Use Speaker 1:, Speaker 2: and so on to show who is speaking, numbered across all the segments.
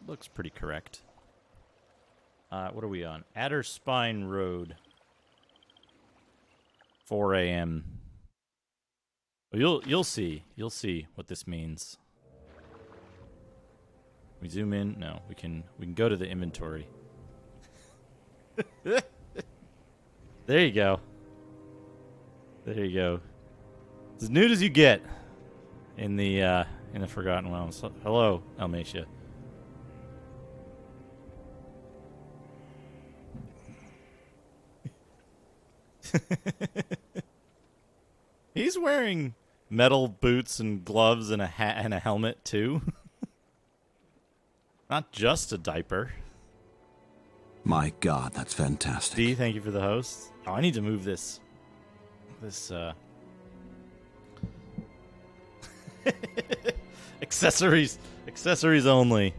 Speaker 1: looks pretty correct. What are we on? Adder Spine Road. 4 a.m. Well, you'll see. You'll see what this means. We zoom in. No, we can go to the inventory. There you go. There you go. It's as nude as you get in the Forgotten Realms. Hello, Almacia. He's wearing metal boots and gloves and a hat and a helmet too. Not just a diaper.
Speaker 2: My God, that's fantastic.
Speaker 1: D, thank you for the host. Oh, I need to move this. Accessories only.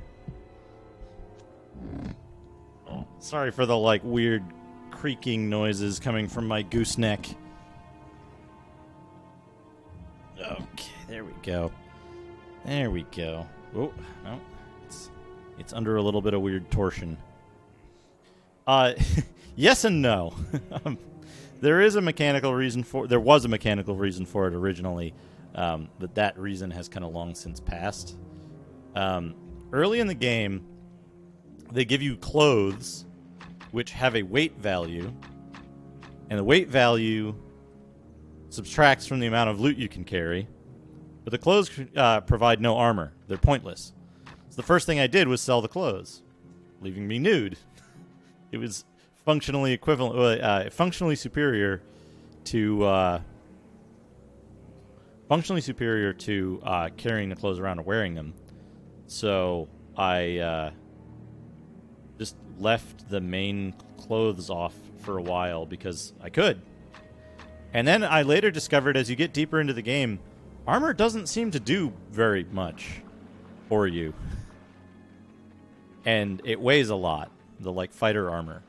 Speaker 1: Oh, sorry for the weird creaking noises coming from my gooseneck. Okay, there we go. There we go. Oh, no. It's under a little bit of weird torsion. Yes and no. There was a mechanical reason for it originally, but that reason has kind of long since passed. Early in the game, they give you clothes which have a weight value, and the weight value subtracts from the amount of loot you can carry, but the clothes provide no armor. They're pointless. So the first thing I did was sell the clothes, leaving me nude. It was functionally superior to carrying the clothes around and wearing them. So I just left the main clothes off for a while because I could. And then I later discovered, as you get deeper into the game, armor doesn't seem to do very much for you. And it weighs a lot, the fighter armor.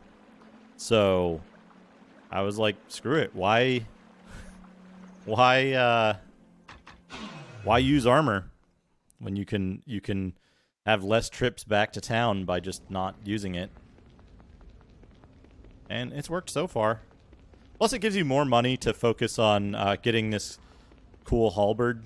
Speaker 1: So I was like, screw it. Why use armor when you can have less trips back to town by just not using it? And it's worked so far. Plus, it gives you more money to focus on getting this cool halberd.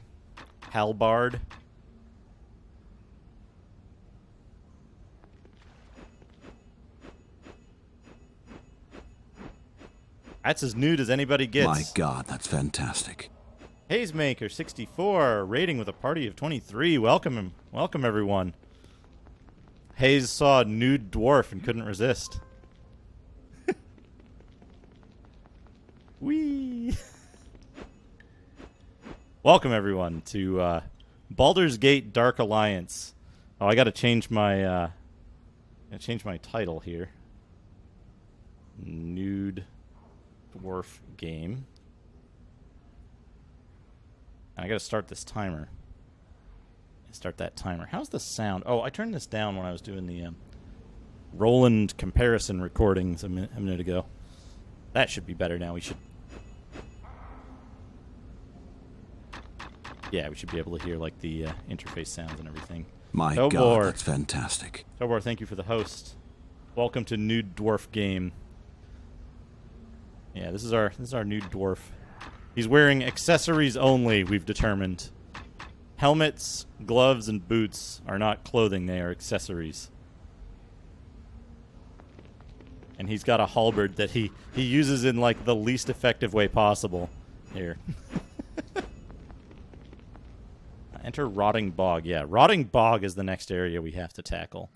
Speaker 1: That's as nude as anybody gets.
Speaker 2: My God, that's fantastic.
Speaker 1: Hazemaker 64, rating with a party of 23. Welcome everyone. Hayes saw a nude dwarf and couldn't resist. Whee! Welcome everyone to Baldur's Gate Dark Alliance. Oh, I gotta change my title here. Nude Dwarf game. I gotta start this timer. Start that timer. How's the sound? Oh, I turned this down when I was doing the Roland comparison recordings a minute ago. That should be better now. We should be able to hear the interface sounds and everything.
Speaker 2: My God, that's fantastic.
Speaker 1: Tobor, thank you for the host. Welcome to Nude Dwarf game. Yeah, this is our nude dwarf. He's wearing accessories only, we've determined. Helmets, gloves, and boots are not clothing, they are accessories. And he's got a halberd that he uses in the least effective way possible. Here. Enter Rotting Bog. Yeah, Rotting Bog is the next area we have to tackle.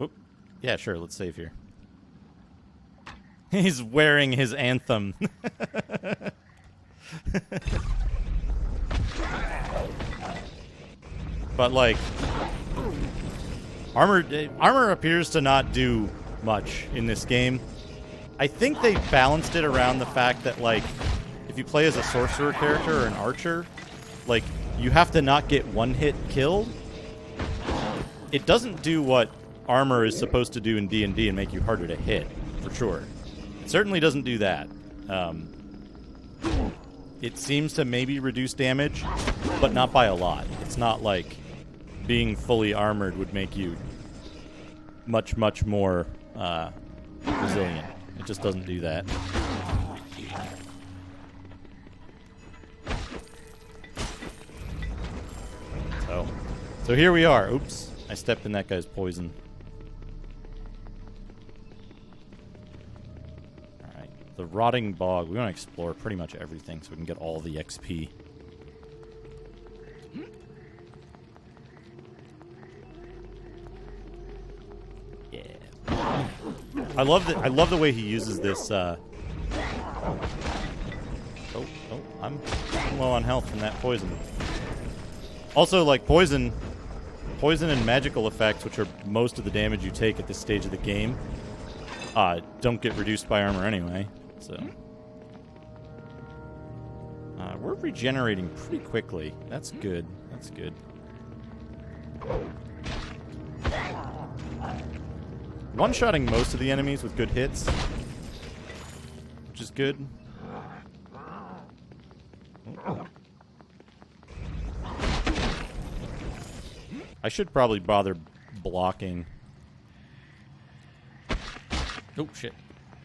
Speaker 1: Oop. Yeah, sure, let's save here. He's wearing his anthem. But armor appears to not do much in this game. I think they balanced it around the fact that if you play as a sorcerer character or an archer, you have to not get one hit killed. It doesn't do what armor is supposed to do in D&D and make you harder to hit, for sure. It certainly doesn't do that. it seems to maybe reduce damage, but not by a lot. It's not like being fully armored would make you much, much more resilient. It just doesn't do that. So here we are. Oops. I stepped in that guy's poison. Alright. The Rotting Bog. We want to explore pretty much everything so we can get all the XP. Yeah. I love the way he uses this I'm low on health from that poison. Also, like, poison and magical effects, which are most of the damage you take at this stage of the game, don't get reduced by armor anyway. So we're regenerating pretty quickly. That's good. That's good. One-shotting most of the enemies with good hits, which is good. I should probably bother blocking. Oh, shit.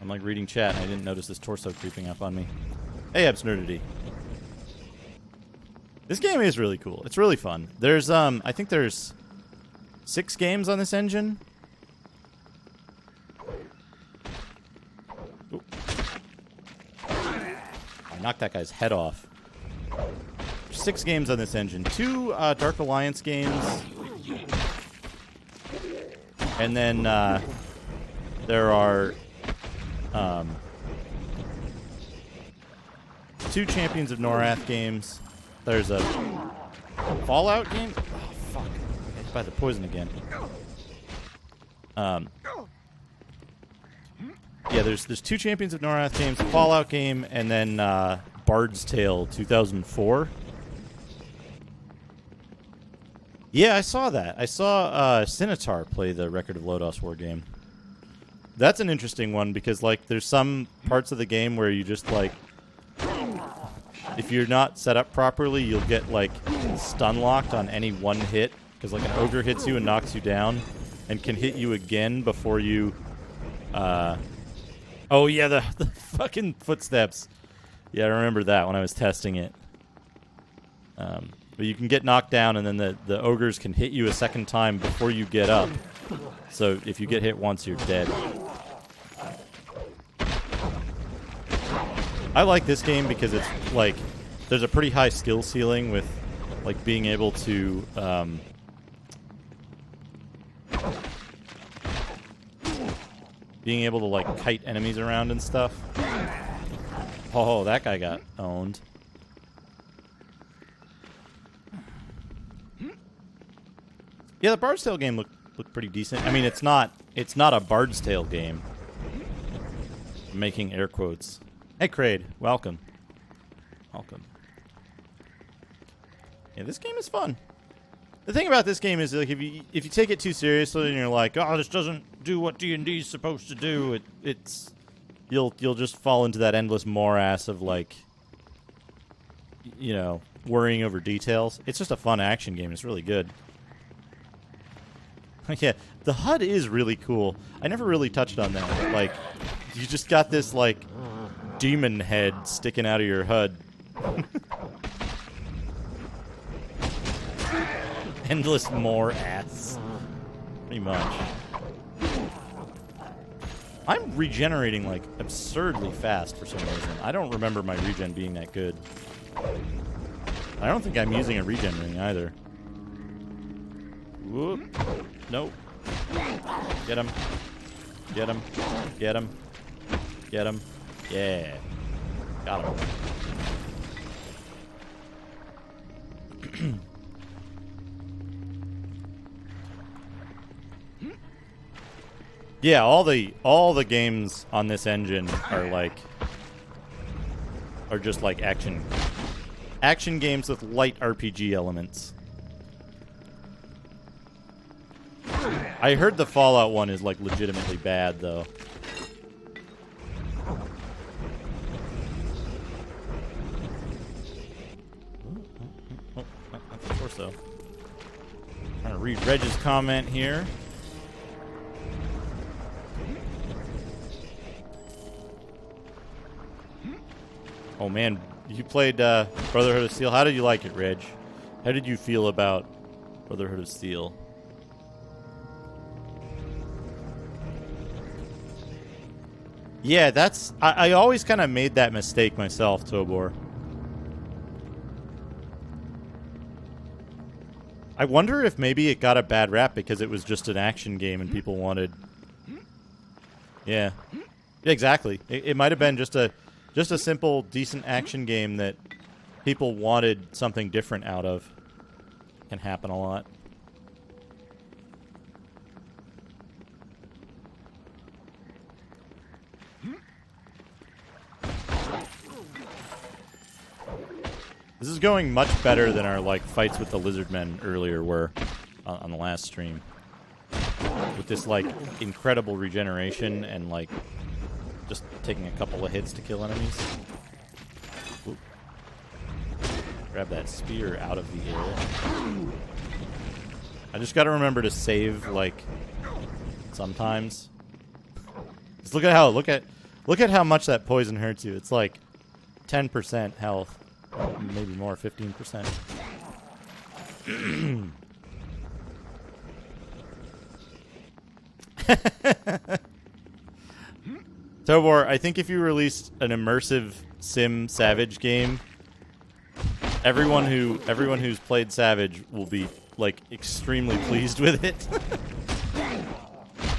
Speaker 1: I'm like reading chat and I didn't notice this torso creeping up on me. Hey, Absurdity. This game is really cool. It's really fun. There's, I think there's 6 games on this engine. Ooh. I knocked that guy's head off. 6 games on this engine. 2 Dark Alliance games. And then there are 2 Champions of Norath games. There's a Fallout game. Oh, fuck. I hit by the poison again. Yeah, there's 2 Champions of Norath games, a Fallout game, and then Bard's Tale 2004. Yeah, I saw that. I saw Sinitar play the Record of Lodos War game. That's an interesting one because, like, there's some parts of the game where you just, like, if you're not set up properly, you'll get, like, stun locked on any one hit because, like, an ogre hits you and knocks you down and can hit you again before you... Oh, yeah, the fucking footsteps. Yeah, I remember that when I was testing it. But you can get knocked down, and then the ogres can hit you a second time before you get up. So if you get hit once, you're dead. I like this game because it's, like, there's a pretty high skill ceiling with, like, being able to... being able to, like, kite enemies around and stuff. Oh, that guy got owned. Yeah, the Bard's Tale game looked pretty decent. I mean, it's not a Bard's Tale game. I'm making air quotes. Hey, Kraid, welcome. Welcome. Yeah, this game is fun. The thing about this game is, like, if you take it too seriously and you're like, oh, this doesn't do what D&D is supposed to do, you'll just fall into that endless morass of, like, you know, worrying over details. It's just a fun action game. It's really good. Yeah, the HUD is really cool. I never really touched on that. Like, you just got this, like, demon head sticking out of your HUD. Endless more ass. Pretty much. I'm regenerating, like, absurdly fast for some reason. I don't remember my regen being that good. I don't think I'm using a regen ring either. Whoop. Nope. Get him. Get him. Get him. Get him. Yeah. Got him. Yeah, all the games on this engine are just like action games with light RPG elements. I heard the Fallout one is, like, legitimately bad, though. so. Trying to read Reg's comment here. Oh man, you played Brotherhood of Steel. How did you like it, Reg? How did you feel about Brotherhood of Steel? Yeah, that's... I always kind of made that mistake myself, Tobor. I wonder if maybe it got a bad rap because it was just an action game and people wanted... Yeah. Exactly. It might have been just a simple, decent action game that people wanted something different out of. Can happen a lot. This is going much better than our like fights with the lizard men earlier were on the last stream. With this like incredible regeneration and like just taking a couple of hits to kill enemies. Oop. Grab that spear out of the air. I just gotta remember to save like sometimes. Just look at how much that poison hurts you. It's like 10% health. Maybe more, 15%. Tobor, I think if you released an immersive Sim Savage game, everyone who's played Savage will be like extremely pleased with it.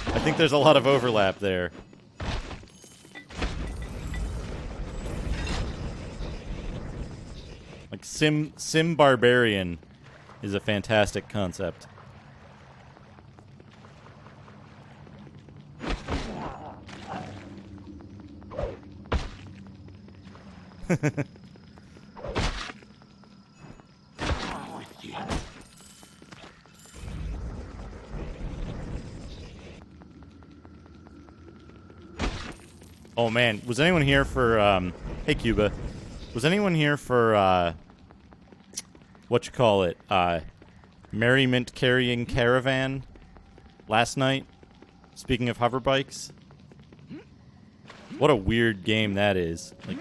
Speaker 1: I think there's a lot of overlap there. Like Sim Barbarian is a fantastic concept. Oh man, was anyone here for hey Cuba. Was anyone here for Merriment Carrying Caravan last night? Speaking of hover bikes. What a weird game that is. Like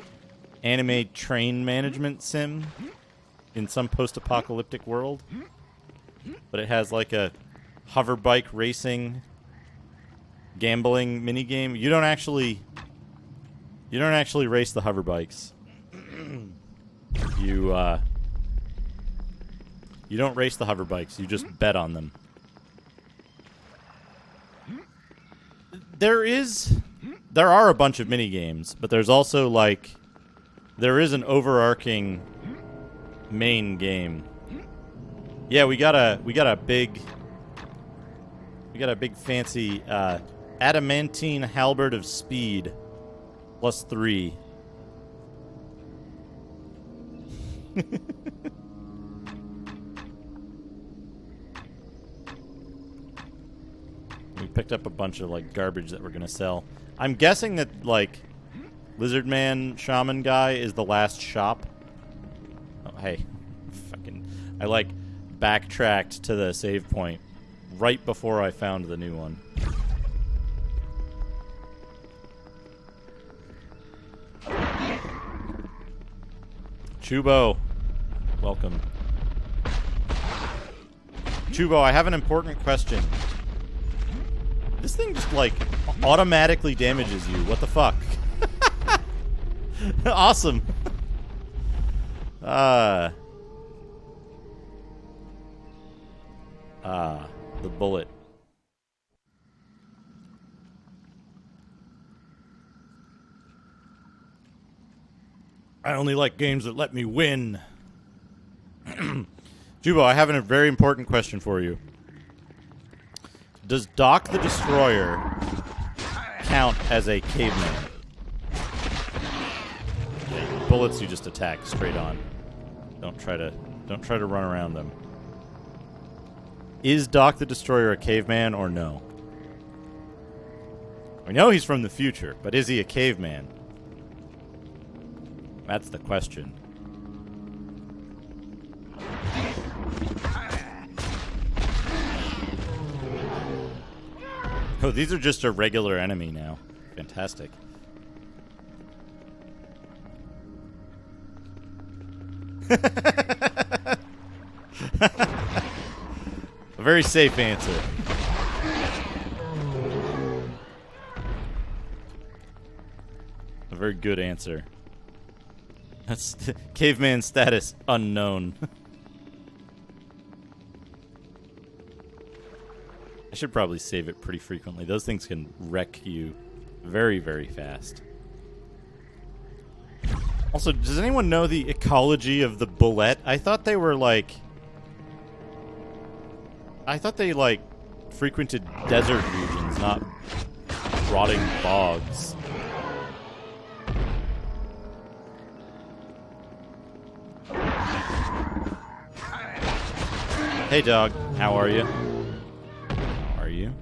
Speaker 1: anime train management sim in some post-apocalyptic world. But it has like a hover bike racing gambling minigame. You don't actually race the hover bikes. You don't race the hover bikes. You just bet on them. There are a bunch of mini games, but there's also like there is an overarching main game. Yeah, we got a big fancy adamantine halberd of speed +3. We picked up a bunch of like garbage that we're gonna sell. I'm guessing that like Lizard Man Shaman guy is the last shop. Oh hey, I like backtracked to the save point right before I found the new one. Chubo, welcome. Chubo, I have an important question. This thing just, like, automatically damages you. What the fuck? Awesome. The bullet. I only like games that let me win. Jubo, I have a very important question for you. Does Doc the Destroyer count as a caveman? Yeah, bullets you just attack straight on. Don't try to run around them. Is Doc the Destroyer a caveman or no? We know he's from the future, but is he a caveman? That's the question. Oh, these are just a regular enemy now. Fantastic. A very safe answer. A very good answer. That's caveman status unknown. I should probably save it pretty frequently. Those things can wreck you very, very fast. Also, does anyone know the ecology of the bullet? I thought they were like... I thought they, like, frequented desert regions, not rotting bogs. Hey, dog. How are you? How are you?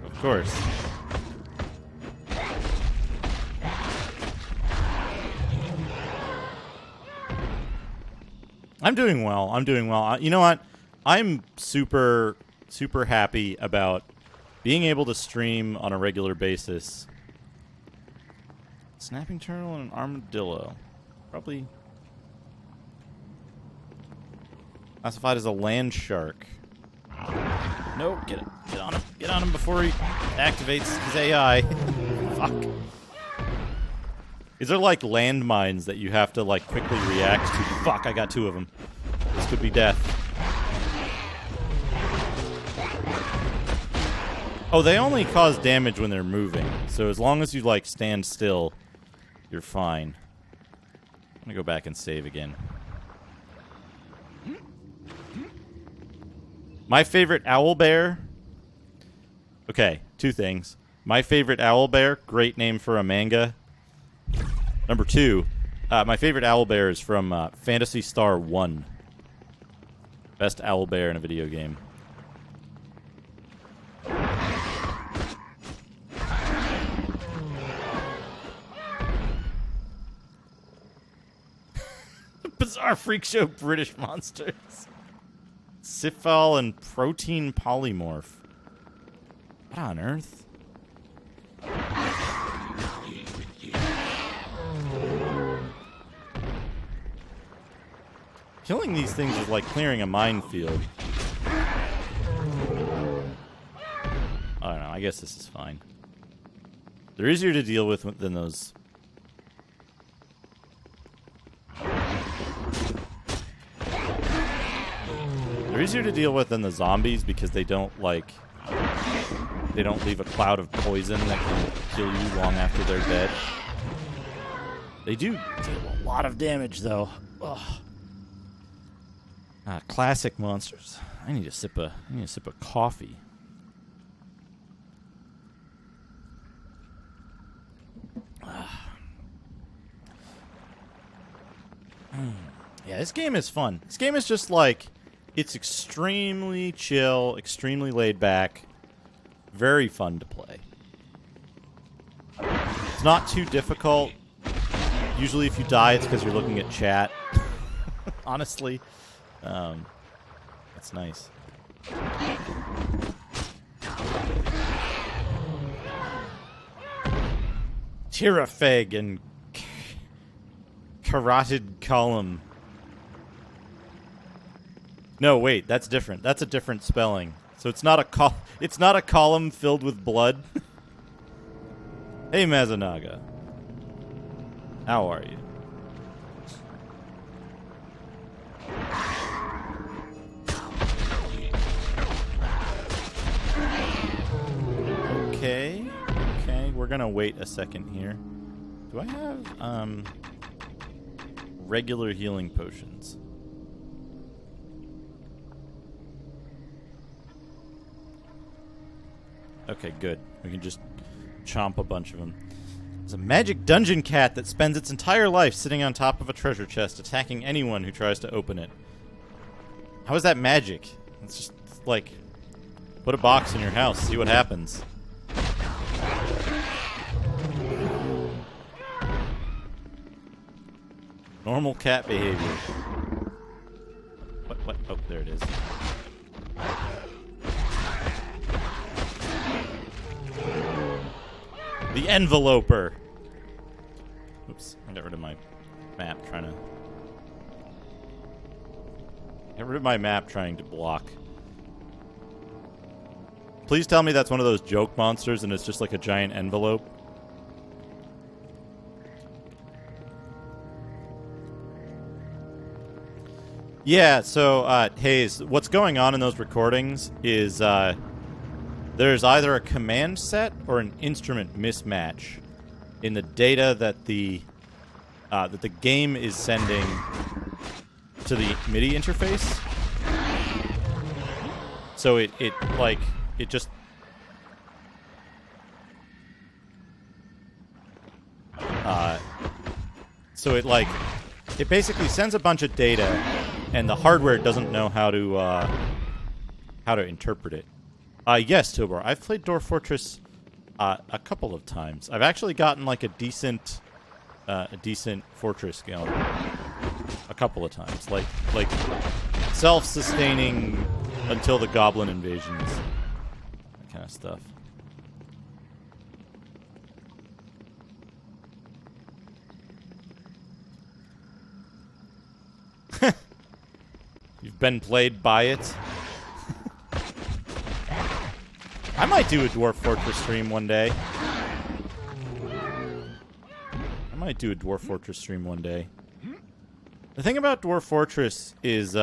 Speaker 1: Of course. I'm doing well. I'm doing well. You know what? I'm super, super happy about being able to stream on a regular basis. Snapping turtle and an armadillo. Probably classified as a land shark. No, get on him. Get on him before he activates his AI. Fuck. These are like landmines that you have to like quickly react to. Fuck, I got two of them. This could be death. Oh, they only cause damage when they're moving. So as long as you like stand still, you're fine. I'm gonna go back and save again. My favorite owlbear. Okay, two things. My favorite owlbear, great name for a manga. Number two, my favorite owlbear is from Phantasy Star 1. Best owlbear in a video game. Bizarre freak show British monsters. Syphal and protein polymorph. What on earth? Killing these things is like clearing a minefield. I don't know. I guess this is fine. They're easier to deal with than those. They're easier to deal with than the zombies because they don't like. They don't leave a cloud of poison that can kill you long after they're dead. They do deal a lot of damage, though. Ugh. Classic monsters. I need a sip of coffee. Yeah, this game is fun. This game is just like, it's extremely chill, extremely laid back, very fun to play. It's not too difficult. Usually if you die, it's because you're looking at chat. Honestly. That's nice. Tirafeg and carotid column. No, wait, that's different. That's a different spelling. So it's not a column filled with blood. Hey, Mazanaga. How are you? Okay, we're gonna wait a second here. Do I have, regular healing potions? Okay, good. We can just chomp a bunch of them. There's a magic dungeon cat that spends its entire life sitting on top of a treasure chest, attacking anyone who tries to open it. How is that magic? It's just, like, put a box in your house, see what happens. Normal cat behavior. What? Oh, there it is. The enveloper. Oops, I got rid of my map trying to block. Please tell me that's one of those joke monsters and it's just like a giant envelope. Yeah, so, Hayes, what's going on in those recordings is there's either a command set or an instrument mismatch in the data that the game is sending to the MIDI interface. So it just it basically sends a bunch of data, and the hardware doesn't know how to interpret it. Yes, Tobar, I've played Dwarf Fortress a couple of times. I've actually gotten like a decent fortress going a couple of times, like self-sustaining until the goblin invasions, that kind of stuff. You've been played by it. I might do a Dwarf Fortress stream one day. The thing about Dwarf Fortress is,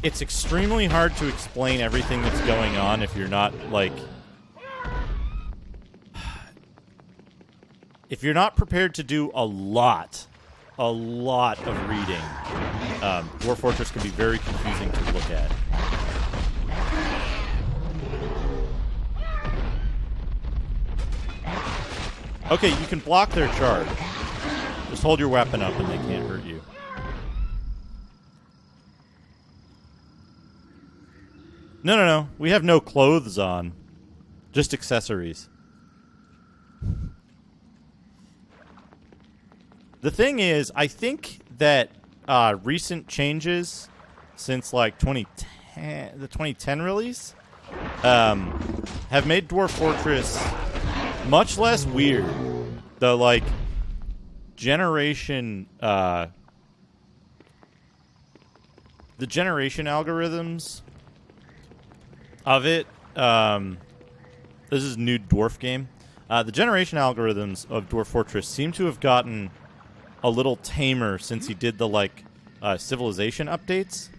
Speaker 1: it's extremely hard to explain everything that's going on if you're not, like... If you're not prepared to do a lot of reading, Dwarf Fortress can be very confusing to look at. Okay, you can block their charge. Just hold your weapon up and they can't hurt you. No. We have no clothes on. Just accessories. The thing is, I think that recent changes since like 2010, the 2010 release, have made Dwarf Fortress much less weird. The like generation, the generation algorithms of it. This is Nude Dwarf game. The generation algorithms of Dwarf Fortress seem to have gotten a little tamer since he did the like civilization updates.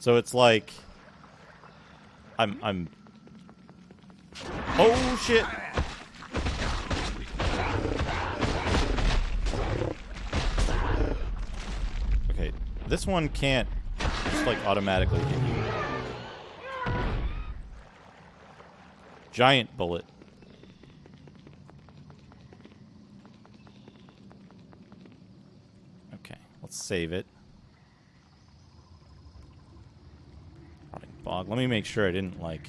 Speaker 1: So it's like I'm oh shit. Okay, this one can't just like automatically hit you. Giant bullet. Let's save it. Bog. Let me make sure I didn't like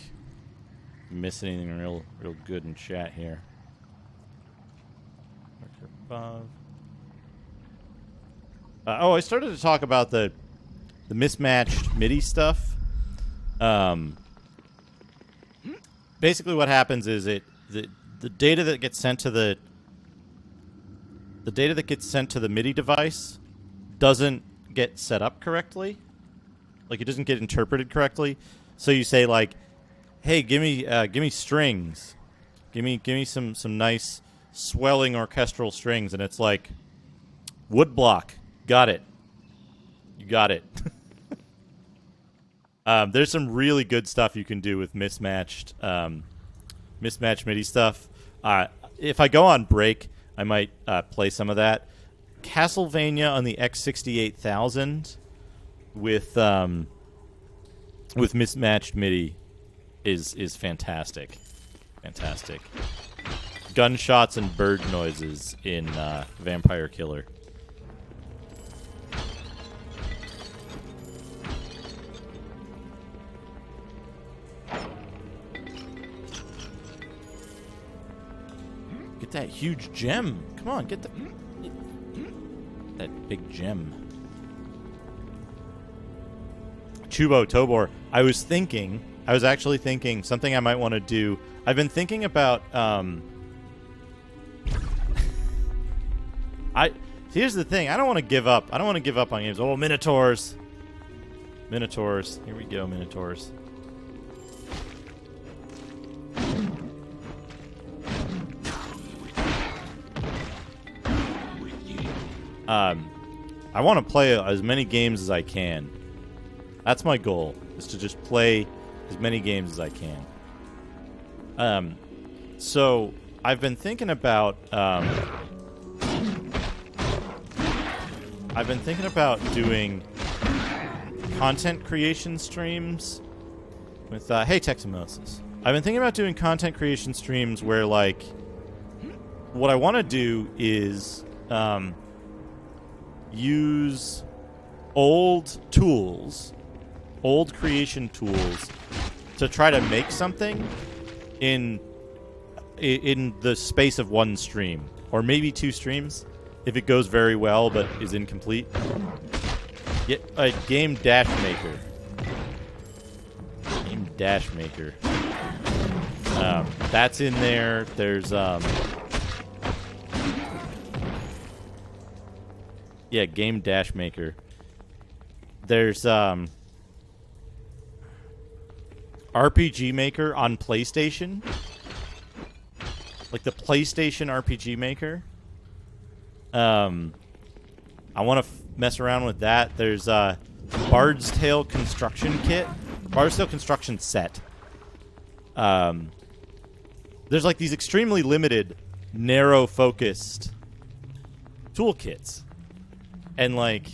Speaker 1: miss anything real good in chat here. Oh, I started to talk about the mismatched MIDI stuff. Basically, what happens is the data that gets sent to the MIDI device doesn't get set up correctly. Like, it doesn't get interpreted correctly. So you say, like, hey, give me strings. Give me some nice swelling orchestral strings. And it's like, wood block. Got it. You got it. There's some really good stuff you can do with mismatched MIDI stuff. If I go on break, I might play some of that. Castlevania on the X68000 with mismatched MIDI is fantastic. Fantastic. Gunshots and bird noises in Vampire Killer. Get that huge gem. Come on, get that big gem. Chubo Tobor, I was actually thinking something I might want to do. I've been thinking about, here's the thing. I don't want to give up. I don't want to give up on games. Oh, Minotaurs. Minotaurs. Here we go, Minotaurs. I want to play as many games as I can. That's my goal, is to just play as many games as I can. So I've been thinking about doing content creation streams with hey Teximosis. I've been thinking about doing content creation streams where, like, what I want to do is use old creation tools to try to make something in the space of one stream, or maybe 2 streams if it goes very well but is incomplete. Yeah, a game dash maker. Game dash maker. That's in there. There's yeah, game dash maker. There's RPG Maker on PlayStation. Like the PlayStation RPG Maker. I want to mess around with that. There's Bard's Tale construction kit. Bard's Tale construction set. There's like these extremely limited, narrow-focused toolkits. And like,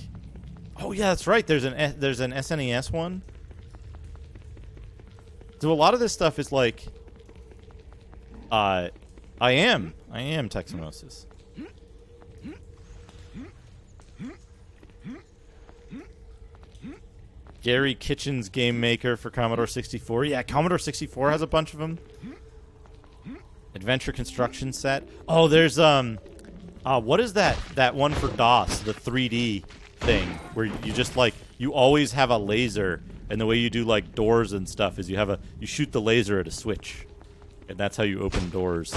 Speaker 1: oh yeah, that's right. There's an SNES one. So a lot of this stuff is like, I am Teximosis. Gary Kitchen's Game Maker for Commodore 64. Yeah, Commodore 64 has a bunch of them. Adventure Construction Set. Oh, there's what is that one for DOS, the 3D thing, where you just, like, you always have a laser, and the way you do, like, doors and stuff is you shoot the laser at a switch, and that's how you open doors.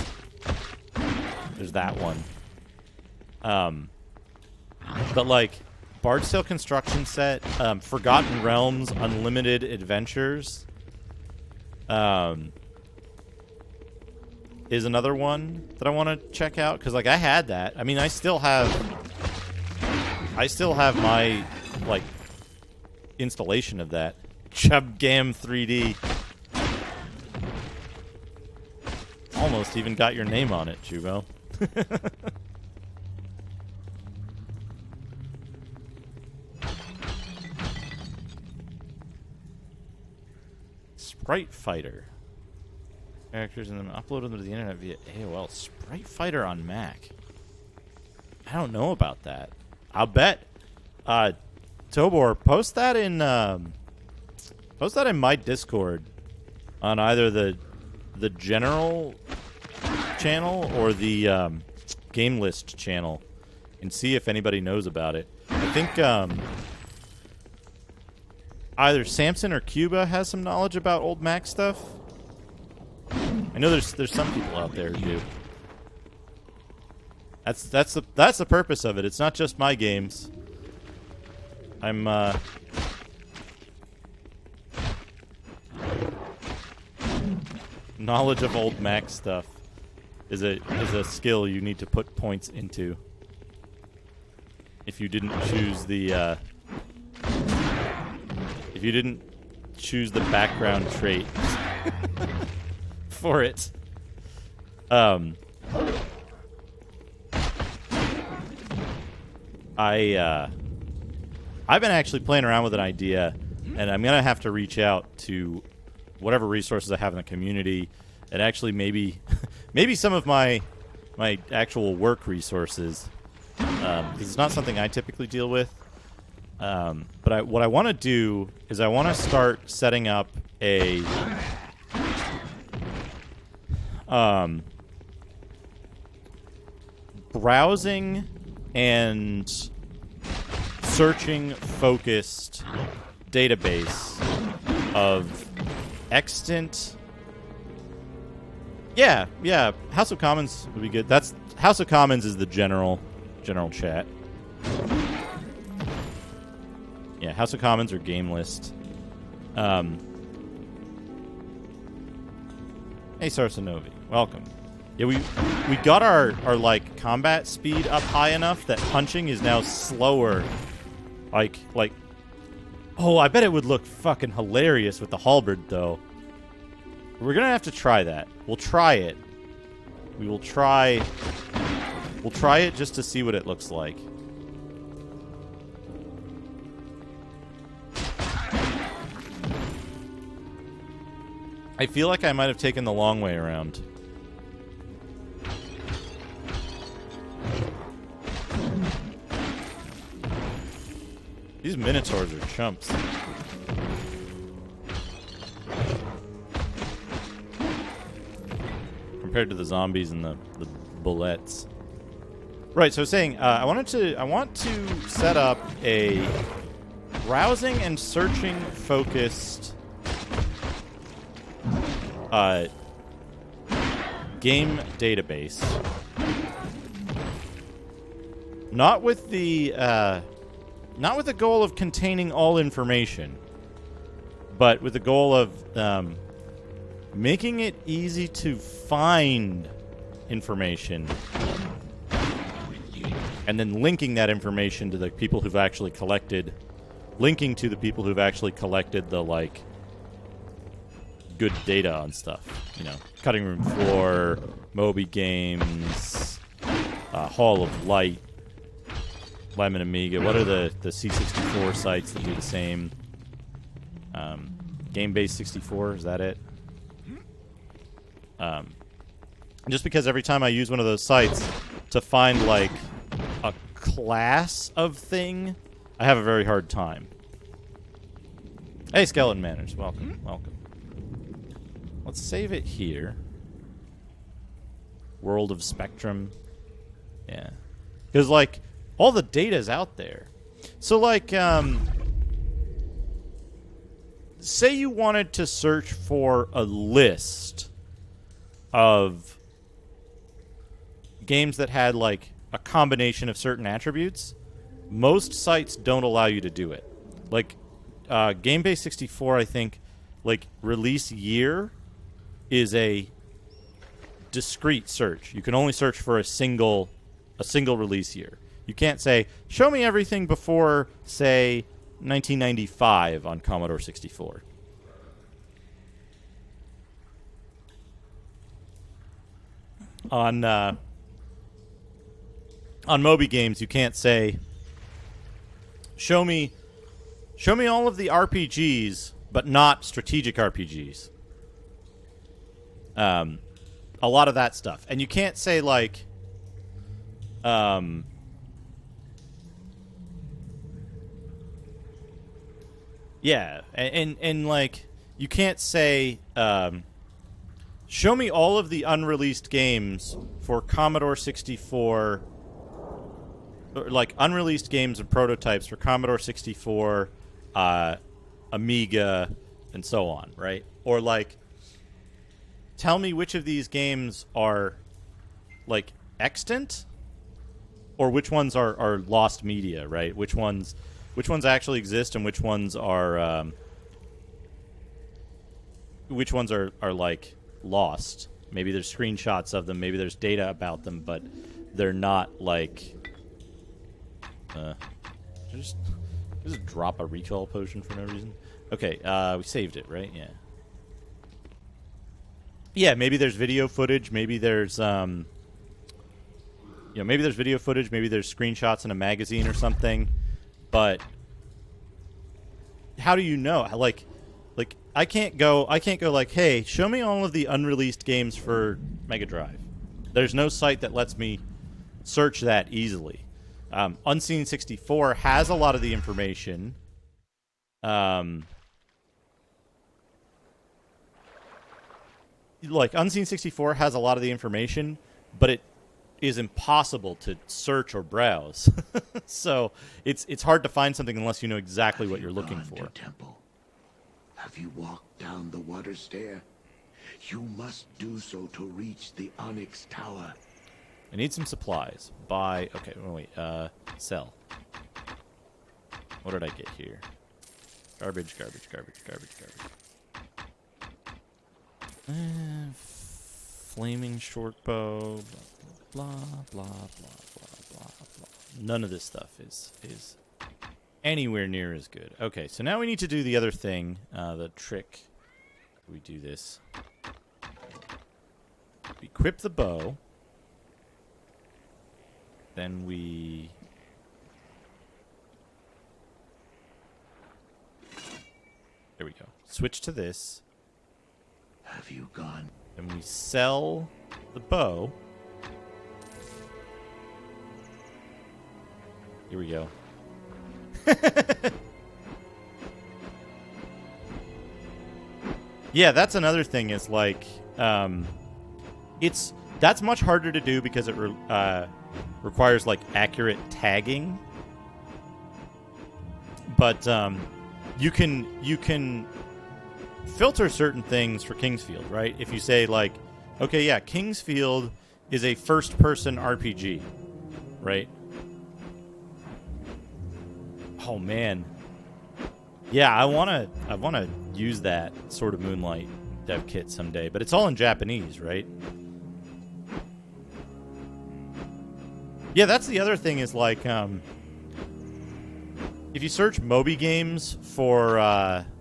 Speaker 1: There's that one. But, like, Bard's Tale construction set, Forgotten Realms Unlimited Adventures, is another one that I want to check out, because, like, I had that. I mean, I still have my, like, installation of that. Chubgam 3D. Almost even got your name on it, Chubo. Sprite Fighter. Characters and then uploaded them to the internet via AOL. Sprite Fighter on Mac. I don't know about that. I'll bet. Tobor, post that in my Discord on either the general channel or the game list channel, and see if anybody knows about it. I think either Samson or Cuba has some knowledge about old Mac stuff. I know there's some people out there who do. That's the purpose of it. It's not just my games. I'm knowledge of old Mac stuff is a skill you need to put points into. If you didn't choose the background trait for it. I've been actually playing around with an idea, and I'm gonna have to reach out to whatever resources I have in the community, and actually maybe some of my actual work resources, because it's not something I typically deal with. But what I want to do is I want to start setting up a browsing and searching focused database of extant. Yeah. House of Commons would be good. That's House of Commons is the general chat. Yeah, House of Commons or game list. Hey, Sarsanovi, welcome. Yeah, we got our like combat speed up high enough that punching is now slower. Like, oh, I bet it would look fucking hilarious with the halberd though. We're gonna have to try that. We'll try it. We'll try it just to see what it looks like. I feel like I might have taken the long way around. These minotaurs are chumps. Compared to the zombies and the bullets. Right, so saying I want to set up a browsing and searching focused game database. Not with the goal of containing all information, but with the goal of making it easy to find information and then linking that information to the people who've actually collected the like good data on stuff, you know, Cutting Room Floor, Moby Games, Hall of Light, Lemon Amiga. What are the C64 sites that do the same? GameBase 64, is that it? Just because every time I use one of those sites to find like a class of thing, I have a very hard time. Hey, Skeleton Manners, welcome. Let's save it here. World of Spectrum. Yeah. Because, like, all the data's out there. So, like, say you wanted to search for a list of games that had, like, a combination of certain attributes. Most sites don't allow you to do it. Like, GameBase 64, I think, like, release year is a discrete search. You can only search for a single release year. You can't say, show me everything before, say, 1995 on Commodore 64. On Moby Games, you can't say, show me all of the RPGs, but not strategic RPGs. A lot of that stuff. And you can't say, like, yeah, and like, you can't say, show me all of the unreleased games for Commodore 64, or, like, unreleased games and prototypes for Commodore 64, Amiga, and so on, right? Or, like, tell me which of these games are, like, extant, or which ones are lost media, right? Which ones actually exist, and which ones are like lost. Maybe there's screenshots of them, maybe there's data about them, but they're not like. Just drop a recall potion for no reason. Okay, we saved it, right? Yeah. Yeah, maybe there's video footage. Maybe there's, maybe there's video footage. Maybe there's screenshots in a magazine or something. But how do you know? Like, I can't go like, hey, show me all of the unreleased games for Mega Drive. There's no site that lets me search that easily. Unseen 64 has a lot of the information. Like, Unseen 64 has a lot of the information, but is impossible to search or browse. So it's hard to find something unless you know exactly what you're looking for.
Speaker 3: Temple? Have you walked down the water stair? You must do so to reach the Onyx Tower.
Speaker 1: I need some supplies. Buy. Okay, wait. Sell. What did I get here? Garbage. Flaming short bow. Blah blah blah blah blah blah. None of this stuff is anywhere near as good. Okay, so now we need to do the other thing. The trick. We do this. We equip the bow. Then we... There we go. Switch to this.
Speaker 3: Have you gone?
Speaker 1: And we sell the bow. Here we go. Yeah, that's another thing is like... That's much harder to do because it requires like accurate tagging, but you can filter certain things for Kingsfield, right? If you say like, okay, yeah, Kingsfield is a first-person RPG, right? Oh man, yeah, I wanna use that sort of Moonlight dev kit someday, but it's all in Japanese, right? Yeah, that's the other thing is like, if you search Moby Games for, I'm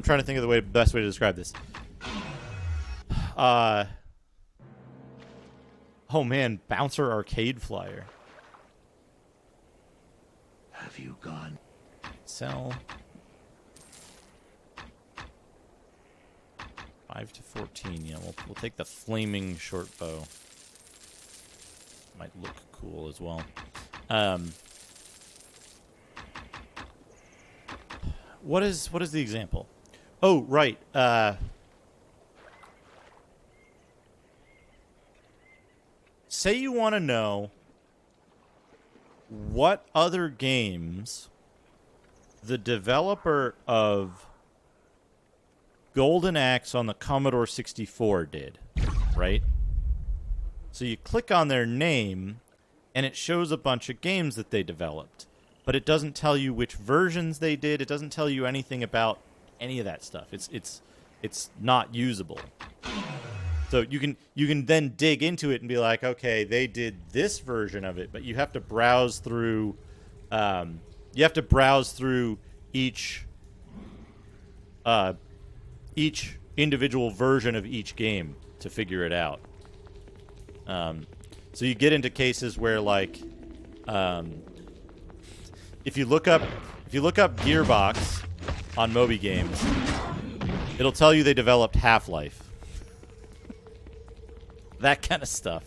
Speaker 1: trying to think of the best way to describe this. Oh man, Bouncer Arcade Flyer.
Speaker 3: Have you gone?
Speaker 1: Sell. 5 to 14. Yeah, we'll take the flaming short bow. Might look cool as well. What is the example? Oh, right. Say you want to know what other games the developer of Golden Axe on the Commodore 64 did, right? So you click on their name, and it shows a bunch of games that they developed. But it doesn't tell you which versions they did. It doesn't tell you anything about any of that stuff. It's not usable. So you can then dig into it and be like, okay, they did this version of it, but you have to browse through. Each individual version of each game to figure it out. So you get into cases where, like, if you look up Gearbox on Moby Games, it'll tell you they developed Half-Life. That kind of stuff.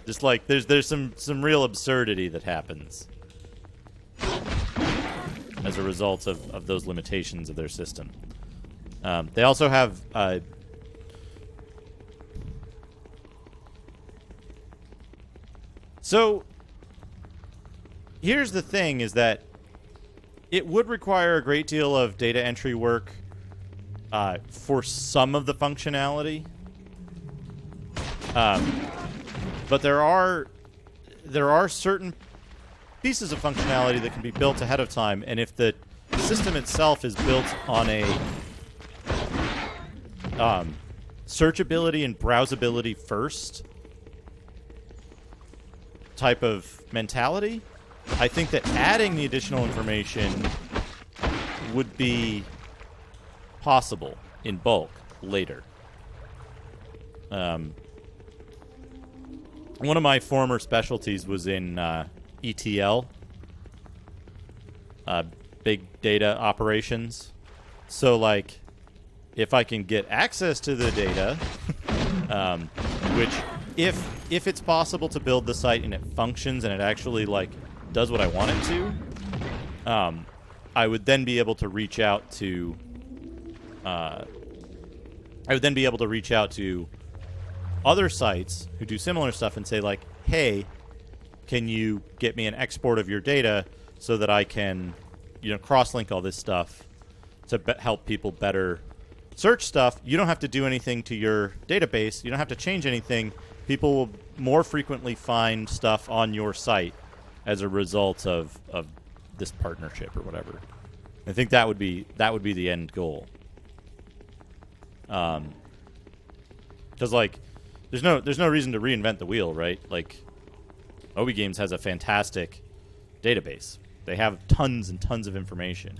Speaker 1: Just like there's some real absurdity that happens as a result of those limitations of their system. They also have so here's the thing is that it would require a great deal of data entry work for some of the functionality. But there are certain pieces of functionality that can be built ahead of time, and if the system itself is built on a searchability and browsability first type of mentality, I think that adding the additional information would be possible in bulk later. One of my former specialties was in ETL, big data operations. So, like, if I can get access to the data, which if it's possible to build the site and it functions and it actually, like, does what I want it to, I would then be able to reach out to other sites who do similar stuff and say, like, hey, can you get me an export of your data so that I can, cross-link all this stuff to help people better search stuff? You don't have to do anything to your database. You don't have to change anything. People will more frequently find stuff on your site as a result of this partnership or whatever. I think that would be the end goal. Because like, there's no reason to reinvent the wheel, right? Like, Obi Games has a fantastic database. They have tons and tons of information.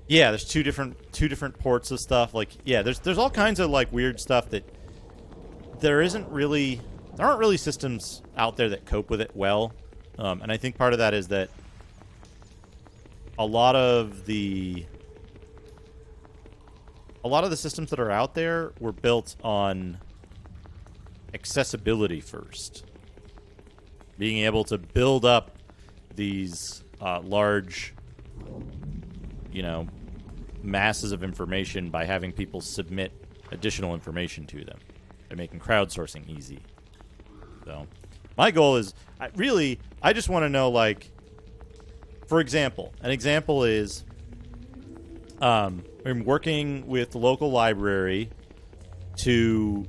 Speaker 1: Yeah, there's two different ports of stuff. Like, yeah, there's all kinds of like weird stuff that there aren't really systems out there that cope with it well. And I think part of that is that a lot of the systems that are out there were built on accessibility first. Being able to build up these large, masses of information by having people submit additional information to them, by making crowdsourcing easy. So, my goal is, I just want to know, like, for example, an example is, I'm working with the local library to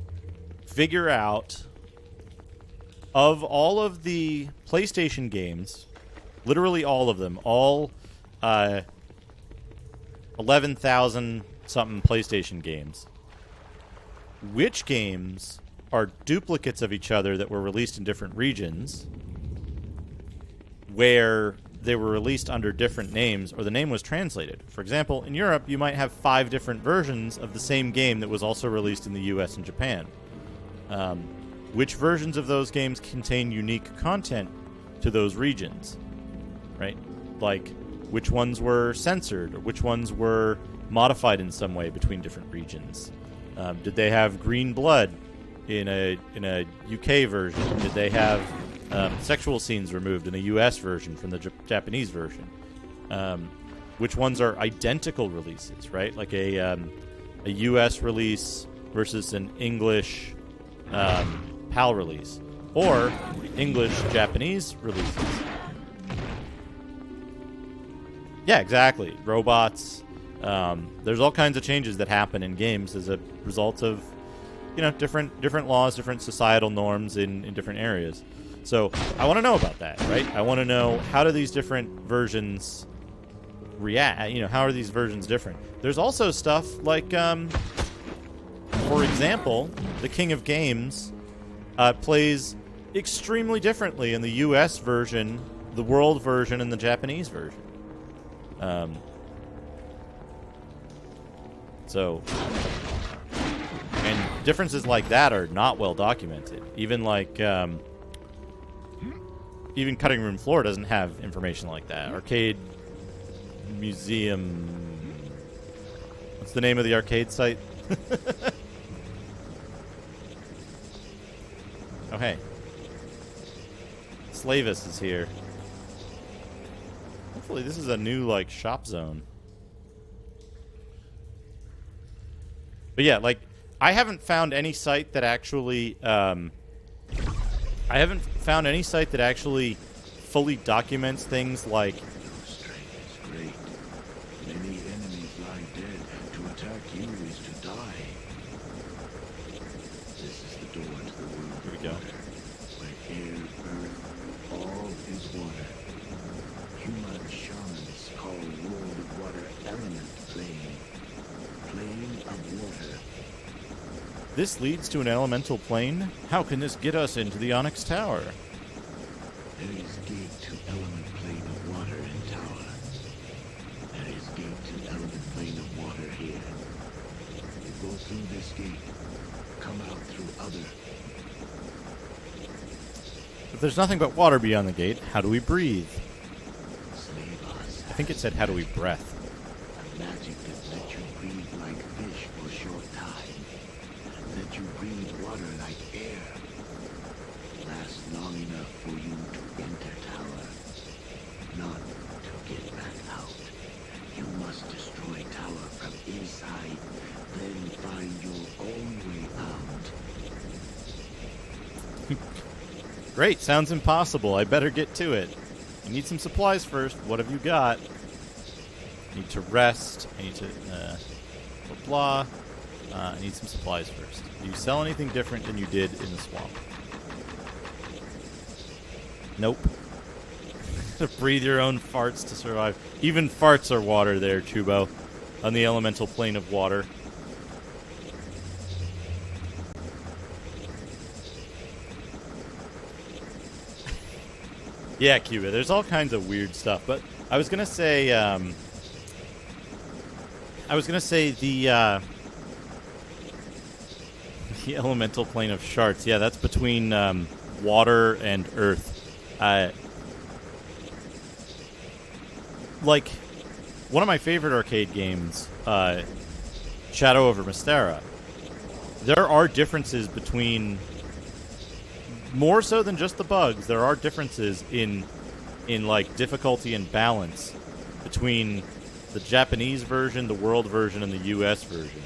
Speaker 1: figure out, of all of the PlayStation games, literally all of them, all 11,000 something PlayStation games, which games are duplicates of each other that were released in different regions, where they were released under different names, or the name was translated. For example, in Europe, you might have 5 different versions of the same game that was also released in the US and Japan. Which versions of those games contain unique content to those regions, right? Like, which ones were censored, or which ones were modified in some way between different regions. Did they have green blood in a UK version? Did they have sexual scenes removed in a US version from the Japanese version? Which ones are identical releases, right? Like a US release versus an English PAL release, or English-Japanese releases. Yeah, exactly. Robots. There's all kinds of changes that happen in games as a result of, different laws, different societal norms in different areas. So I want to know about that, right? I want to know, how do these different versions react? How are these versions different? There's also stuff like, for example, the King of Games plays extremely differently in the US version, the world version, and the Japanese version. And differences like that are not well documented. Even like, even Cutting Room Floor doesn't have information like that. Arcade Museum. What's the name of the arcade site? Oh, hey. Slavis is here. Hopefully this is a new, like, shop zone. But yeah, like, I haven't found any site that actually, fully documents things like...
Speaker 3: Strength is great. Many enemies lie dead. To attack you is to die. This is the door to the world of
Speaker 1: Here we go.
Speaker 3: water, where air, earth, all is water. Human shamans call world of water element plane. Plane of water.
Speaker 1: This leads to an elemental plane? How can this get us into the Onyx Tower?
Speaker 3: There is gate to element plane of water in tower. There is gate to element plane of water here. You go through this gate, come out through other.
Speaker 1: If there's nothing but water beyond the gate, how do we breathe?
Speaker 3: Slavas.
Speaker 1: I think it said, how do we breath?
Speaker 3: A magic that lets you breathe like fish for a short time. that you breathe water like air last long enough for you to enter tower, not to get back out. You must destroy tower from inside, then find your own way out.
Speaker 1: Great, sounds impossible. I better get to it. I need some supplies first. What have you got? I need to rest. I need to, blah, blah. I need some supplies first. Do you sell anything different than you did in the swamp? Nope. Breathe your own farts to survive. Even farts are water there, Chubo. On the elemental plane of water. Yeah, Cuba, there's all kinds of weird stuff, but I was gonna say, the elemental plane of shards. Yeah, that's between water and earth. Like one of my favorite arcade games, Shadow over Mystara. There are differences between. More so than just the bugs, there are differences in like difficulty and balance between the Japanese version, the world version, and the US version.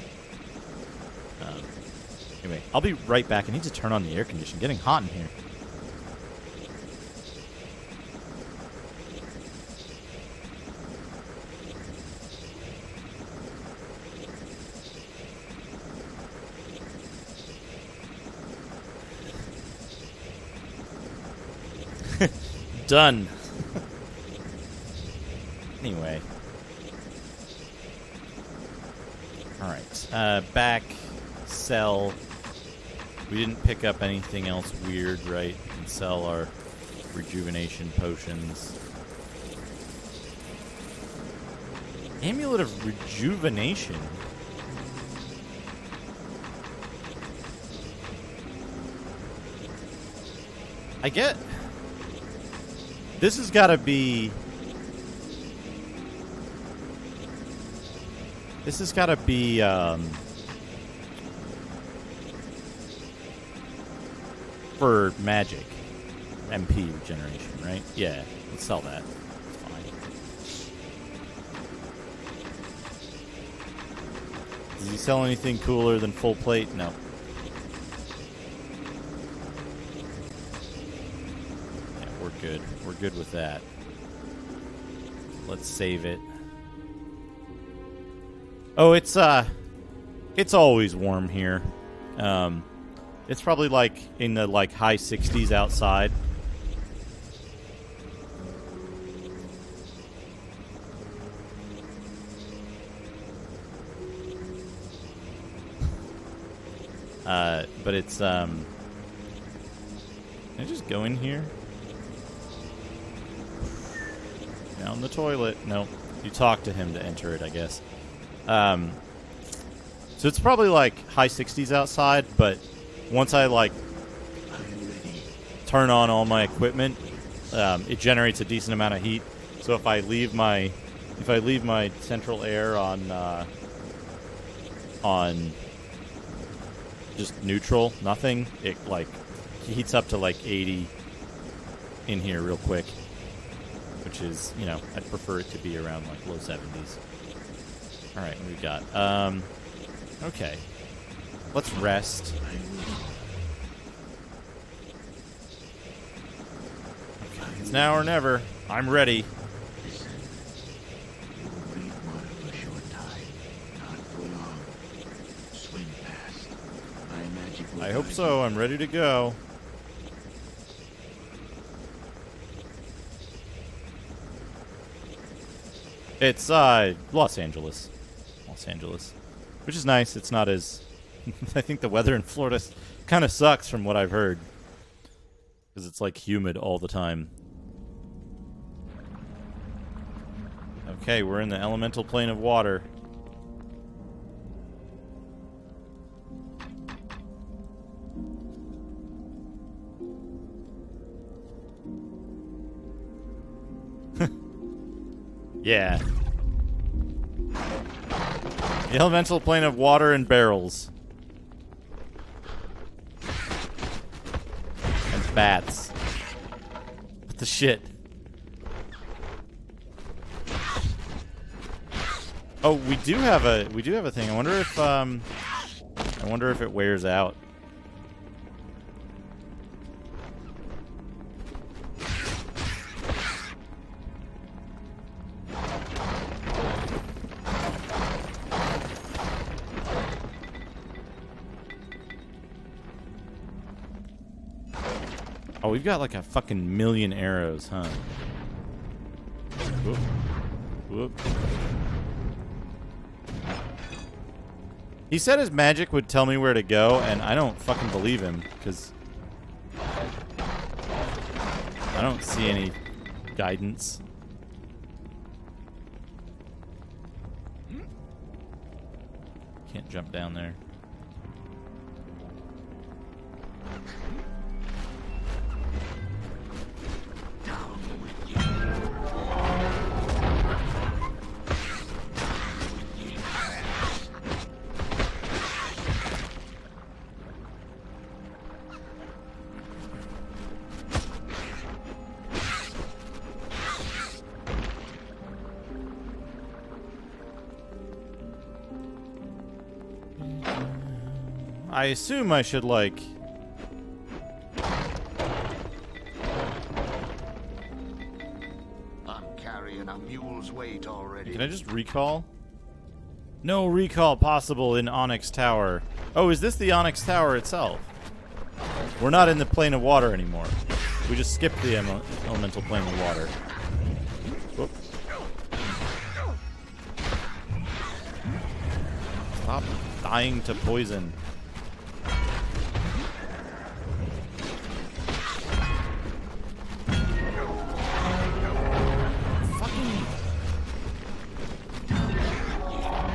Speaker 1: Anyway, I'll be right back. I need to turn on the air conditioning. Getting hot in here. Done. Anyway. Alright. Back. Sell. We didn't pick up anything else weird, right? We can sell our rejuvenation potions. Amulet of Rejuvenation? I get... This has got to be... This has got to be, for magic. MP regeneration, right? Yeah, let's sell that. It's fine. Does he sell anything cooler than full plate? No. Yeah, we're good. We're good with that. Let's save it. Oh, it's always warm here. It's probably like in the high 60s outside. But it's can I just go in here? Down the toilet. No, you talk to him to enter it, I guess. So it's probably like high 60s outside, but once I turn on all my equipment, it generates a decent amount of heat. So if I leave my central air on just neutral, nothing, it heats up to 80 in here real quick, which is, I'd prefer it to be around low 70s. All right, what do we got? Okay. Let's rest. Okay. It's now or never. I'm ready.
Speaker 3: Listen. You will breathe water for a short time, not for long. Swim fast. My magic will
Speaker 1: I hope
Speaker 3: guide
Speaker 1: so.
Speaker 3: you.
Speaker 1: I'm ready to go. It's Los Angeles. Los Angeles. Which is nice. It's not as... I think the weather in Florida kind of sucks from what I've heard. Because it's humid all the time. Okay, we're in the elemental plane of water. Yeah. The elemental plane of water and barrels. bats. What the shit? Oh, we do have a thing. I wonder if it wears out. Oh, we've got like a fucking million arrows, huh? Whoop. Whoop. He said his magic would tell me where to go, and I don't fucking believe him, because I don't see any guidance. Can't jump down there. I assume I should, like...
Speaker 4: I'm carrying a mule's weight already.
Speaker 1: Can I just recall? No recall possible in Onyx Tower. Oh, is this the Onyx Tower itself? We're not in the plane of water anymore. We just skipped the elemental plane of water. Whoop. Stop dying to poison.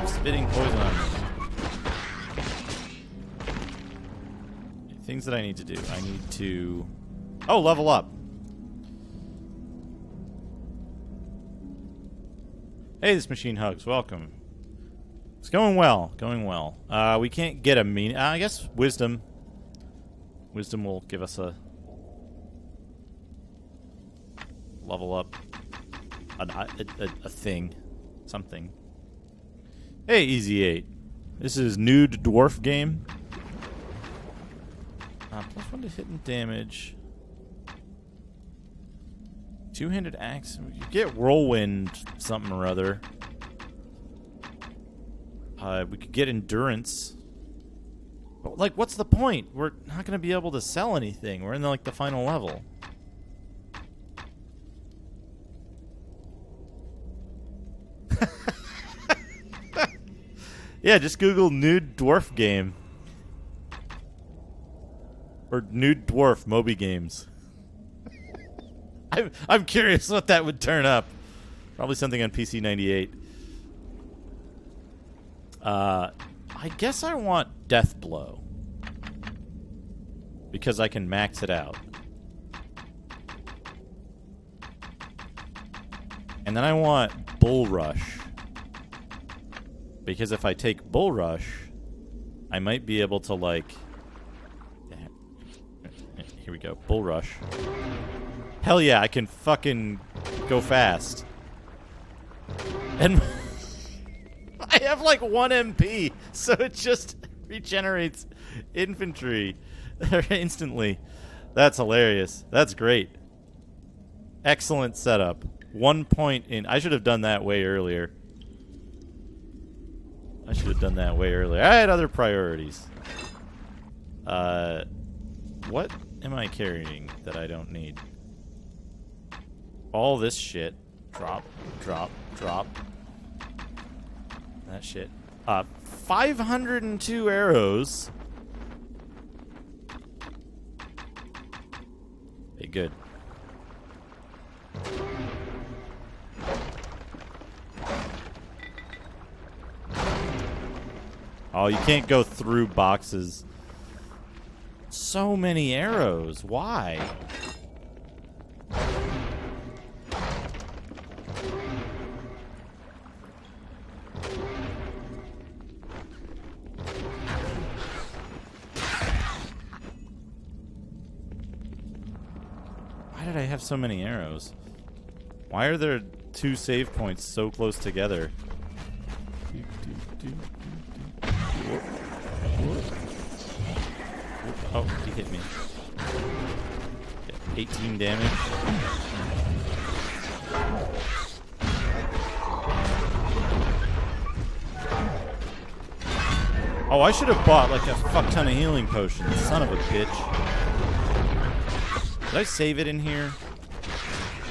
Speaker 1: Spitting poison on me. Things that I need to do. I need to... Oh, level up. Hey, this machine hugs. Welcome. It's going well. Going well. We can't get a mean... I guess wisdom. Wisdom will give us a... level up. A thing. Something. Hey, Easy 8. This is Nude Dwarf game. +1 to hit and damage. Two-handed axe. We could get whirlwind something or other. We could get endurance. But, like, what's the point? We're not going to be able to sell anything. We're in, like, the final level. Yeah, just Google Nude Dwarf game. Or Nude Dwarf Moby Games. I'm curious what that would turn up. Probably something on PC 98. I guess I want Death Blow. Because I can max it out. And then I want Bull Rush. Because if I take Bull Rush, I might be able to, like... Here we go. Bull Rush. Hell yeah, I can fucking go fast. And I have, like, 1 MP, so it just regenerates infantry instantly. That's hilarious. That's great. Excellent setup. 1 point in... I should have done that way earlier. I should have done that way earlier. I had other priorities. What am I carrying that I don't need? All this shit. Drop, drop, drop. That shit. 502 arrows. Hey, good. Oh, you can't go through boxes. So many arrows. Why? did I have so many arrows? Why are there 2 save points so close together? Oh, he hit me. 18 damage. Oh, I should have bought like a fuck ton of healing potions. Son of a bitch. Did I save it in here?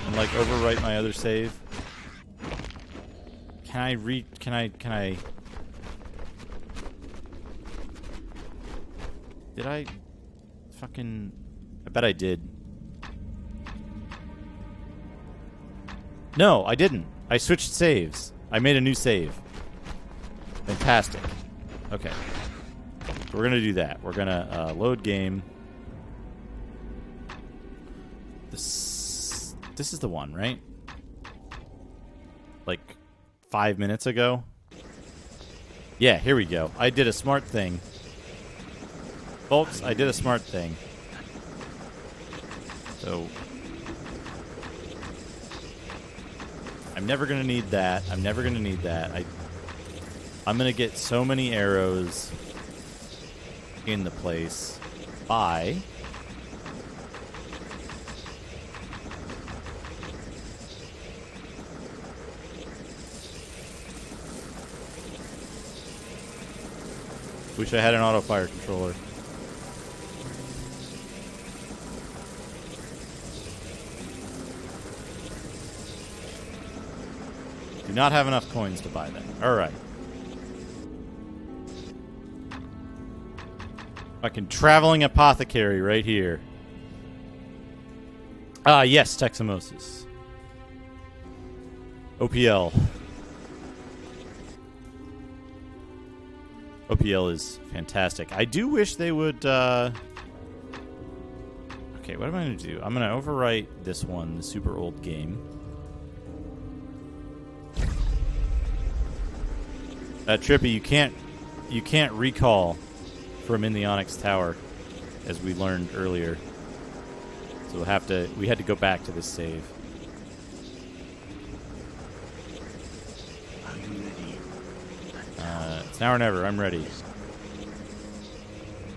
Speaker 1: And like overwrite my other save? Can I Did I fucking... I bet I did. No, I didn't. I switched saves. I made a new save. Fantastic. Okay. So we're going to do that. We're going to load game. This is the one, right? Like 5 minutes ago? Yeah, here we go. I did a smart thing. Folks, I did a smart thing. So... I'm never going to need that. I'm never going to need that. I'm going to get so many arrows in the place by... Wish I had an auto fire controller. Do not have enough coins to buy that. Alright. Fucking traveling apothecary right here. Ah, yes, Texamosis. OPL. OPL is fantastic. I do wish they would, Okay, what am I going to do? I'm going to overwrite this one, the super old game. Trippy, you can't recall from in the Onyx Tower, as we learned earlier. So we had to go back to this save.
Speaker 3: Are you ready?
Speaker 1: It's now or never. I'm ready.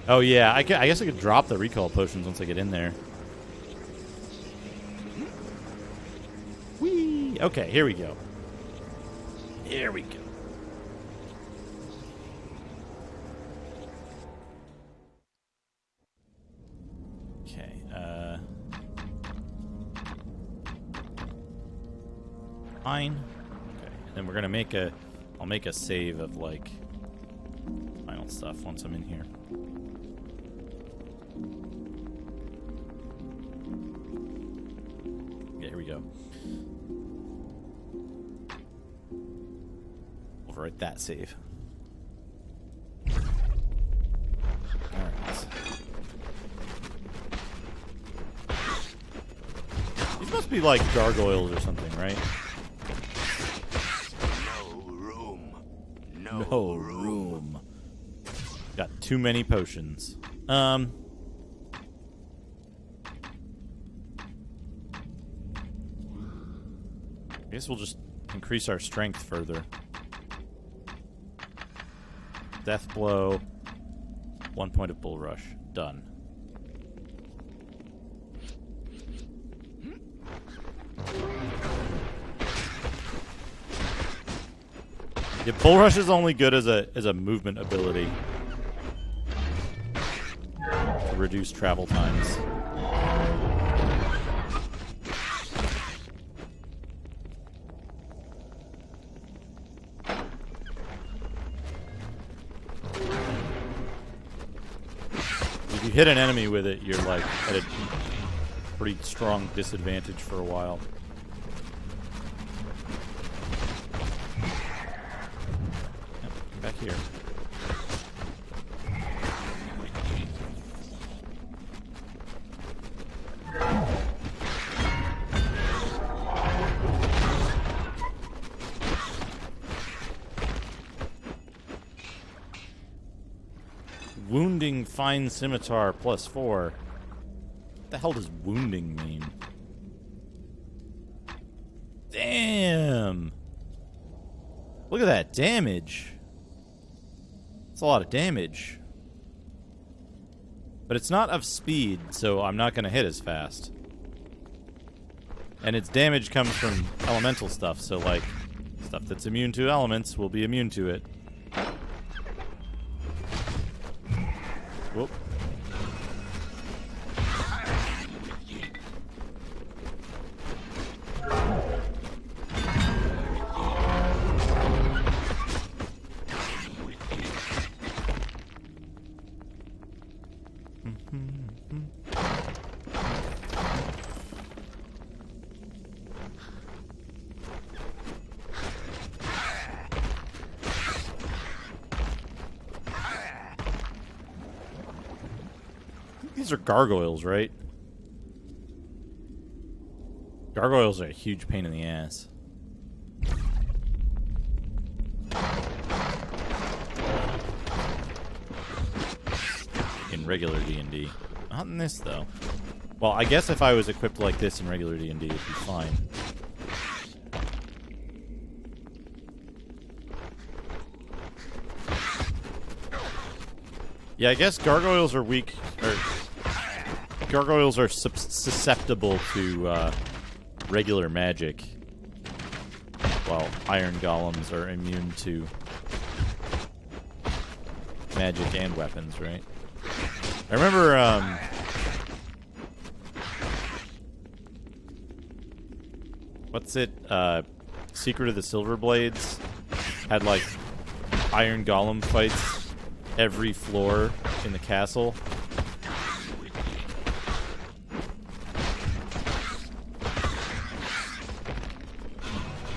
Speaker 1: Oh yeah, I guess I could drop the recall potions once I get in there. Whee! Okay, here we go. Here we go. Fine. Okay, and then we're gonna make I'll make a save of like final stuff once I'm in here. Okay, here we go. Overwrite that save. Alright. These must be like gargoyles or something, right? No room. Got too many potions. I guess we'll just increase our strength further. Death blow. 1 point of bull rush. Done. Yeah, bull rush is only good as a movement ability to reduce travel times. If you hit an enemy with it, you're like at a pretty strong disadvantage for a while. Back here. Wounding fine scimitar +4. What the hell does wounding mean? Look at that damage. That's a lot of damage. But it's not of speed, so I'm not going to hit as fast. And its damage comes from elemental stuff, so like stuff that's immune to elements will be immune to it. Whoop. These are gargoyles, right? Gargoyles are a huge pain in the ass. In regular D&D. Not in this, though. Well, I guess if I was equipped like this in regular D&D, it'd be fine. Yeah, I guess gargoyles are weak, or gargoyles are susceptible to regular magic, while iron golems are immune to magic and weapons, right? I remember, what's it, Secret of the Silver Blades had, like, iron golem fights every floor in the castle.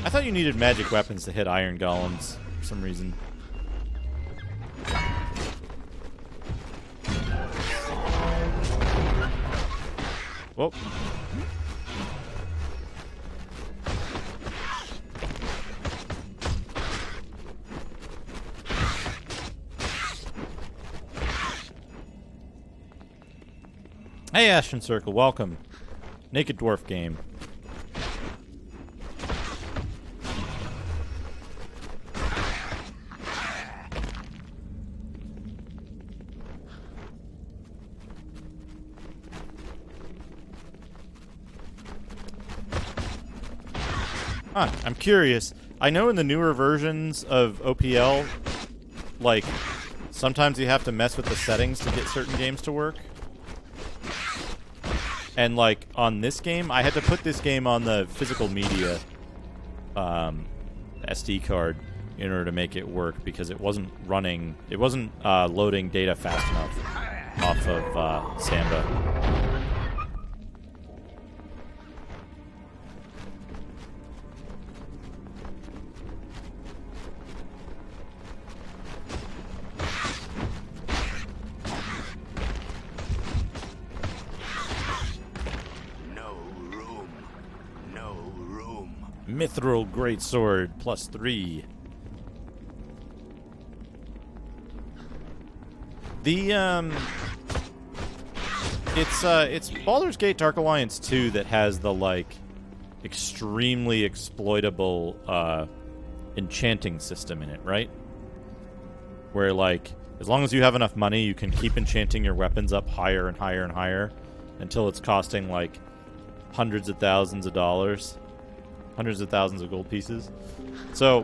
Speaker 1: I thought you needed magic weapons to hit iron golems for some reason. Whoa. Hey, Ashton Circle, welcome. Naked Dwarf game. Huh, I'm curious. I know in the newer versions of OPL, like, sometimes you have to mess with the settings to get certain games to work. And, like, on this game, I had to put this game on the physical media SD card in order to make it work because it wasn't running, it wasn't loading data fast enough off of Samba. Mithril Greatsword +3. The it's Baldur's Gate Dark Alliance 2 that has the like extremely exploitable enchanting system in it, right? Where like as long as you have enough money, you can keep enchanting your weapons up higher and higher and higher until it's costing like hundreds of thousands of dollars. Hundreds of thousands of gold pieces. So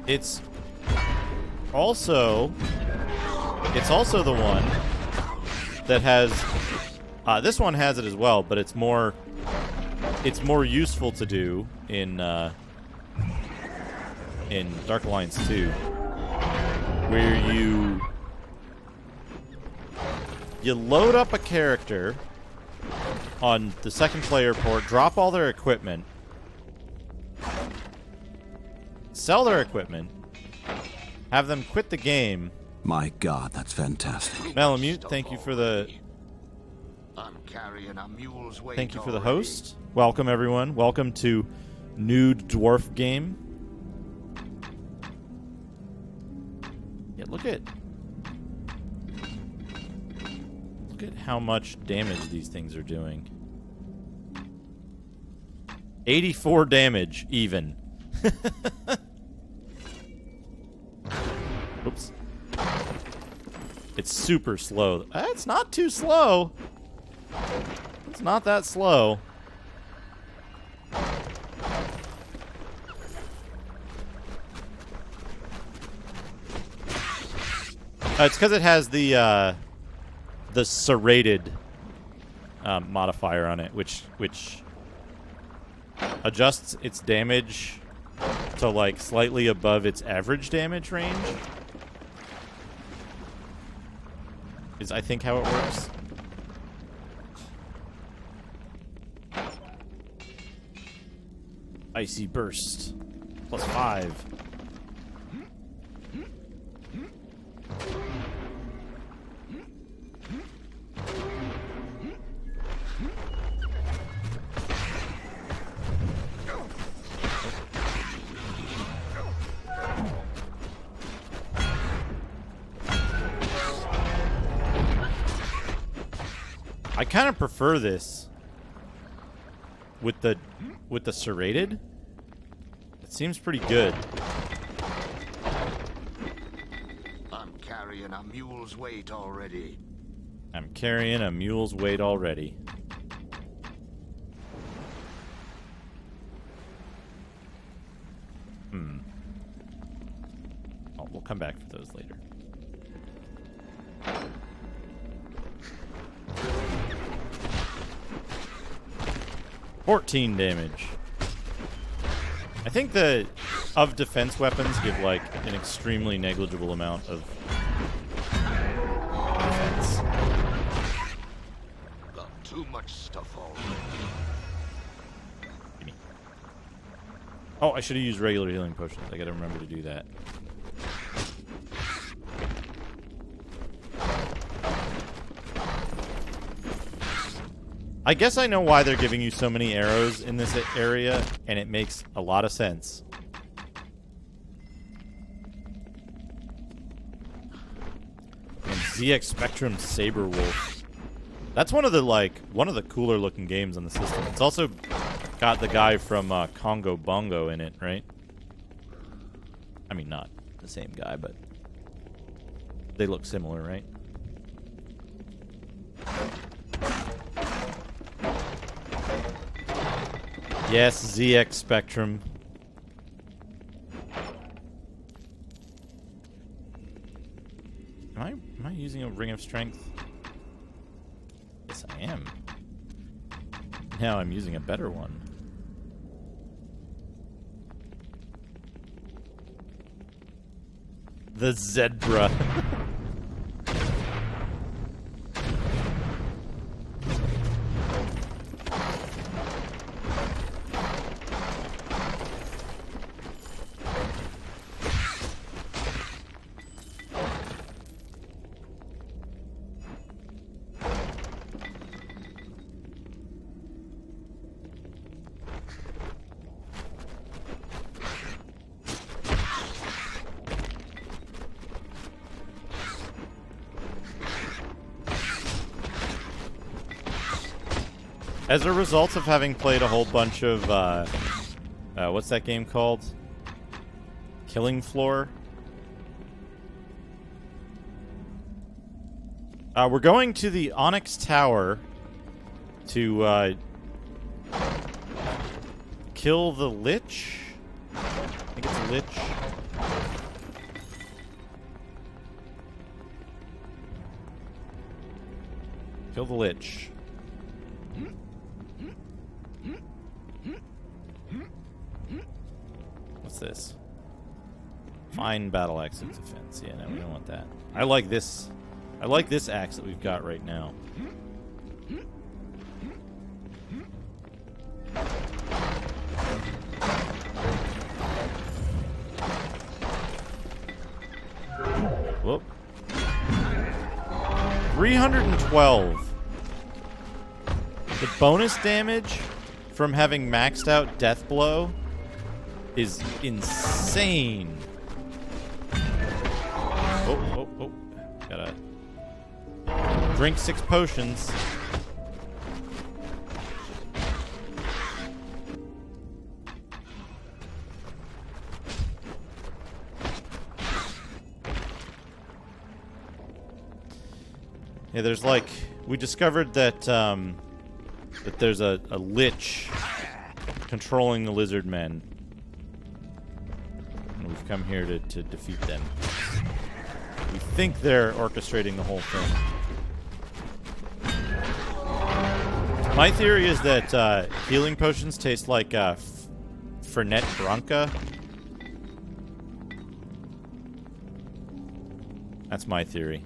Speaker 1: it's also the one that has this one has it as well, but it's more useful to do in Dark Alliance 2, where you load up a character on the second player port, drop all their equipment, sell their equipment, have them quit the game.
Speaker 2: My God, that's fantastic.
Speaker 1: Malamute, thank you for the
Speaker 4: I'm carrying a mule's weight
Speaker 1: thank you for the
Speaker 4: already.
Speaker 1: host. Welcome everyone. Welcome to Nude Dwarf game. Yeah, look at how much damage these things are doing. 84 damage, even. Oops. It's super slow. It's not too slow. It's not that slow. It's because it has the serrated modifier on it, which adjusts its damage to like slightly above its average damage range. Is I think how it works. Icy burst +5. I kind of prefer this with the serrated. It seems pretty good.
Speaker 4: I'm carrying a mule's weight already.
Speaker 1: I'm carrying a mule's weight already. Oh, we'll come back for those later. $14 damage. I think the defense weapons give like an extremely negligible amount of defense.
Speaker 4: Got too much stuff already.
Speaker 1: Gimme. Oh, I should have used regular healing potions. I gotta remember to do that. I guess I know why they're giving you so many arrows in this area, and it makes a lot of sense. And ZX Spectrum Saber Wolf. That's one of the cooler looking games on the system. It's also got the guy from Congo Bongo in it, right? I mean, not the same guy, but they look similar, right? Yes, ZX Spectrum. Am I using a Ring of Strength? Yes, I am. Now I'm using a better one. The Zebra. As a result of having played a whole bunch of, what's that game called? Killing Floor? We're going to the Onyx Tower to, kill the Lich? I think it's a Lich. Kill the Lich. What's this? Fine battle axe of defense. Yeah, no, we don't want that. I like this. I like this axe that we've got right now. Whoop. 312. The bonus damage from having maxed out Death Blow is insane. Oh. Gotta drink 6 potions. Yeah, there's like we discovered that that there's a lich controlling the lizard men, and we've come here to defeat them. We think they're orchestrating the whole thing. My theory is that healing potions taste like Fernet Branca. That's my theory.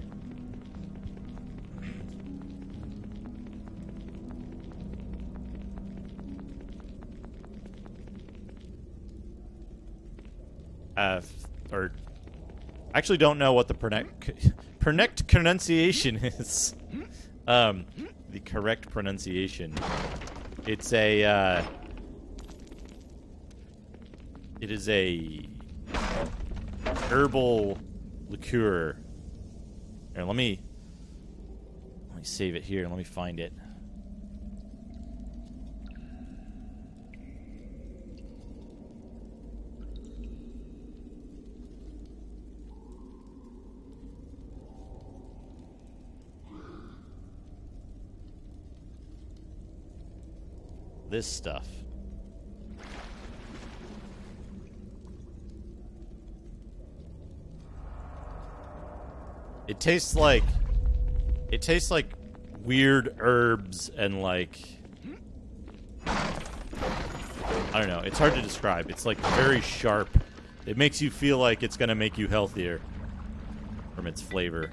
Speaker 1: Or actually don't know what the correct pronunciation is. The correct pronunciation. It's a it is a herbal liqueur. Here, let me save it here and let me find it. This stuff. It tastes like weird herbs and like I don't know, it's hard to describe. It's like very sharp. It makes you feel like it's gonna make you healthier from its flavor.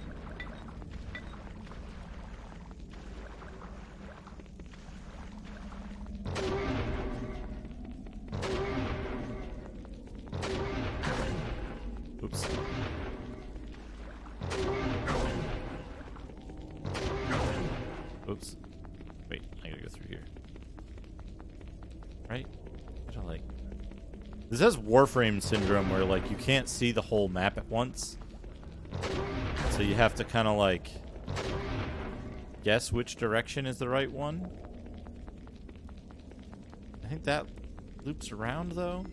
Speaker 1: Oops. Oops. Wait, I gotta go through here. Right? What do I like? This has Warframe syndrome where, like, you can't see the whole map at once. So you have to kind of, like, guess which direction is the right one. I think that loops around, though.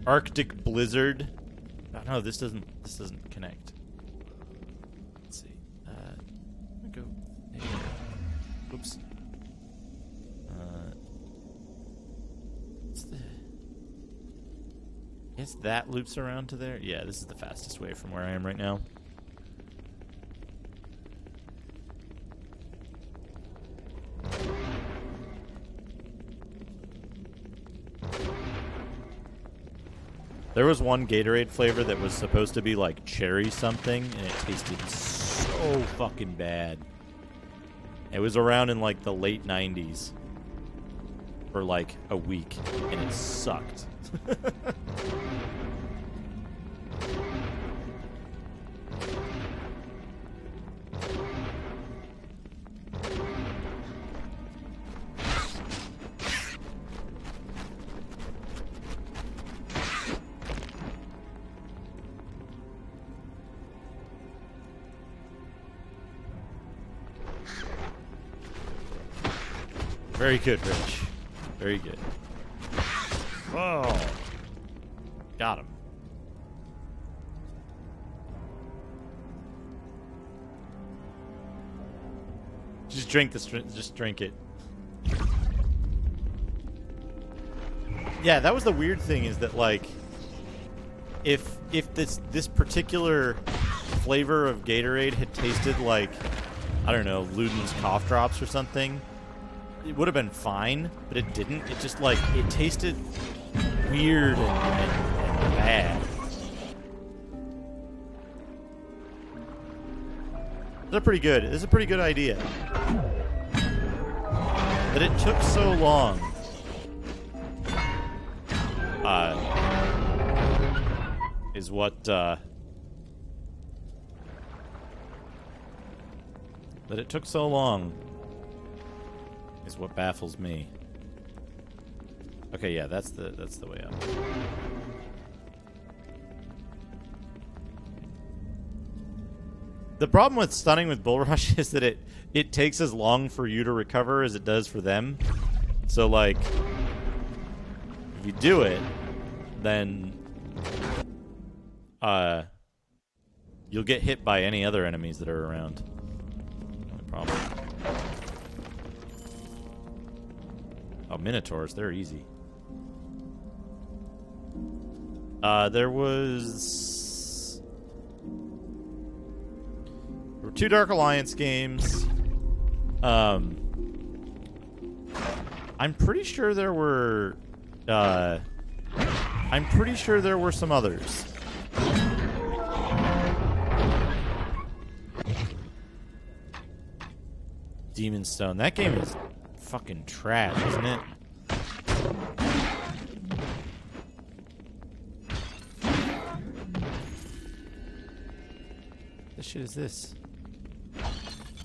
Speaker 1: Arctic Blizzard. Oh, no, this doesn't connect. Let's see. Go. Oops. What's the? I guess that loops around to there. Yeah, this is the fastest way from where I am right now. There was one Gatorade flavor that was supposed to be like cherry something, and it tasted so fucking bad. It was around in like the late 90s for like a week, and it sucked. Very good, Rich. Very good. Oh. Got him. Just drink this. Just drink it. Yeah, that was the weird thing, is that, like, if this particular flavor of Gatorade had tasted like, I don't know, Luden's cough drops or something, it would have been fine, but it didn't. It just, like, it tasted weird and bad. They're pretty good. This is a pretty good idea. That it took so long. Is what, that it took so long is what baffles me. Okay, yeah, that's the way up. The problem with stunning with Bull Rush is that it takes as long for you to recover as it does for them. So, like, if you do it, then you'll get hit by any other enemies that are around. No problem. Oh, Minotaurs, they're easy. There were 2 Dark Alliance games. I'm pretty sure there were some others. Demon Stone. That game is fucking trash, isn't it? What shit is this?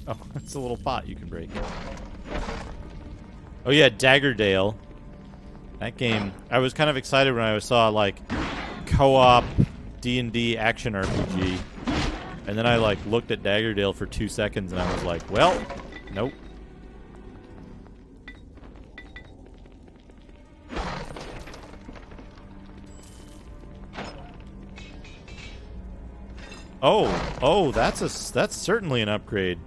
Speaker 1: Oh, it's a little pot you can break. Oh yeah, Daggerdale. That game, I was kind of excited when I saw like co-op D&D action RPG, and then I like looked at Daggerdale for 2 seconds and I was like, well, nope. Oh, that's certainly an upgrade.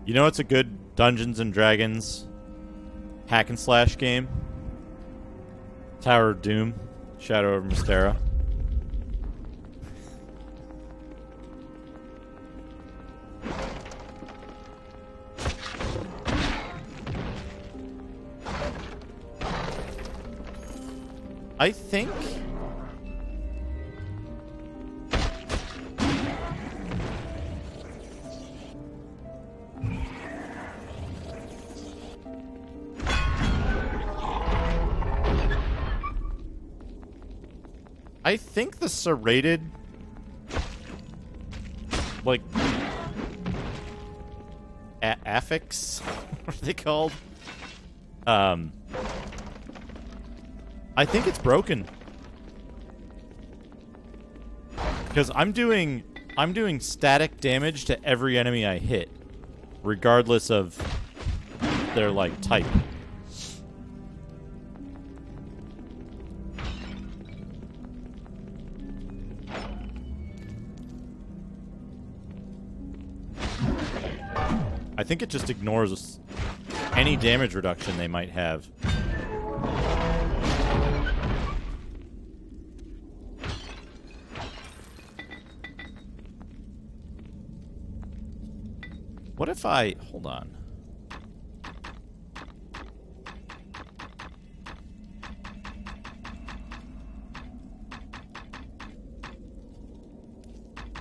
Speaker 1: You know it's a good Dungeons and Dragons hack and slash game? Tower of Doom, Shadow of Mystera. I think the serrated, like, affix, what are they called? I think it's broken. Because I'm doing static damage to every enemy I hit, regardless of their, like, type. I think it just ignores any damage reduction they might have. What if I... Hold on.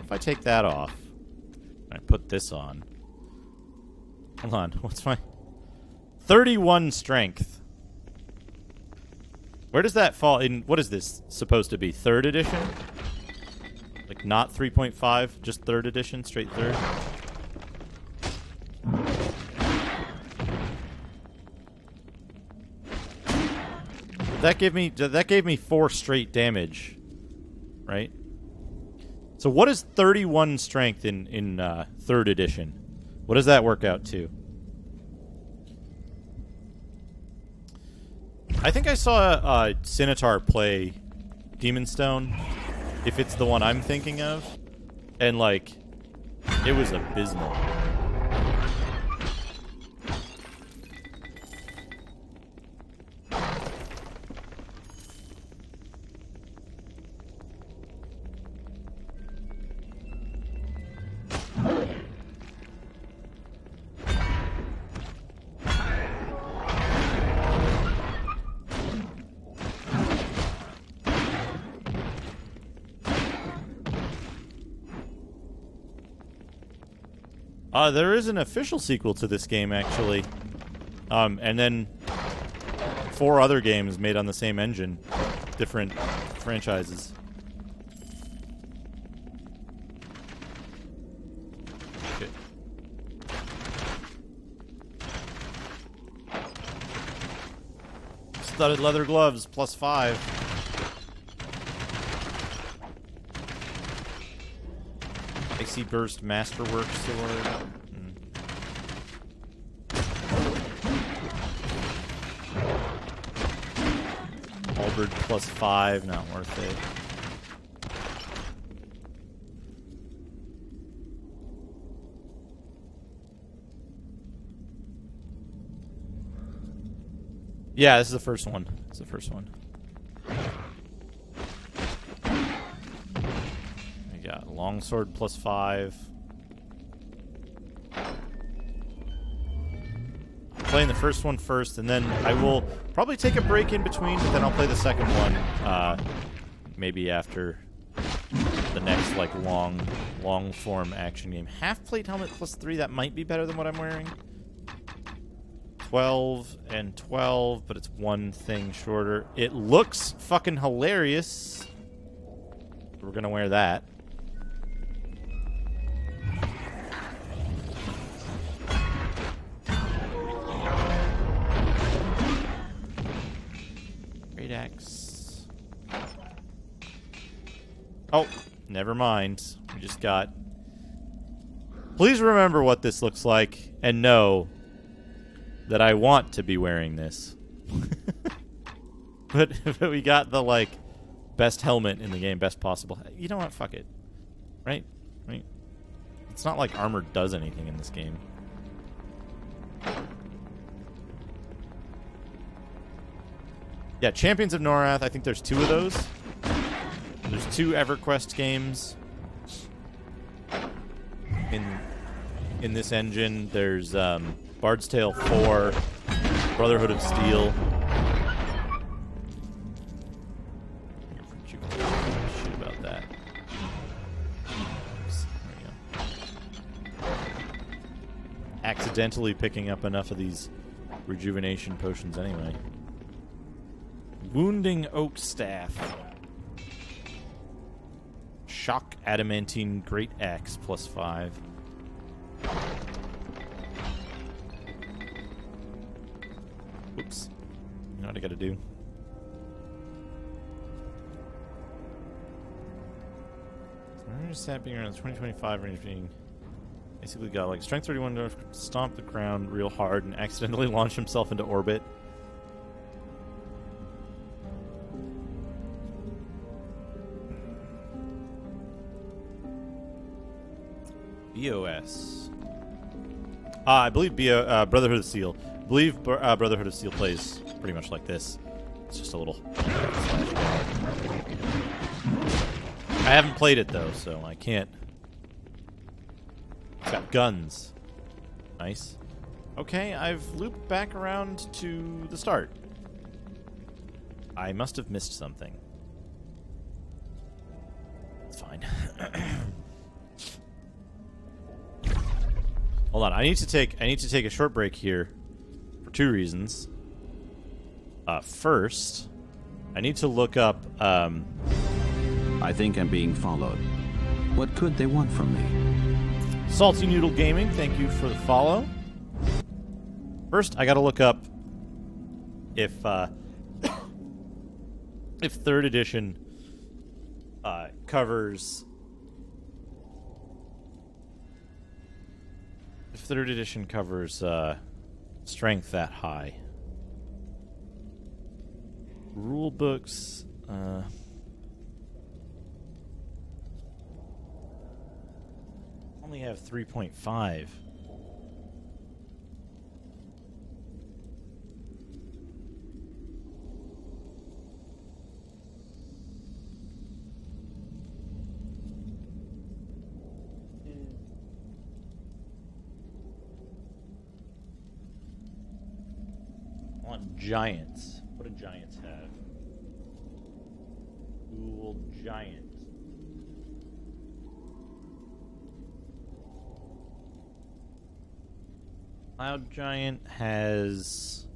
Speaker 1: If I take that off, and I put this on... Hold on, what's my... 31 strength. Where does that fall in... What is this supposed to be? 3rd edition? Like, not 3.5, just 3rd edition, straight 3rd? That gave me 4 straight damage, right? So what is 31 strength in 3rd edition? What does that work out to? I think I saw Sinitar play Demon Stone, if it's the one I'm thinking of, and like, it was abysmal. There is an official sequel to this game, actually. And then 4 other games made on the same engine. Different franchises. Okay. Studded leather gloves, +5. Icy Burst Masterwork Sword. Halberd +5, not worth it. Yeah, this is the first one. It's the first one. We got longsword +5. Playing the first one first, and then I will probably take a break in between, but then I'll play the second one maybe after the next like long form action game. Half plate helmet +3, that might be better than what I'm wearing. 12 and 12, but it's one thing shorter. It looks fucking hilarious. We're gonna wear that. Great axe. Oh, never mind. We just got... Please remember what this looks like and know that I want to be wearing this. but we got the, like, best helmet in the game, best possible. You know what? Fuck it. Right? It's not like armor does anything in this game. Yeah, Champions of Norath, I think there's 2 of those. There's 2 EverQuest games in this engine. There's Bard's Tale 4, Brotherhood of Steel. Shit about that. Oops, there we go. Accidentally picking up enough of these rejuvenation potions anyway. Wounding Oak Staff. Shock Adamantine Great Axe +5. Oops. You know what I gotta do? So I'm just sapping around the 2025 range being basically got like strength 31 to stomp the ground real hard and accidentally launch himself into orbit. BOS. I believe Brotherhood of Steel. I believe Brotherhood of Steel plays pretty much like this. It's just a little... I haven't played it, though, so I can't... It's got guns. Nice. Okay, I've looped back around to the start. I must have missed something. It's fine. Hold on, I need to take a short break here for 2 reasons. First, I need to look up
Speaker 2: I think I'm being followed. What could they want from me?
Speaker 1: Salty Noodle Gaming, thank you for the follow. First, I got to look up if 3rd edition covers... If 3rd edition covers strength that high. Rule books... only have 3.5. On giants. What do giants have? Cool giant. Cloud Giant has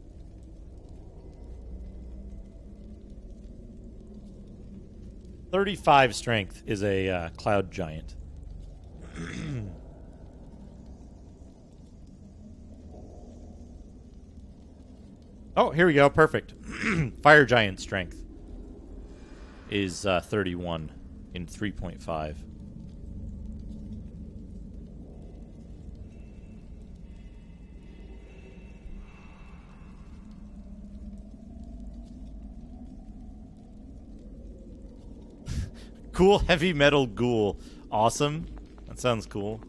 Speaker 1: 35 strength is a Cloud Giant. Oh, here we go. Perfect. Fire Giant strength is 31 in 3.5. Cool heavy metal ghoul. Awesome. That sounds cool.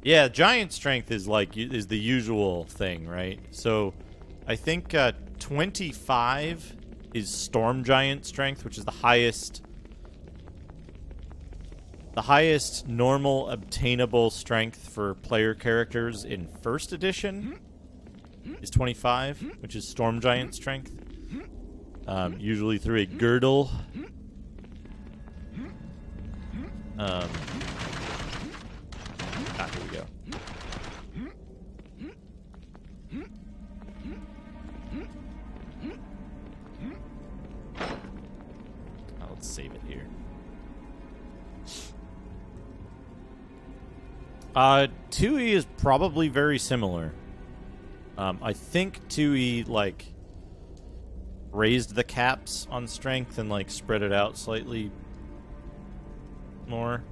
Speaker 1: Yeah, giant strength is is the usual thing, right? So I think 25 is storm giant strength, which is the highest normal obtainable strength for player characters in first edition is 25, which is storm giant strength. Usually through a girdle. Here we go. Let's save it here. 2E is probably very similar. I think 2E, raised the caps on strength and spread it out slightly more.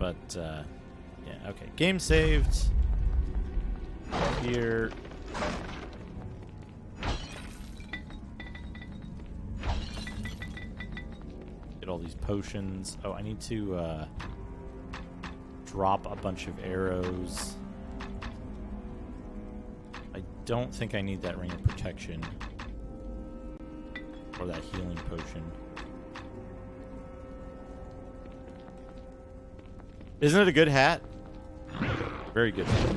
Speaker 1: But yeah, okay. Game saved. Here. Get all these potions. Oh, I need to drop a bunch of arrows. I don't think I need that ring of protection. Or that healing potion. Isn't it a good hat? Very good hat.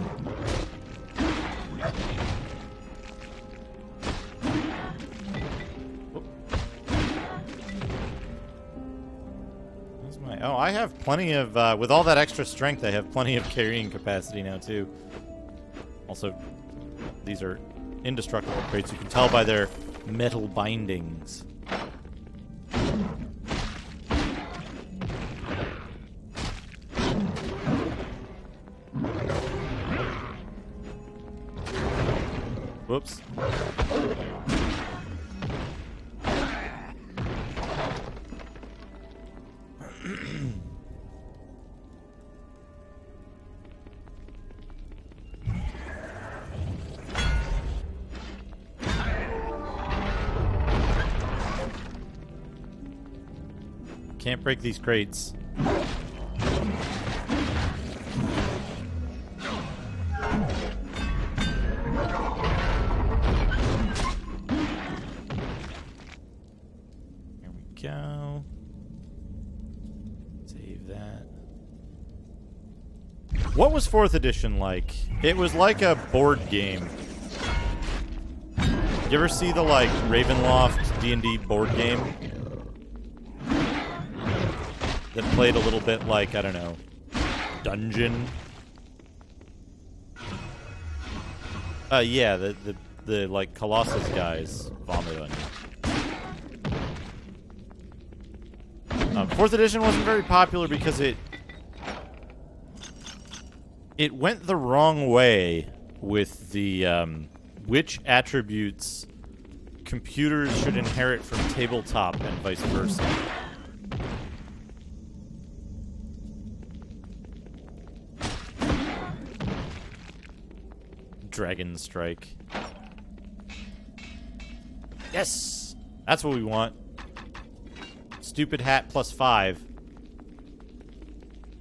Speaker 1: Oh, I have plenty of, with all that extra strength, I have plenty of carrying capacity now, too. Also, these are indestructible crates. You can tell by their metal bindings. Whoops. Can't break these crates. Here we go. Save that. What was 4th edition like? It was like a board game. You ever see the Ravenloft D&D board game? That played a little bit like, I don't know, Dungeon. Yeah, the Colossus guys vomit on you. 4th edition wasn't very popular because it went the wrong way with the which attributes computers should inherit from tabletop and vice versa. Dragon Strike. Yes! That's what we want. Stupid hat plus 5.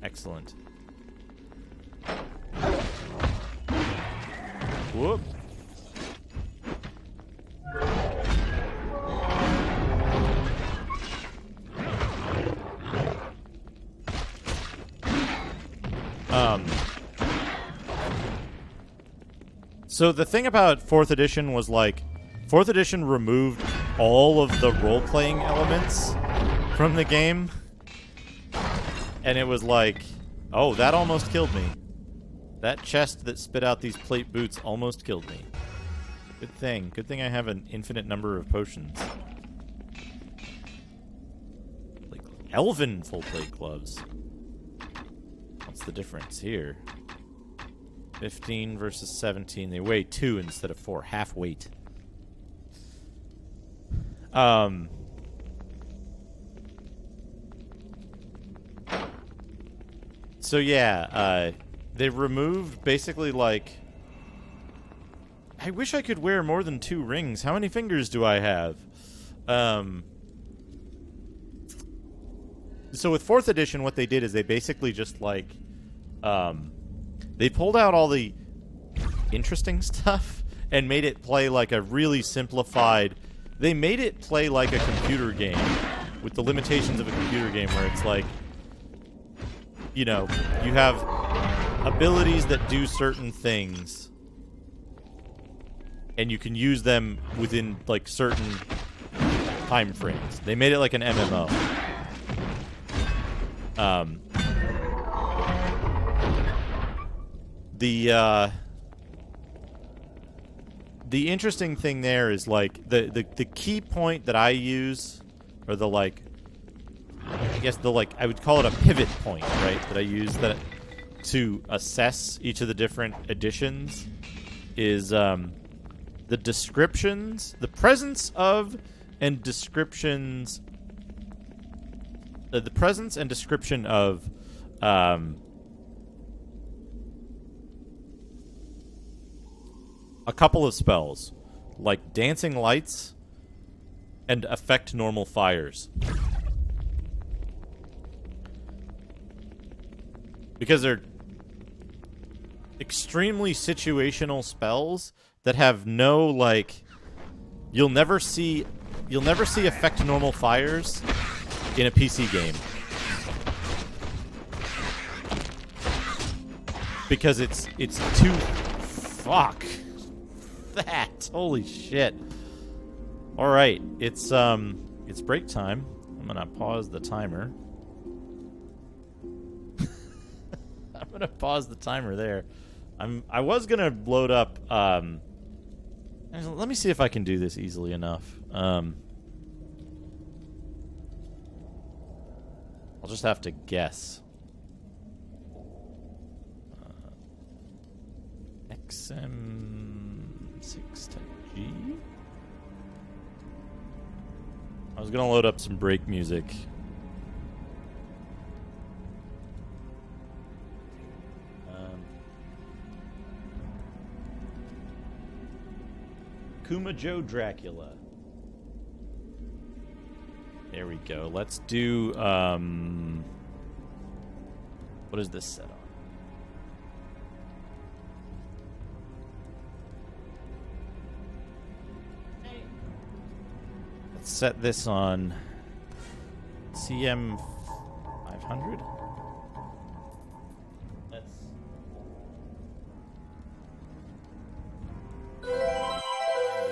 Speaker 1: Excellent. Whoop. So the thing about 4th edition was 4th edition removed all of the role-playing elements from the game. And it was oh, that almost killed me. That chest that spit out these plate boots almost killed me. Good thing. Good thing I have an infinite number of potions. Elven full plate gloves. the difference here? 15 versus 17. They weigh 2 instead of 4. Half weight. So yeah, they removed basically like... I wish I could wear more than 2 rings. How many fingers do I have? So with 4th edition, what they did is they basically just like... they pulled out all the interesting stuff and made it play like a really simplified... They made it play like a computer game with the limitations of a computer game where it's like, you know, you have abilities that do certain things and you can use them within like certain time frames. They made it like an MMO. The interesting thing there is like the key point that I use, or the like, I guess the like, I would call it a pivot point, right? That I use that to assess each of the different editions is the descriptions, the presence of and descriptions, the presence and description of a couple of spells, like Dancing Lights and Affect Normal Fires. Because they're extremely situational spells that have no, like... You'll never see Affect Normal Fires in a PC game. Because it's too... Fuck. That. Holy shit. Alright, it's break time. I'm gonna pause the timer. I'm gonna pause the timer there. I was gonna load up let me see if I can do this easily enough. I'll just have to guess. XM6 to G. I was gonna load up some break music. Kuma Joe Dracula. There we go. Let's do what is this set on? Let's set this on CM 500. Let's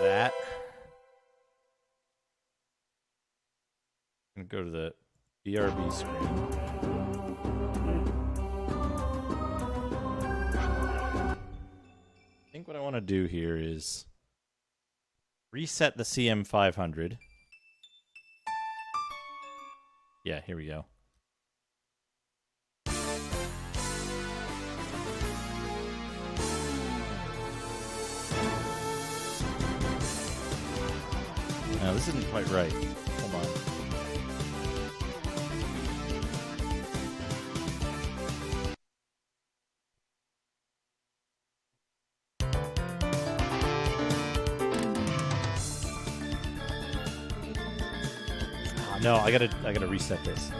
Speaker 1: that. I'm gonna go to the BRB screen. I think what I want to do here is reset the CM 500. Yeah, here we go. No, this isn't quite right. Hold on. Oh, no, I gotta reset this.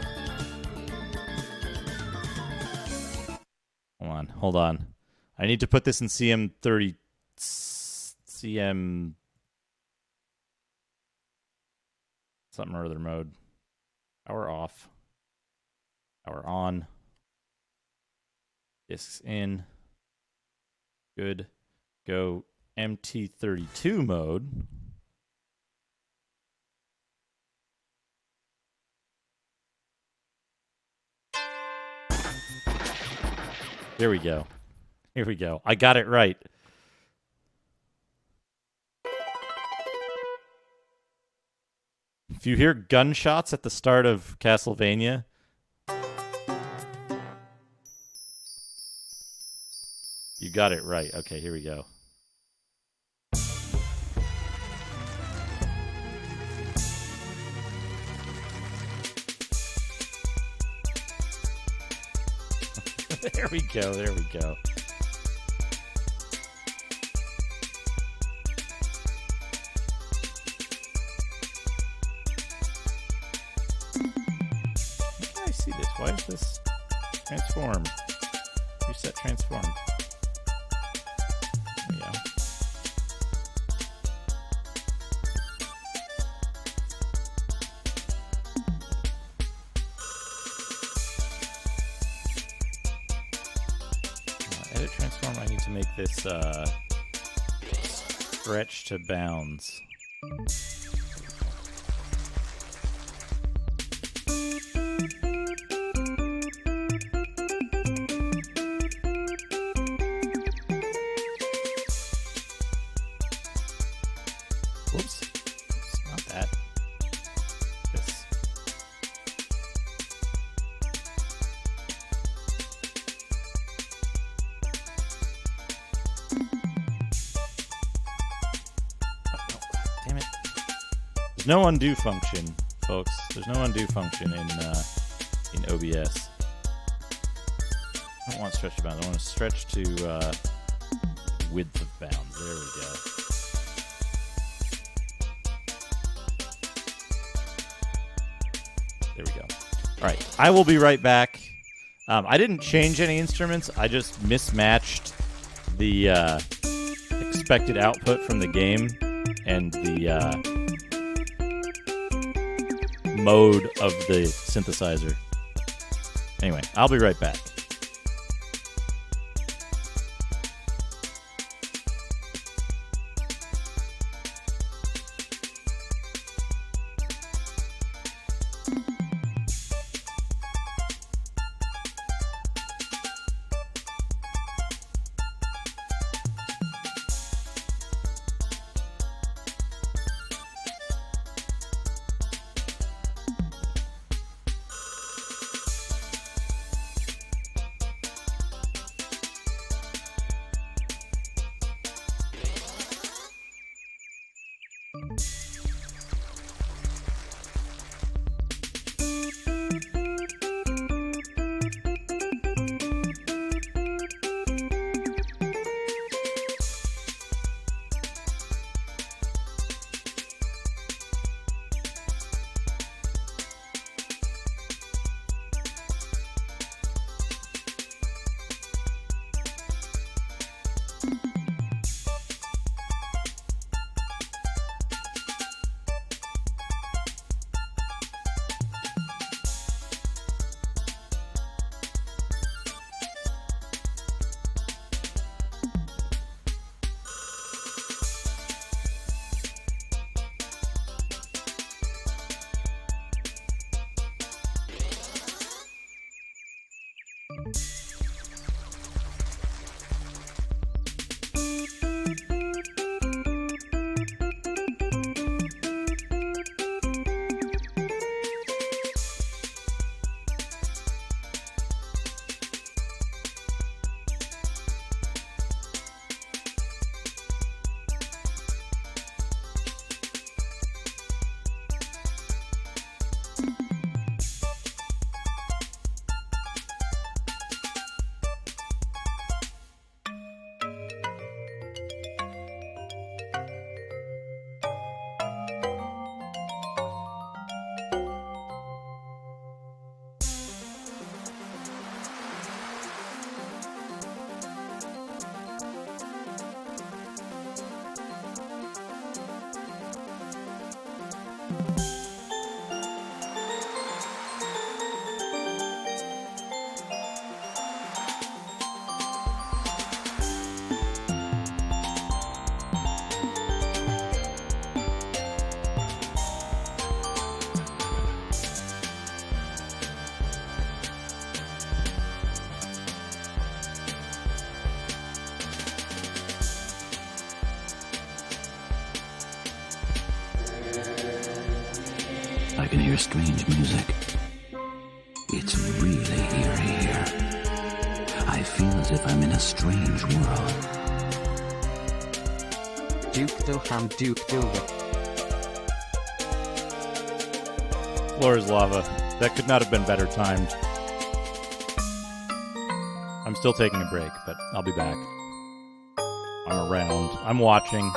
Speaker 1: Hold on. I need to put this in CM30. CM something or other mode. Power off. Power on. Discs in. Good. Go MT32 mode. There we go. Here we go. I got it right. If you hear gunshots at the start of Castlevania, got it right. Okay, here we go. There we go. There we go. I see this. Why is this transform? Reset transform. There we go. Edit transform. I need to make this stretch to bounds. Whoops. It's not that. This. Oh, damn it. There's no undo function, folks. There's no undo function in OBS. I don't want stretch to bounds. I want to stretch to width of bounds. There we go. There we go. All right, I will be right back. I didn't change any instruments. I just mismatched the expected output from the game and the mode of the synthesizer. Anyway, I'll be right back.
Speaker 2: I can hear strange music. It's really eerie here. I feel as if I'm in a strange world.
Speaker 5: Duke Doham Duke Dilbert.
Speaker 1: Floor is lava. That could not have been better timed. I'm still taking a break, but I'll be back. I'm around. I'm watching.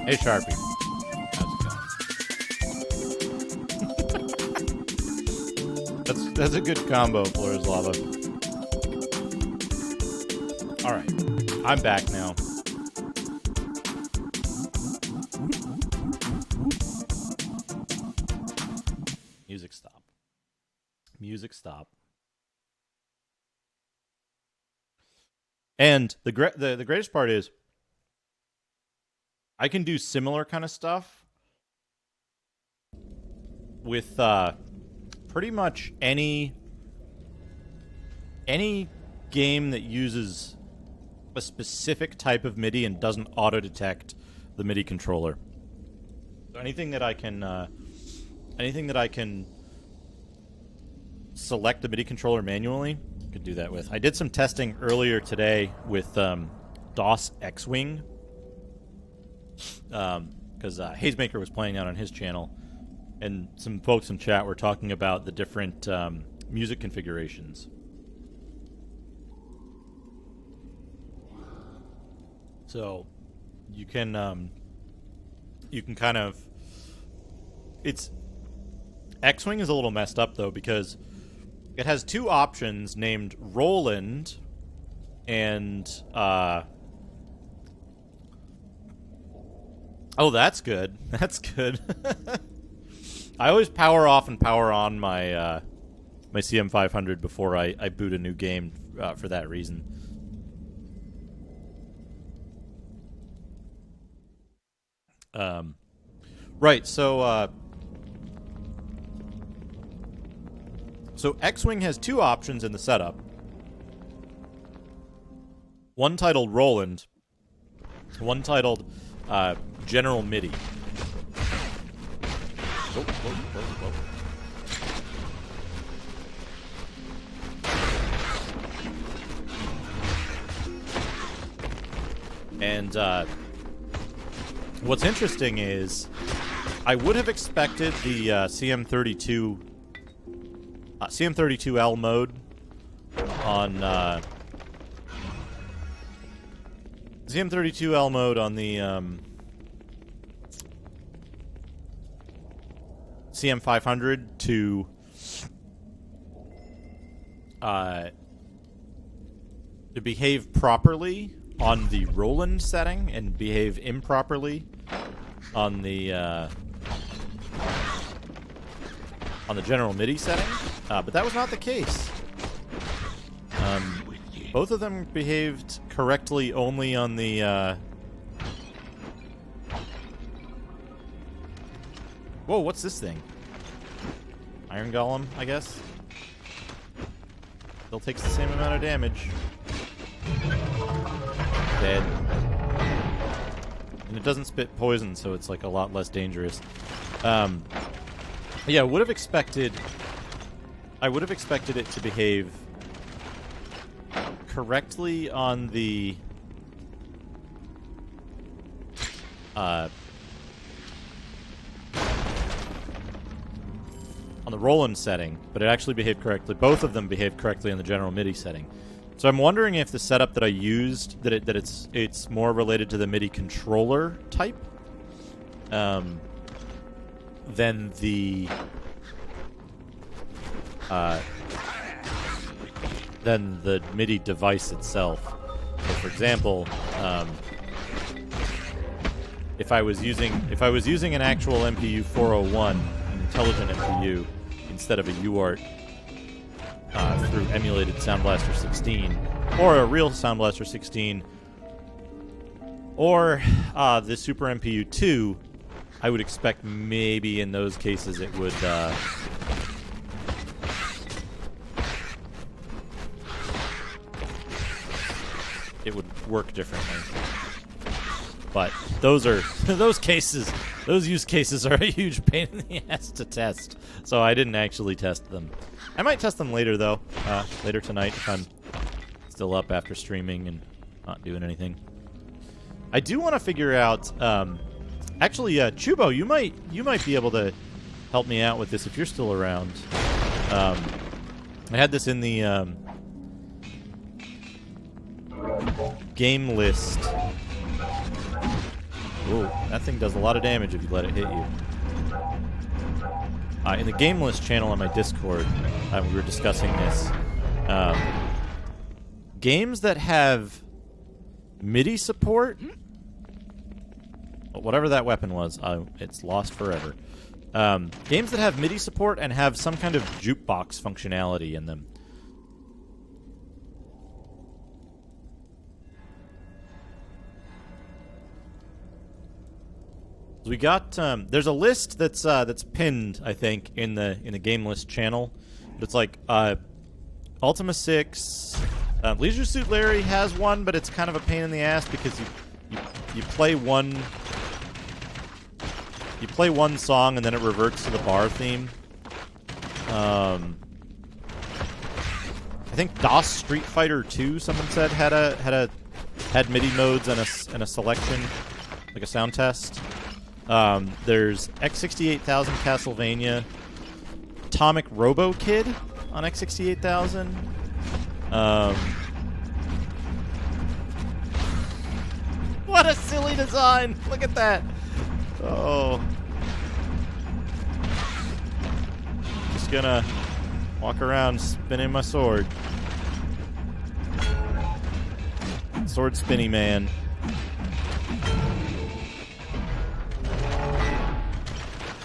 Speaker 1: Hey, Sharpie. How's it going? That's a good combo, Floor's Lava. Alright. I'm back now. Music stop. Music stop. And the greatest part is I can do similar kind of stuff with pretty much any game that uses a specific type of MIDI and doesn't auto-detect the MIDI controller. So anything that I can select the MIDI controller manually, I could do that with. I did some testing earlier today with DOS X-Wing. Because Hazemaker was playing out on his channel, and some folks in chat were talking about the different music configurations. So you can kind of, it's X-Wing is a little messed up though, because it has two options named Roland and oh, that's good. That's good. I always power off and power on my my CM500 before I boot a new game for that reason. Right, so X-Wing has two options in the setup. One titled Roland, one titled General MIDI. Whoa, whoa, whoa, whoa. And what's interesting is I would have expected the CM32L mode on CM32L mode on the CM500 to behave properly on the Roland setting and behave improperly on the General MIDI setting, but that was not the case. Both of them behaved correctly only on the whoa, what's this thing? Iron Golem, I guess. Still takes the same amount of damage. Dead. And it doesn't spit poison, so it's like a lot less dangerous. Yeah, I would have expected it to behave correctly on the Roland setting, but it actually behaved correctly. Both of them behaved correctly on the General MIDI setting. So I'm wondering if the setup that I used it's more related to the MIDI controller type than the MIDI device itself. So for example, if I was using an actual MPU 401, an intelligent MPU, instead of a UART through emulated Sound Blaster 16, or a real Sound Blaster 16, or the Super MPU 2, I would expect maybe in those cases it would work differently. But those use cases are a huge pain in the ass to test. So I didn't actually test them. I might test them later though, later tonight if I'm still up after streaming and not doing anything. I do want to figure out. Actually, Chubo, you might be able to help me out with this if you're still around. I had this in the game list. Ooh, that thing does a lot of damage if you let it hit you. In the game list channel on my Discord, we were discussing this. Games that have MIDI support, whatever that weapon was, it's lost forever. Games that have MIDI support and have some kind of jukebox functionality in them. We got there's a list that's pinned, I think, in the game list channel. It's like Ultima 6, Leisure Suit Larry has one, but it's kind of a pain in the ass because you play one song and then it reverts to the bar theme. I think DOS Street Fighter 2, someone said had MIDI modes and a selection, like a sound test. There's X68000 Castlevania, Atomic Robo Kid on X68000. What a silly design! Look at that. Oh, just gonna walk around spinning my sword. Sword spinny man.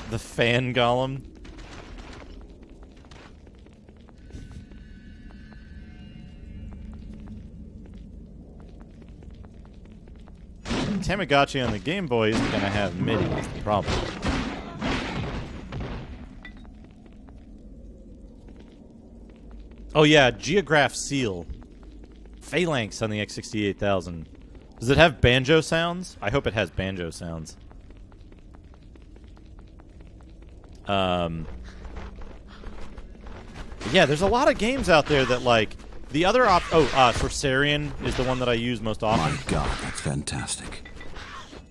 Speaker 1: The fan golem. Tamagotchi on the Game Boy isn't going to have MIDI, is the problem. Oh yeah, Geograph Seal. Phalanx on the X68000. Does it have banjo sounds? I hope it has banjo sounds. Yeah, there's a lot of games out there that, like, the other Sorcerian is the one that I use most often.
Speaker 2: My God, that's fantastic.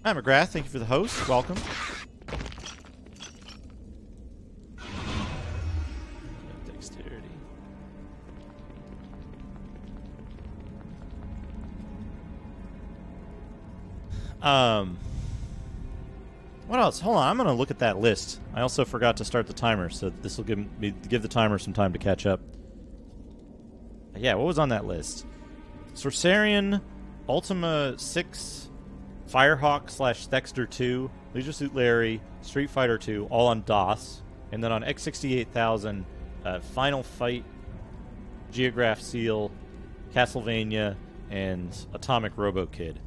Speaker 1: Hi, McGrath. Thank you for the host. Welcome. Dexterity. What else? Hold on, I'm gonna look at that list. I also forgot to start the timer, so this will give the timer some time to catch up. Yeah, what was on that list? Sorcerian, Ultima 6, Firehawk / Thexter 2, Leisure Suit Larry, Street Fighter 2, all on DOS, and then on X68000, Final Fight, Geograph Seal, Castlevania, and Atomic Robo Kid.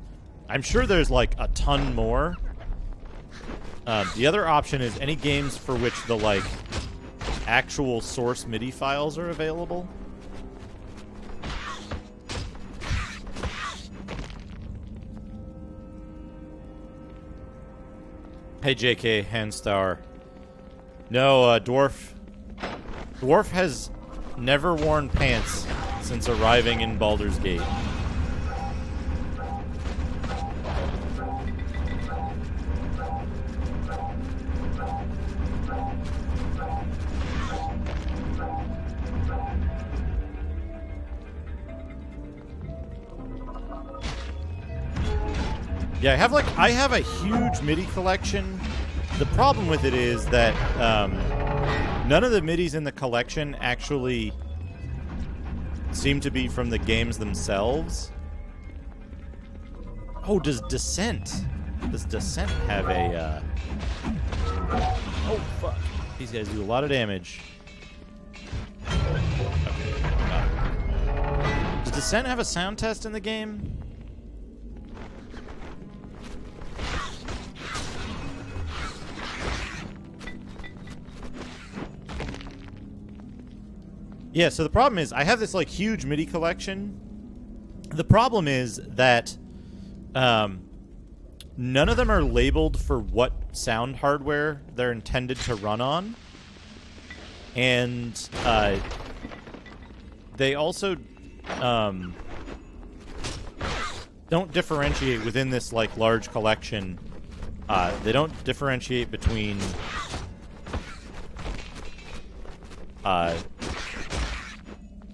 Speaker 1: I'm sure there's like a ton more. The other option is any games for which the like actual source MIDI files are available. Hey JK Handstar. No, Dwarf has never worn pants since arriving in Baldur's Gate. Yeah, I have a huge MIDI collection. The problem with it is that none of the MIDIs in the collection actually seem to be from the games themselves. Oh, does Descent have a oh fuck. These guys do a lot of damage. Okay, does Descent have a sound test in the game? Yeah, so the problem is I have this like huge MIDI collection. The problem is that none of them are labeled for what sound hardware they're intended to run on. And they also don't differentiate within this like large collection. They don't differentiate between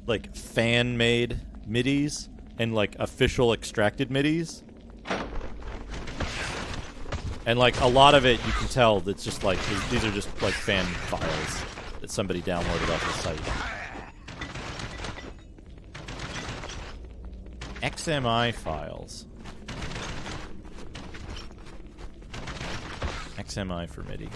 Speaker 1: like fan-made MIDIs and like official extracted MIDIs. And like a lot of it you can tell that's just like these are just like fan files that somebody downloaded off the site. XMI files. XMI for MIDI.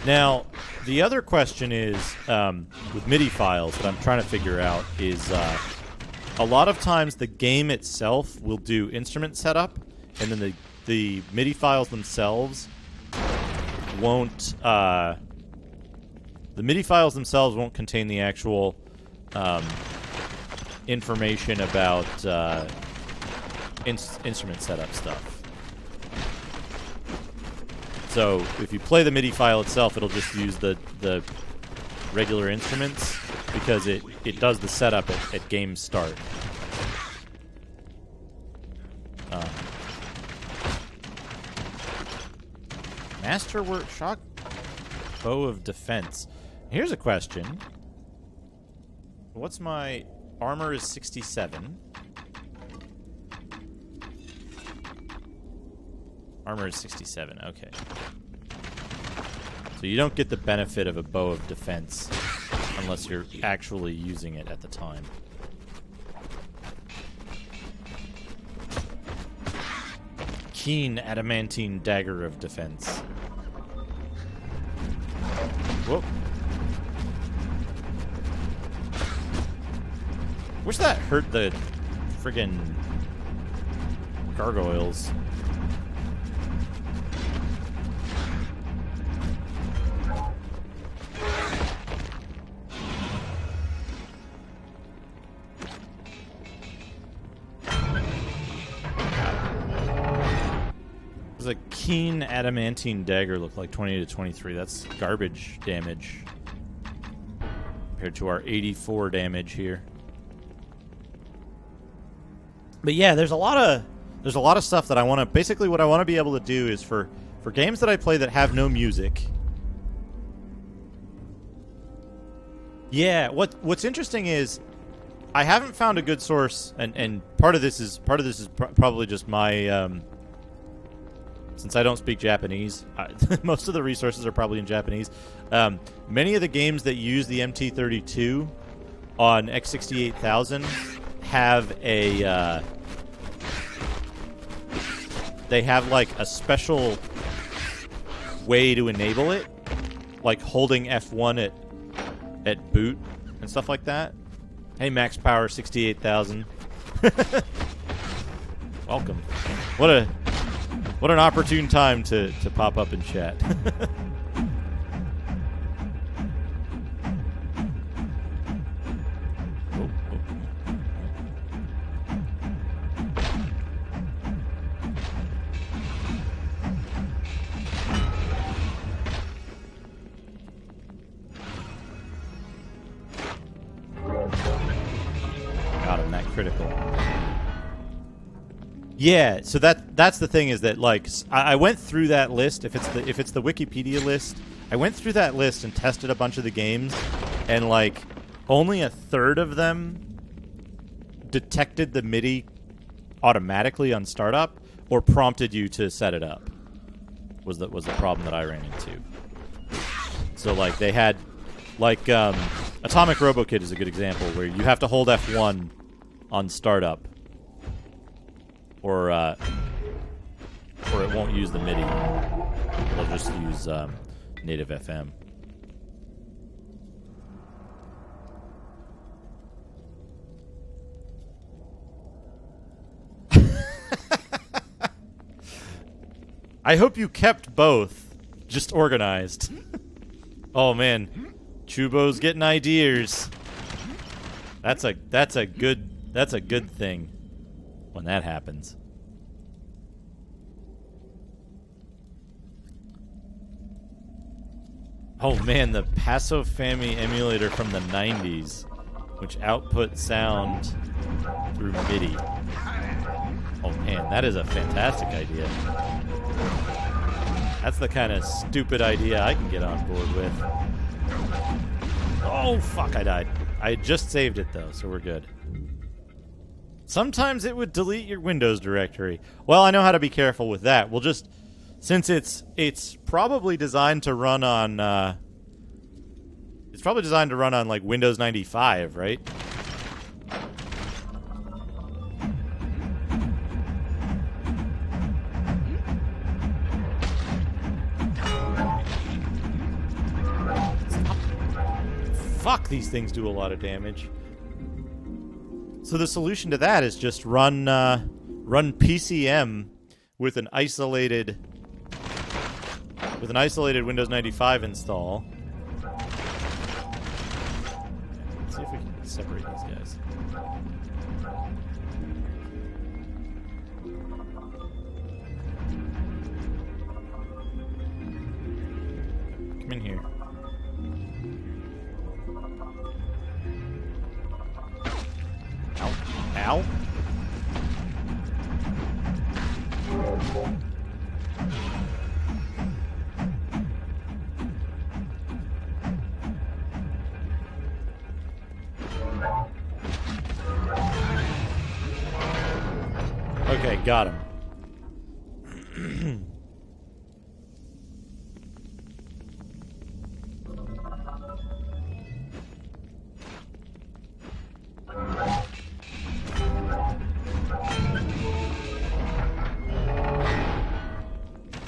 Speaker 1: Now, the other question is, with MIDI files that I'm trying to figure out is, a lot of times the game itself will do instrument setup, and then the MIDI files themselves won't, the MIDI files themselves won't contain the actual, information about, instrument setup stuff. So if you play the MIDI file itself, it'll just use the regular instruments because it does the setup at game start. Masterwork Shock Bow of Defense. Here's a question. What's my armor is 67. Armor is 67, okay. So you don't get the benefit of a bow of defense unless you're actually using it at the time. Keen adamantine dagger of defense. Whoop. Wish that hurt the friggin' gargoyles. Does a keen adamantine dagger look like 20 to 23? That's garbage damage compared to our 84 damage here. But yeah, there's a lot of stuff that I want to. Basically, what I want to be able to do is for games that I play that have no music. Yeah, what's interesting is I haven't found a good source, and part of this is probably just my. Since I don't speak Japanese, most of the resources are probably in Japanese. Many of the games that use the MT32 on X68000 have a they have like a special way to enable it, like holding F1 at boot and stuff like that. Hey, Max Power 68,000. Welcome. What an opportune time to pop up in chat. Got him, that critical. Yeah, so that's the thing is that like I went through that list. If it's the Wikipedia list, I went through that list and tested a bunch of the games, and like only a third of them detected the MIDI automatically on startup or prompted you to set it up. Was the problem that I ran into. So like they had like Atomic RoboKid is a good example where you have to hold F1 on startup. Or it won't use the MIDI. It'll just use native FM. I hope you kept both, just organized. Oh man, Chubo's getting ideas. That's a good thing. When that happens. Oh man, the Passo Fami emulator from the 90s, which output sound through MIDI. Oh man, that is a fantastic idea. That's the kind of stupid idea I can get on board with. Oh fuck, I died. I just saved it though, so we're good. Sometimes it would delete your Windows directory. Well, I know how to be careful with that. We'll just, since it's probably designed to run on, like Windows 95, right? Fuck, these things do a lot of damage. So the solution to that is just run PCM with an isolated Windows 95 install. Let's see if we can separate these guys. Come in here. Ow. Okay, got him.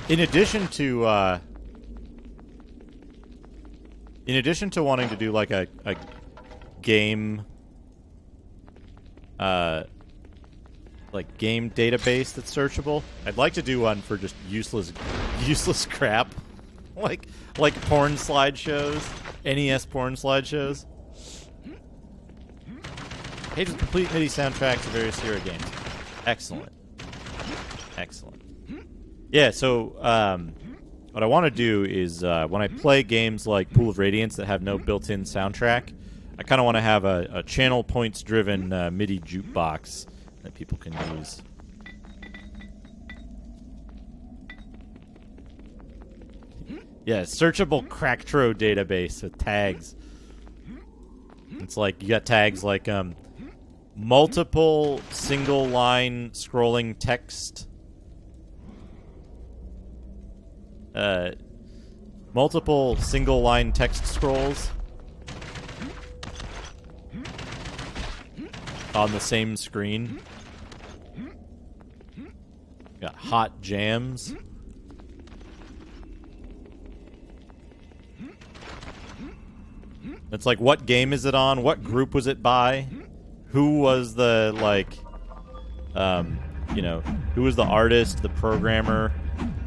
Speaker 1: In addition to wanting to do like a game like game database that's searchable, I'd like to do one for just useless crap, like porn slideshows, NES porn slideshows. Pages of complete MIDI soundtracks of various Sierra games. Excellent. Excellent. Yeah, so what I want to do is when I play games like Pool of Radiance that have no built-in soundtrack, I kind of want to have a channel points-driven MIDI jukebox that people can use. Yeah, searchable Cracktro database with tags. It's like you got tags like multiple single-line scrolling text. Multiple single-line text scrolls on the same screen. Got hot jams. It's like, what game is it on? What group was it by? Who was the, like, you know, who was the artist, the programmer,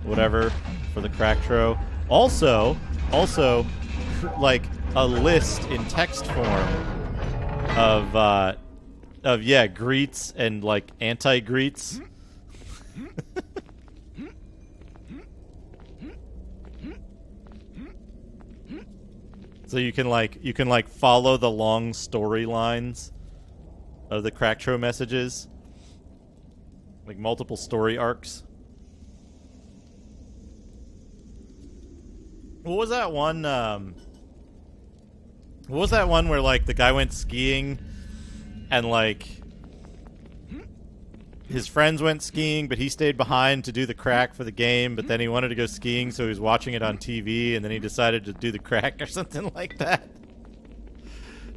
Speaker 1: whatever, for the Cracktro? Also, like, a list in text form of yeah, greets and, like, anti-greets. So you can follow the long storylines of the Cracktro messages, like multiple story arcs. What was that one? What was that one where like the guy went skiing, and like his friends went skiing, but he stayed behind to do the crack for the game, but then he wanted to go skiing, so he was watching it on TV, and then he decided to do the crack or something like that.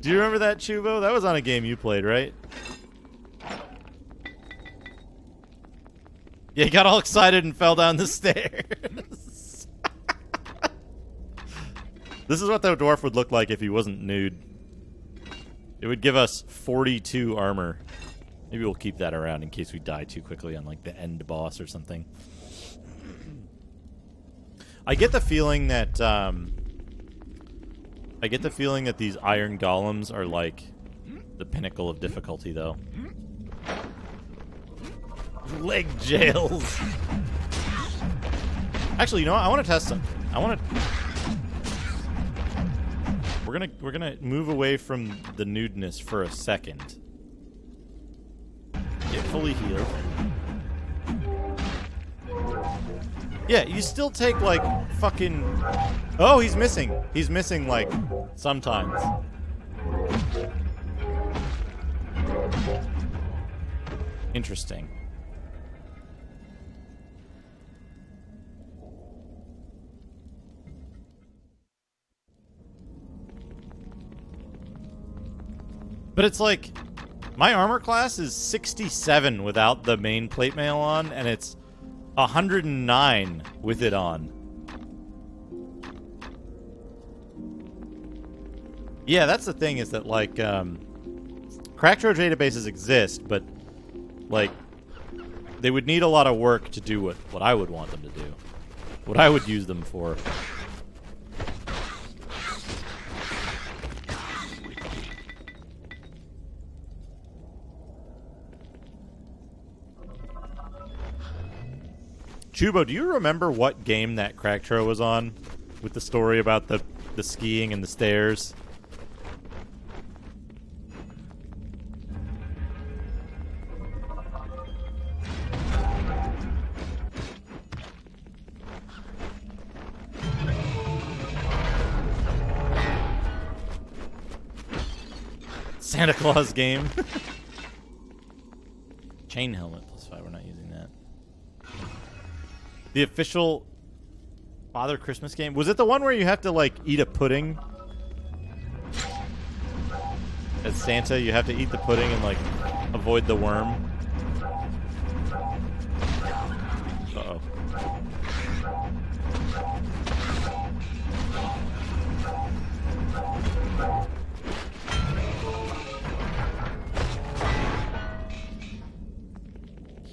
Speaker 1: Do you remember that, Chubo? That was on a game you played, right? Yeah, he got all excited and fell down the stairs. This is what the dwarf would look like if he wasn't nude. It would give us 42 armor. Maybe we'll keep that around in case we die too quickly on, like, the end boss or something. I get the feeling that, these iron golems are, like, the pinnacle of difficulty, though. Leg jails! Actually, you know what? I want to test something. We're gonna move away from the nudeness for a second. Get fully healed. Yeah, you still take, like, fucking... Oh, he's missing. He's missing, like, sometimes. Interesting. But it's like... My armor class is 67 without the main plate mail on, and it's 109 with it on. Yeah, that's the thing, is that, like, Cracktro databases exist, but, like, they would need a lot of work to do what I would want them to do. What I would use them for. Chubo, do you remember what game that Cracktro was on? With the story about the skiing and the stairs? Santa Claus game. Chain helmet +5, we're not using that. The official Father Christmas game? Was it the one where you have to, like, eat a pudding? As Santa, you have to eat the pudding and, like, avoid the worm? Uh-oh.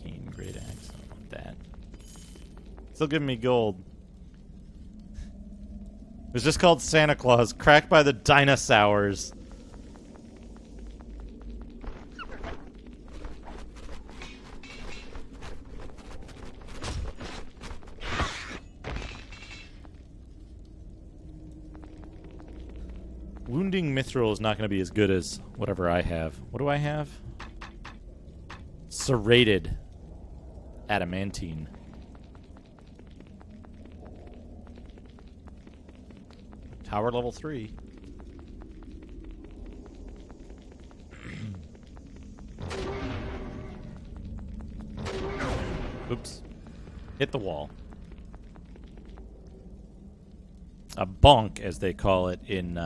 Speaker 1: Keen, great axe. I don't want that. Still giving me gold. It was just called Santa Claus, cracked by the dinosaurs. Wounding Mithril is not going to be as good as whatever I have. What do I have? Serrated Adamantine. Tower level 3. Oops. Hit the wall. A bonk, as they call it in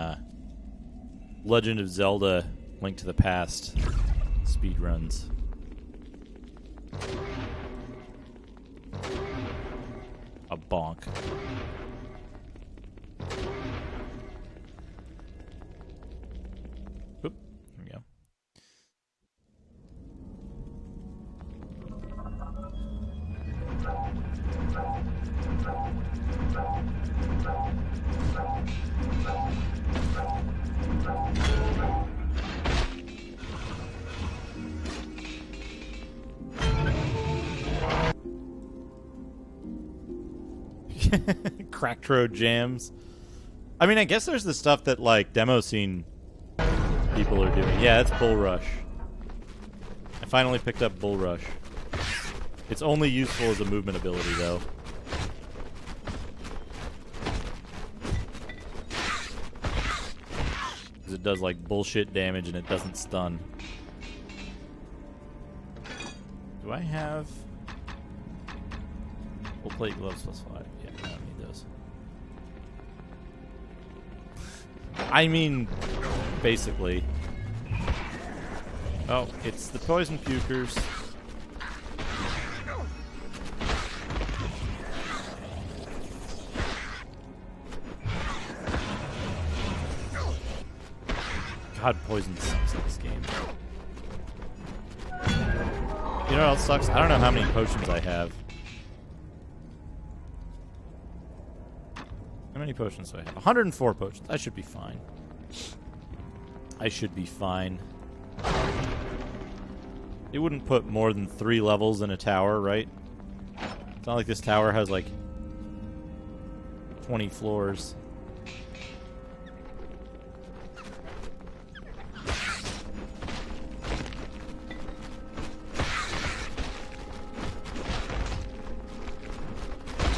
Speaker 1: Legend of Zelda Link to the Past speedruns. A bonk. Oop, there we go. Cracked road jams. I mean, I guess there's the stuff that, like, demo scene people are doing. Yeah, it's Bull Rush. I finally picked up Bull Rush. It's only useful as a movement ability, though. Because it does, like, bullshit damage and it doesn't stun. Do I have... Full plate gloves plus 5. Yeah, I don't need those. I mean, basically. Oh, it's the poison pukers. God, poison sucks in this game. You know what else sucks? I don't know how many potions I have. How many potions do I have? 104 potions. I should be fine. I should be fine. It wouldn't put more than 3 levels in a tower, right? It's not like this tower has, like, 20 floors.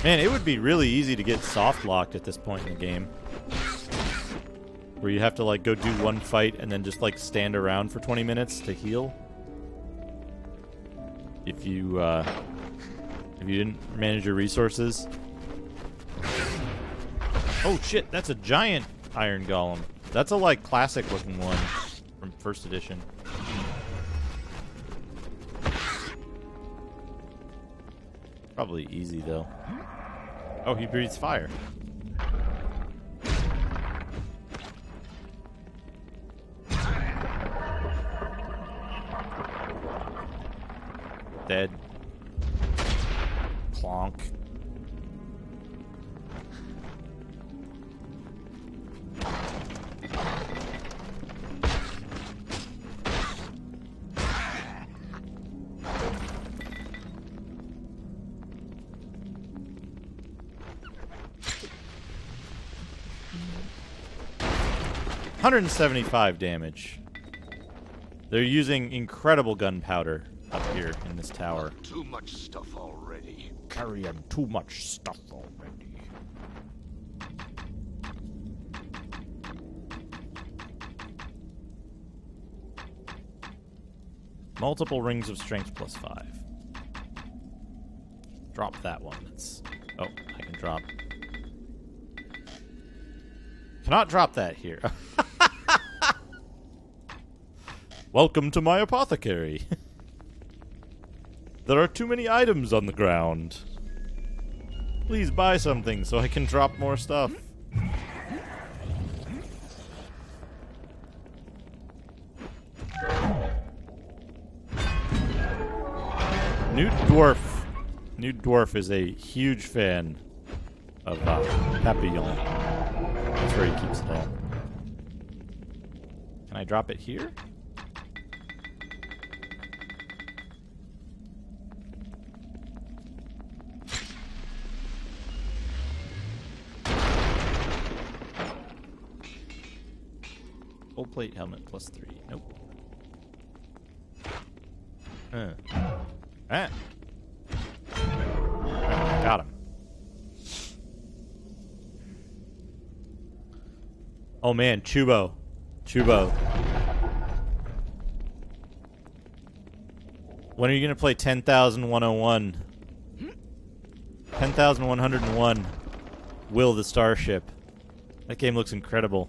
Speaker 1: Man, it would be really easy to get soft locked at this point in the game. Where you have to, like, go do one fight and then just, like, stand around for 20 minutes to heal. If you didn't manage your resources. Oh shit, that's a giant iron golem. That's a, like, classic looking one from first edition. Probably easy though. Oh, he breathes fire. Dead. Clonk. $175 damage. They're using incredible gunpowder up here in this tower.
Speaker 4: Too much stuff already.
Speaker 1: Carrying too much stuff already. Multiple rings of strength plus 5. Drop that one. That's... Oh, I can drop. Cannot drop that here. Welcome to my apothecary. There are too many items on the ground. Please buy something so I can drop more stuff. Nude Dwarf. Nude Dwarf is a huge fan of Papillon. That's where he keeps it all. Can I drop it here? Full plate helmet plus 3. Nope. Ah. Got him. Oh man, Chubo. When are you going to play 10,101? 10,101. Will the Starship. That game looks incredible.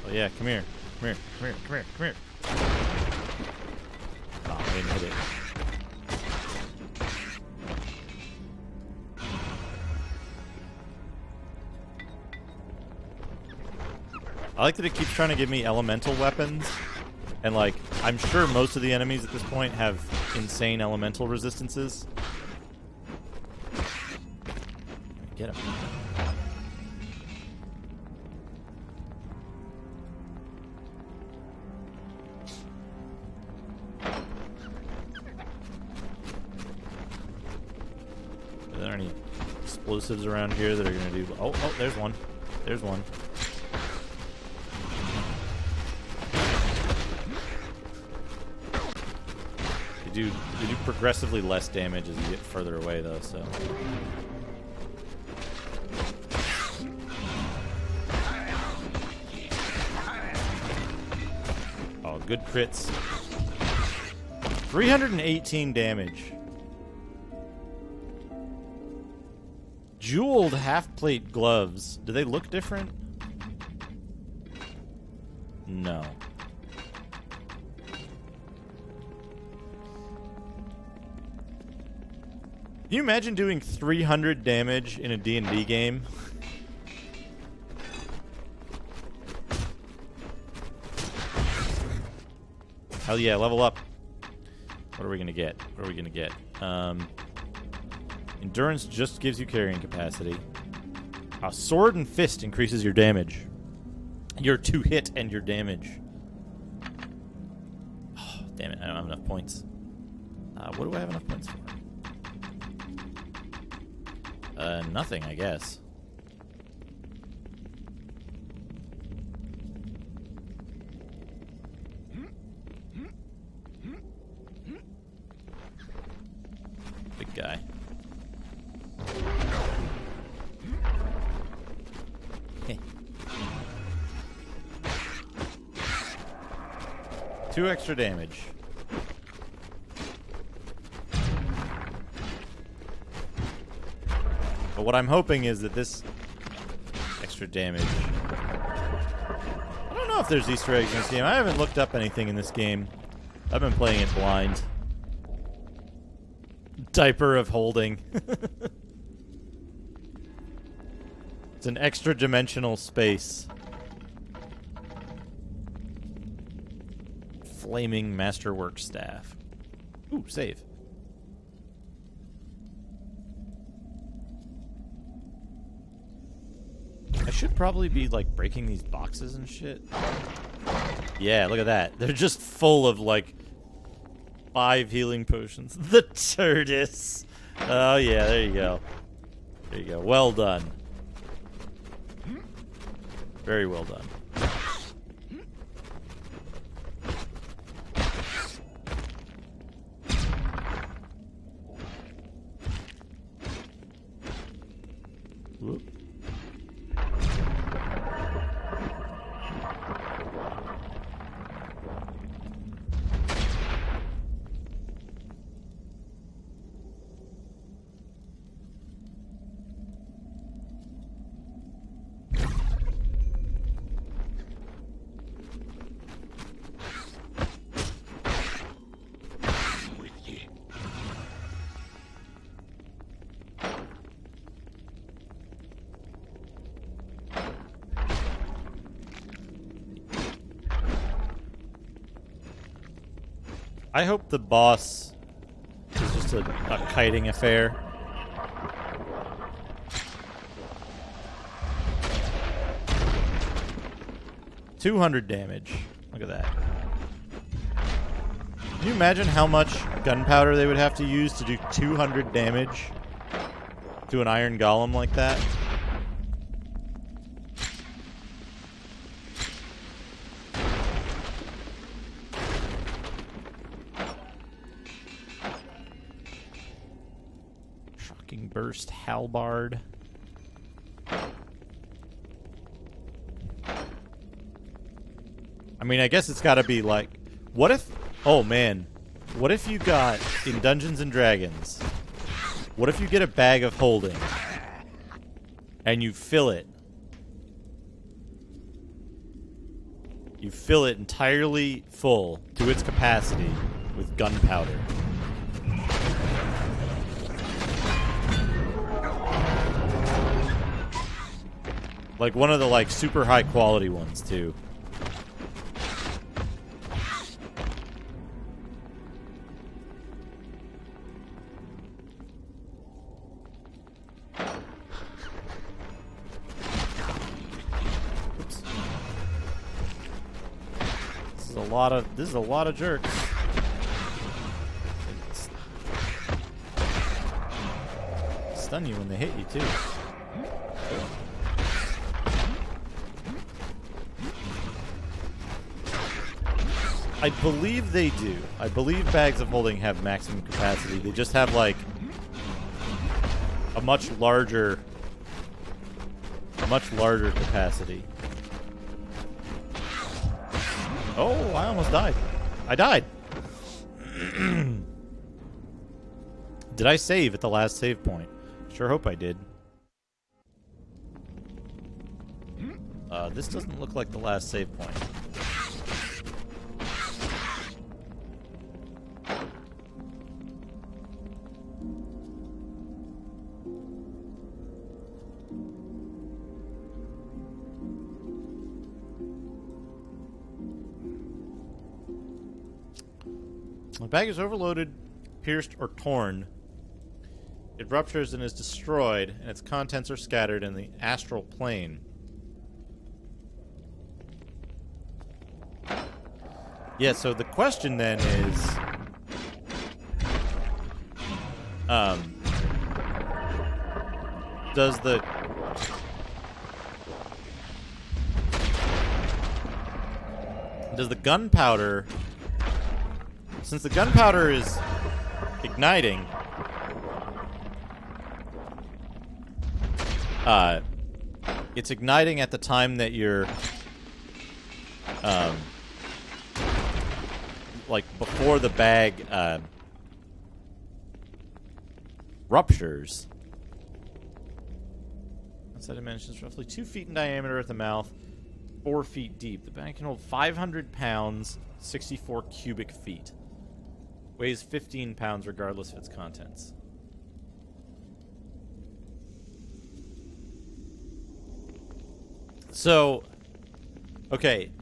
Speaker 1: Oh yeah, come here. Come here. Oh, I didn't hit it. I like that it keeps trying to give me elemental weapons. And, like, I'm sure most of the enemies at this point have insane elemental resistances. Get him. Are there any explosives around here that are going to do... Oh, there's one. There's one. They do progressively less damage as you get further away, though, so... Oh, good crits. 318 damage. Jeweled half-plate gloves. Do they look different? No. Can you imagine doing 300 damage in a D&D game? Hell yeah, level up. What are we gonna get? What are we gonna get? Endurance just gives you carrying capacity. Sword and fist increases your damage. Your to hit and your damage. Oh, damn it, I don't have enough points. What do I have enough points for? Nothing, I guess. Big guy. Hey. 2 extra damage. But what I'm hoping is that this extra damage... I don't know if there's Easter eggs in this game. I haven't looked up anything in this game. I've been playing it blind. Diaper of holding. It's an extra dimensional space. Flaming masterwork staff. Ooh, save. I should probably be, like, breaking these boxes and shit. Yeah, look at that. They're just full of, like, 5 healing potions. The Turdus. Oh, yeah, there you go. There you go. Well done. Very well done. Whoop. I hope the boss is just a kiting affair. 200 damage. Look at that. Can you imagine how much gunpowder they would have to use to do 200 damage to an iron golem like that? Shocking burst halberd. I mean, I guess it's got to be like, what if, oh man, what if you got, in Dungeons and Dragons, what if you get a bag of holding, and you fill it entirely full to its capacity with gunpowder. Like one of the like super high quality ones too. This is a lot of jerks. Stun you when they hit you too. I believe they do. I believe bags of holding have maximum capacity. They just have like a much larger capacity. Oh, I almost died. I died. Did I save at the last save point? Sure hope I did. This doesn't look like the last save point. The bag is overloaded, pierced, or torn. It ruptures and is destroyed, and its contents are scattered in the astral plane. Yeah, so the question then is... does the... gunpowder... Since the gunpowder is igniting, it's igniting at the time that you're, like before the bag ruptures. Outside dimensions, roughly 2 feet in diameter at the mouth, 4 feet deep. The bag can hold 500 pounds, 64 cubic feet. Weighs 15 pounds regardless of its contents. So, okay.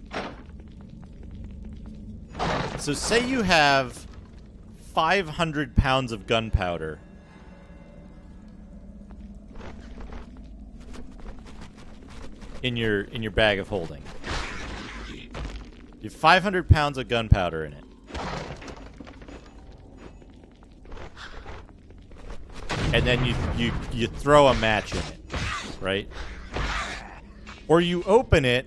Speaker 1: So say you have 500 pounds of gunpowder. In your bag of holding. You have 500 pounds of gunpowder in it. And then you throw a match in it, right? Or you open it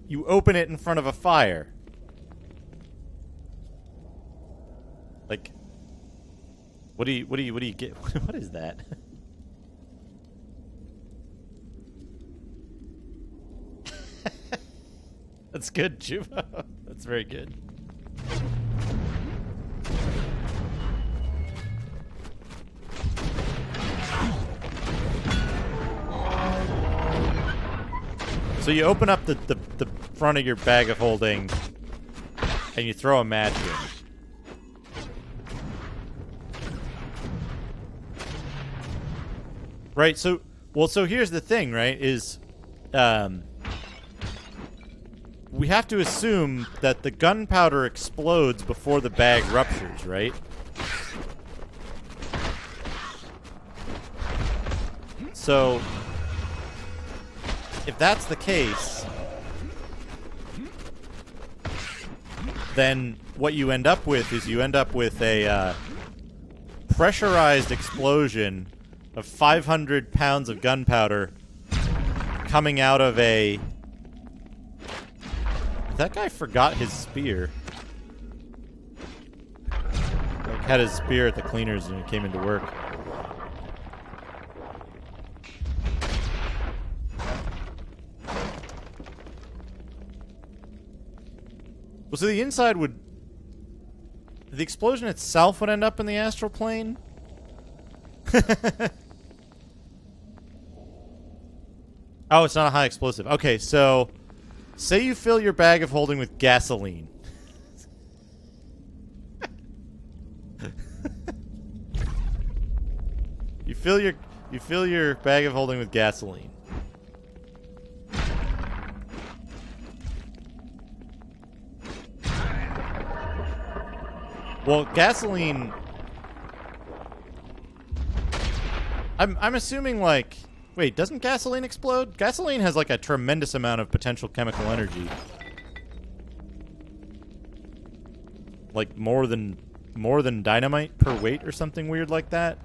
Speaker 1: in front of a fire. Like, what do you get? What is that? That's good, Juba. That's very good. So you open up the front of your bag of holding, and you throw a match in. Right, so here's the thing, right, is, we have to assume that the gunpowder explodes before the bag ruptures, right? So, if that's the case, then what you end up with is you end up with a pressurized explosion of 500 pounds of gunpowder coming out of a... That guy forgot his spear. Like, had his spear at the cleaners and he came into work. Well, so the inside would... The explosion itself would end up in the astral plane? Oh, it's not a high explosive. Okay, so... Say you fill your bag of holding with gasoline. You fill your bag of holding with gasoline. Well, gasoline... I'm assuming, like... Wait, doesn't gasoline explode? Gasoline has, like, a tremendous amount of potential chemical energy. Like, more than dynamite per weight or something weird like that?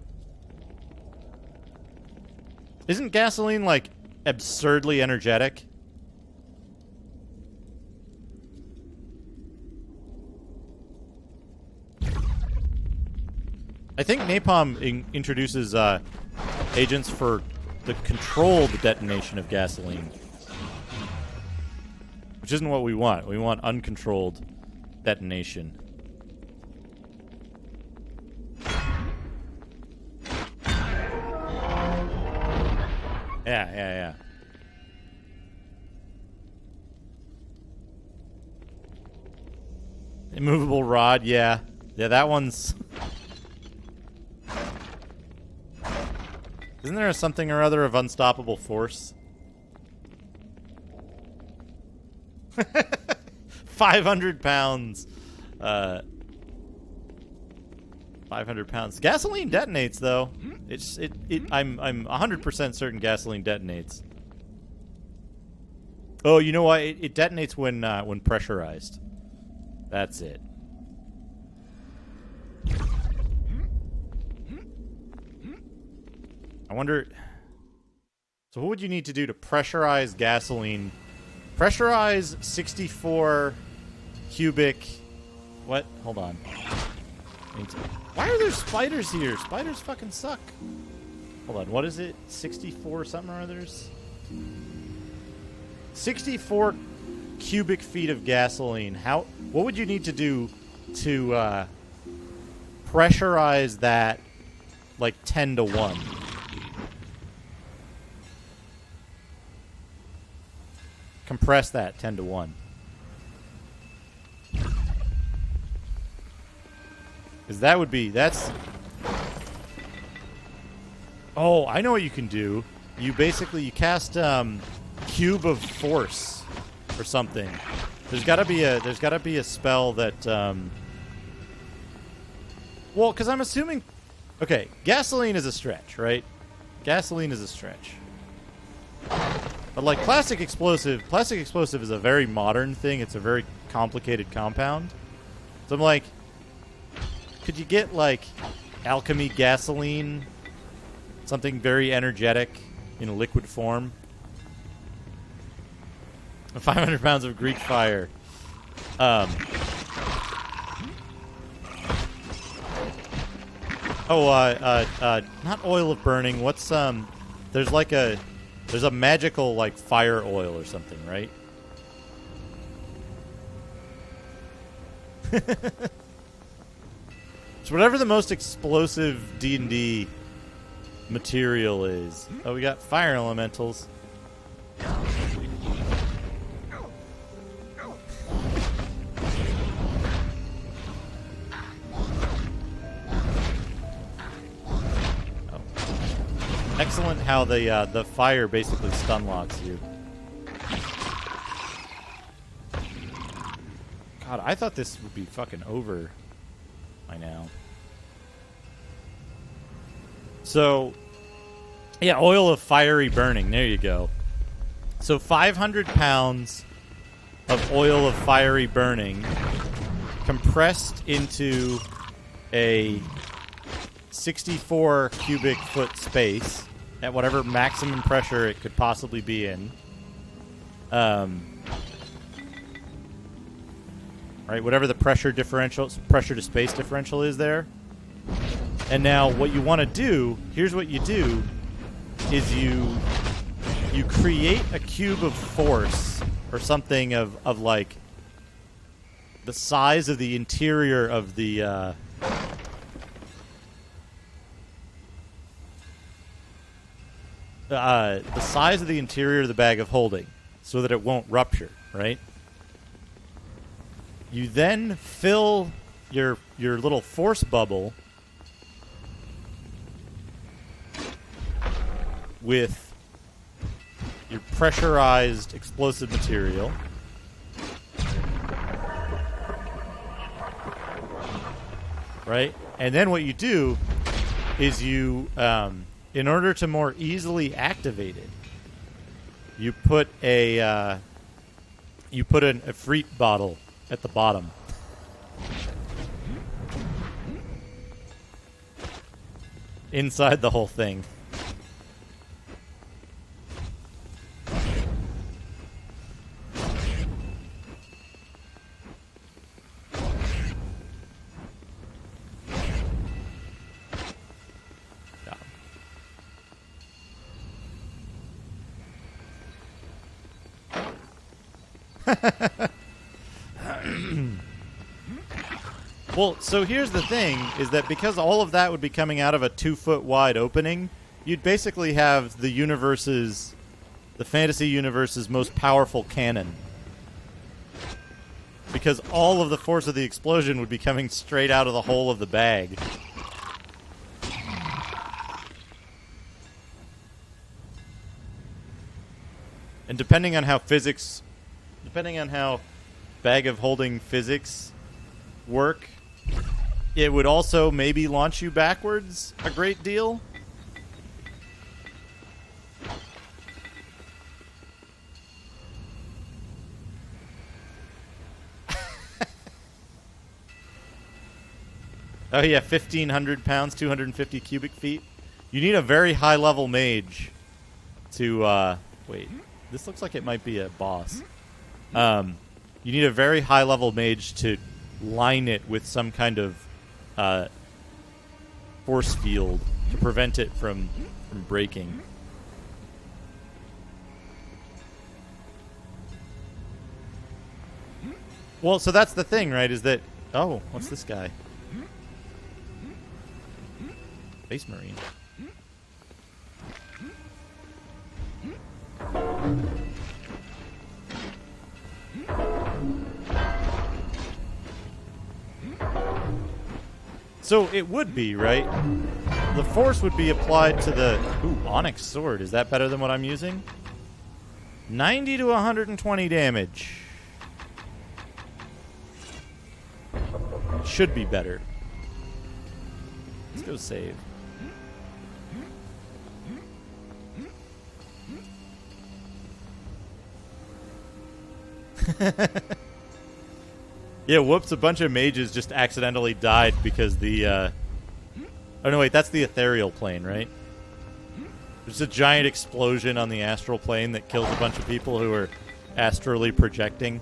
Speaker 1: Isn't gasoline, like, absurdly energetic? I think napalm introduces agents for the controlled detonation of gasoline, which isn't what we want. We want uncontrolled detonation. Yeah. Immovable rod, yeah. Yeah, that one's... Isn't there something or other of unstoppable force? 500 pounds. 500 pounds. Gasoline detonates, though. I'm 100% certain gasoline detonates. Oh, you know what? It detonates when pressurized. That's it. I wonder... So what would you need to do to pressurize gasoline? Pressurize 64 cubic... What? Hold on. Why are there spiders here? Spiders fucking suck. Hold on, what is it? 64 something or others? 64 cubic feet of gasoline. What would you need to do to pressurize that like 10 to 1? Compress that 10 to 1. Because that would be... That's... Oh, I know what you can do. You basically... You cast Cube of Force or something. There's gotta be a spell that... Well, because I'm assuming... Okay, gasoline is a stretch, right? Gasoline is a stretch. But like plastic explosive is a very modern thing. It's a very complicated compound. So I'm like, could you get like alchemy gasoline? Something very energetic in a liquid form? 500 pounds of Greek fire. Not oil of burning. What's There's a magical, like, fire oil or something, right? So whatever the most explosive D&D material is. Oh, we got fire elementals. Excellent how the fire basically stun locks you. God, I thought this would be fucking over by now. So, yeah, oil of fiery burning. There you go. So 500 pounds of oil of fiery burning compressed into a 64 cubic foot space at whatever maximum pressure it could possibly be in. Right, whatever the pressure to space differential is there. And now what you want to do, here's what you do, is you create a cube of force or something of like the size of the interior of the size of the interior of the bag of holding so that it won't rupture, right? You then fill your little force bubble with your pressurized explosive material. Right? And then what you do is you, in order to more easily activate it, you put a Efreet bottle at the bottom. Inside the whole thing. Well, so here's the thing, is that because all of that would be coming out of a 2-foot wide opening, you'd basically have the fantasy universe's most powerful cannon. Because all of the force of the explosion would be coming straight out of the hole of the bag. And depending on how bag of holding physics work, it would also maybe launch you backwards a great deal. Oh yeah, 1,500 pounds, 250 cubic feet. You need a very high-level mage to, wait, this looks like it might be a boss. You need a very high-level mage to line it with some kind of force field to prevent it from breaking. Well, so that's the thing, right, is that... Oh, what's this guy? Space Marine. So it would be, right? The force would be applied to the... Ooh, Onyx Sword. Is that better than what I'm using? 90 to 120 damage. Should be better. Let's go save. Yeah, whoops, a bunch of mages just accidentally died because the... Oh, no, wait, that's the ethereal plane, right? There's a giant explosion on the astral plane that kills a bunch of people who are astrally projecting.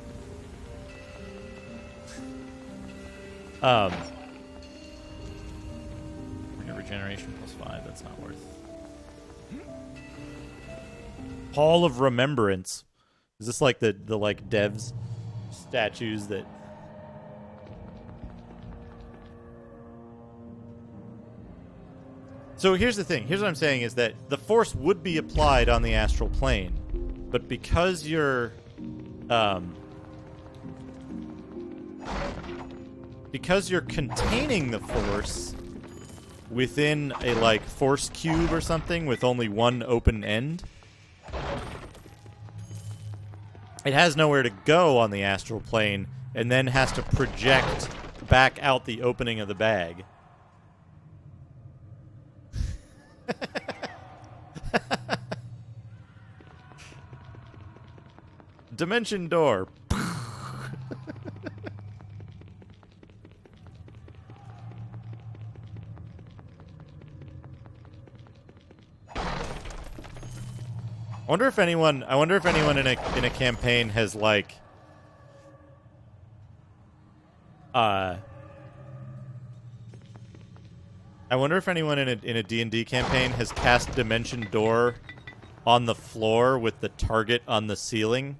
Speaker 1: Regeneration +5, that's not worth. Hall of Remembrance. Is this like the like devs statues that... So here's the thing. Here's what I'm saying is that the force would be applied on the astral plane, but because you're containing the force within a like force cube or something with only one open end, it has nowhere to go on the astral plane and then has to project back out the opening of the bag. Dimension door. I wonder if anyone in a campaign has like I wonder if anyone in a D&D campaign has cast Dimension Door on the floor with the target on the ceiling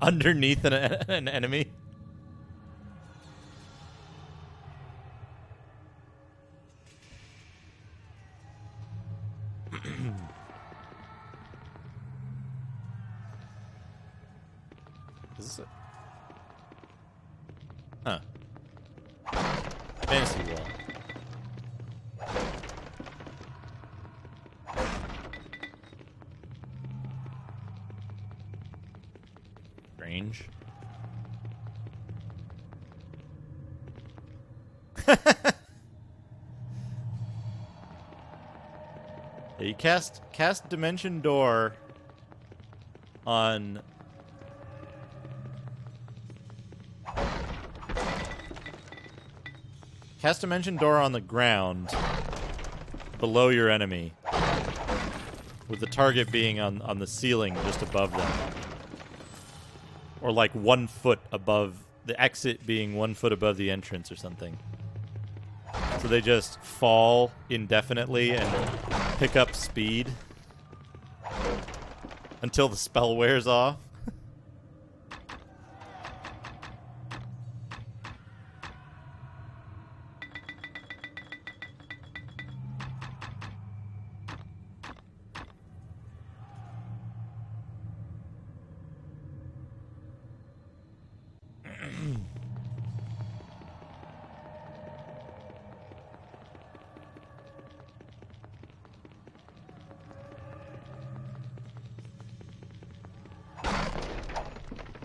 Speaker 1: underneath an enemy. Is this Huh. Fantasy wall. Strange. Yeah, you cast Dimension Door on Dimension Door on the ground below your enemy, with the target being on the ceiling just above them. Or like 1 foot above, the exit being 1 foot above the entrance or something. So they just fall indefinitely and pick up speed until the spell wears off.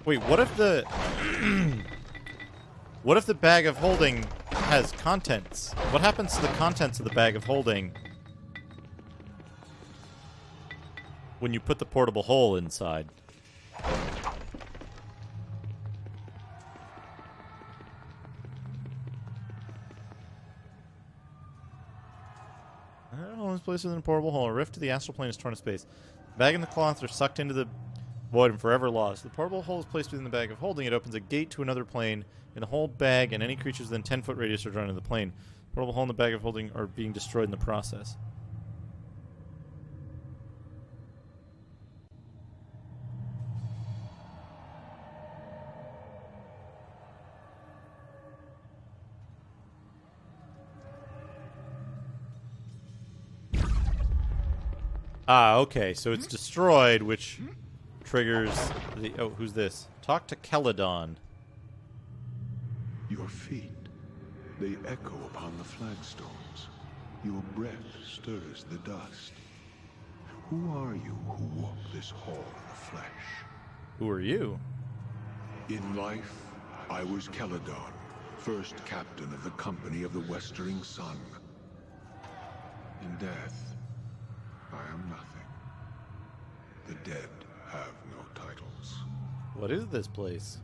Speaker 1: Wait, what if the what if the bag of holding has contents? What happens to the contents of the bag of holding when you put the portable hole inside? Is placed within a portable hole. A rift to the astral plane is torn to space. The bag and the cloth are sucked into the void and forever lost. The portable hole is placed within the bag of holding. It opens a gate to another plane. In the whole bag and any creatures within 10-foot radius are drawn into the plane. The portable hole and the bag of holding are being destroyed in the process. Ah, okay. So it's destroyed, which triggers the... Oh, who's this? Talk to Celadon.
Speaker 6: Your feet, they echo upon the flagstones. Your breath stirs the dust. Who are you who walk this hall in the flesh?
Speaker 1: Who are you?
Speaker 6: In life, I was Celadon, first captain of the Company of the Westering Sun. In death, I am nothing. The dead have no titles.
Speaker 1: What is this place?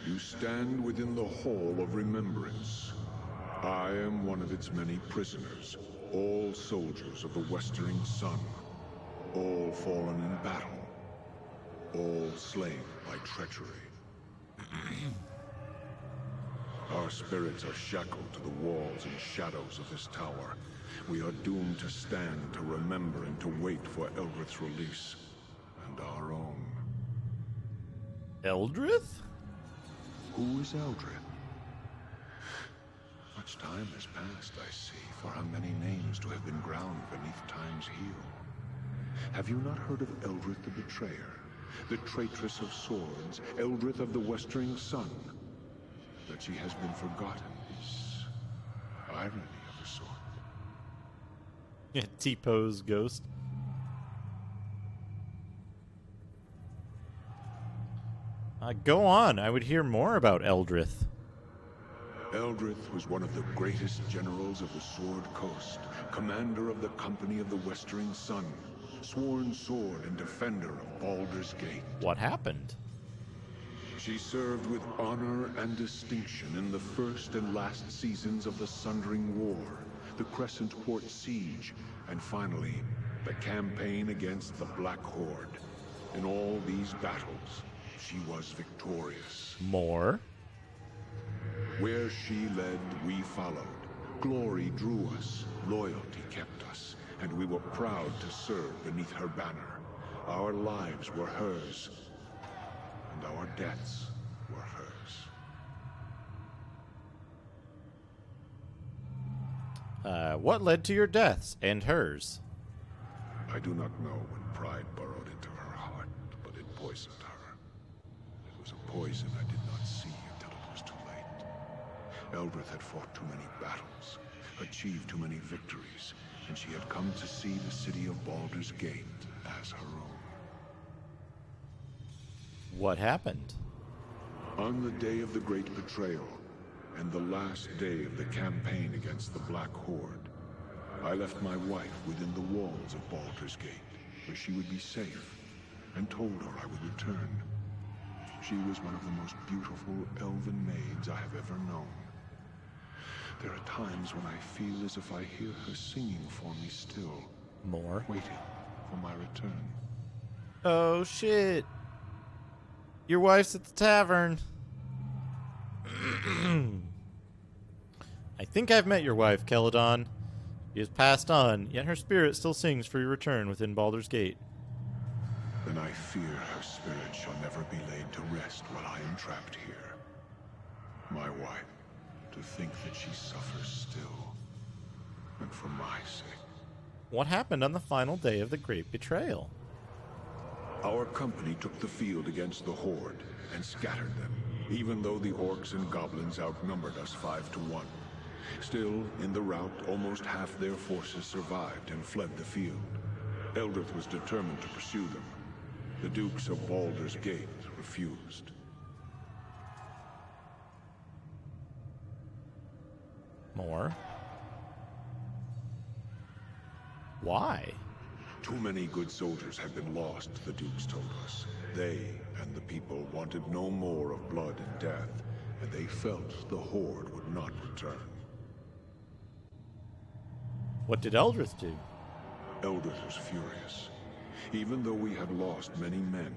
Speaker 6: You stand within the Hall of Remembrance. I am one of its many prisoners, all soldiers of the Westering Sun, all fallen in battle, all slain by treachery. Our spirits are shackled to the walls and shadows of this tower. We are doomed to stand, to remember, and to wait for Eldrith's release, and our own.
Speaker 1: Eldrith?
Speaker 6: Who is Eldrith? Much time has passed, I see, for how many names to have been ground beneath time's heel. Have you not heard of Eldrith the Betrayer, the traitress of swords, Eldrith of the Westering Sun? That she has been forgotten is irony of a sort.
Speaker 1: Yeah, T-pose ghost. Go on. I would hear more about Eldrith.
Speaker 6: Eldrith was one of the greatest generals of the Sword Coast, commander of the Company of the Westering Sun, sworn sword and defender of Baldur's Gate.
Speaker 1: What happened?
Speaker 6: She served with honor and distinction in the first and last seasons of the Sundering War, the Crescent Port Siege, and finally, the campaign against the Black Horde. In all these battles, she was victorious.
Speaker 1: More.
Speaker 6: Where she led, we followed. Glory drew us, loyalty kept us, and we were proud to serve beneath her banner. Our lives were hers, and our deaths were hers.
Speaker 1: What led to your deaths and hers?
Speaker 6: I do not know when pride burrowed into her heart, but it poisoned her. It was a poison I did not see until it was too late. Eldrith had fought too many battles, achieved too many victories, and she had come to see the city of Baldur's Gate as her own.
Speaker 1: What happened?
Speaker 6: On the day of the Great Betrayal, and the last day of the campaign against the Black Horde, I left my wife within the walls of Baldur's Gate, where she would be safe, and told her I would return. She was one of the most beautiful elven maids I have ever known. There are times when I feel as if I hear her singing for me still,
Speaker 1: More.
Speaker 6: waiting for my return.
Speaker 1: Oh shit. Your wife's at the tavern. I think I've met your wife, Celadon. She has passed on, yet her spirit still sings for your return within Baldur's Gate.
Speaker 6: Then I fear her spirit shall never be laid to rest while I am trapped here. My wife, to think that she suffers still, and for my sake.
Speaker 1: What happened on the final day of the Great Betrayal?
Speaker 6: Our company took the field against the Horde and scattered them, even though the orcs and goblins outnumbered us 5-1. Still, in the rout, almost half their forces survived and fled the field. Eldrith was determined to pursue them. The Dukes of Baldur's Gate refused.
Speaker 1: More. Why?
Speaker 6: Too many good soldiers had been lost, the Dukes told us. They and the people wanted no more of blood and death, and they felt the Horde would not return.
Speaker 1: What did Eldrith do?
Speaker 6: Eldrith was furious. Even though we had lost many men,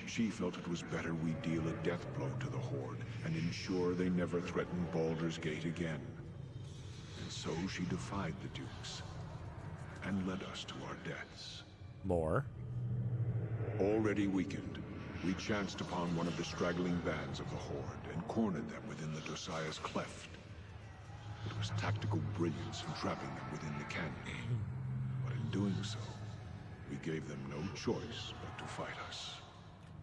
Speaker 6: she felt it was better we deal a death blow to the Horde and ensure they never threatened Baldur's Gate again. And so she defied the Dukes and led us to our deaths.
Speaker 1: More.
Speaker 6: Already weakened, we chanced upon one of the straggling bands of the Horde and cornered them within the Dosiah's cleft. It was tactical brilliance in trapping them within the canyon. But in doing so, we gave them no choice but to fight us.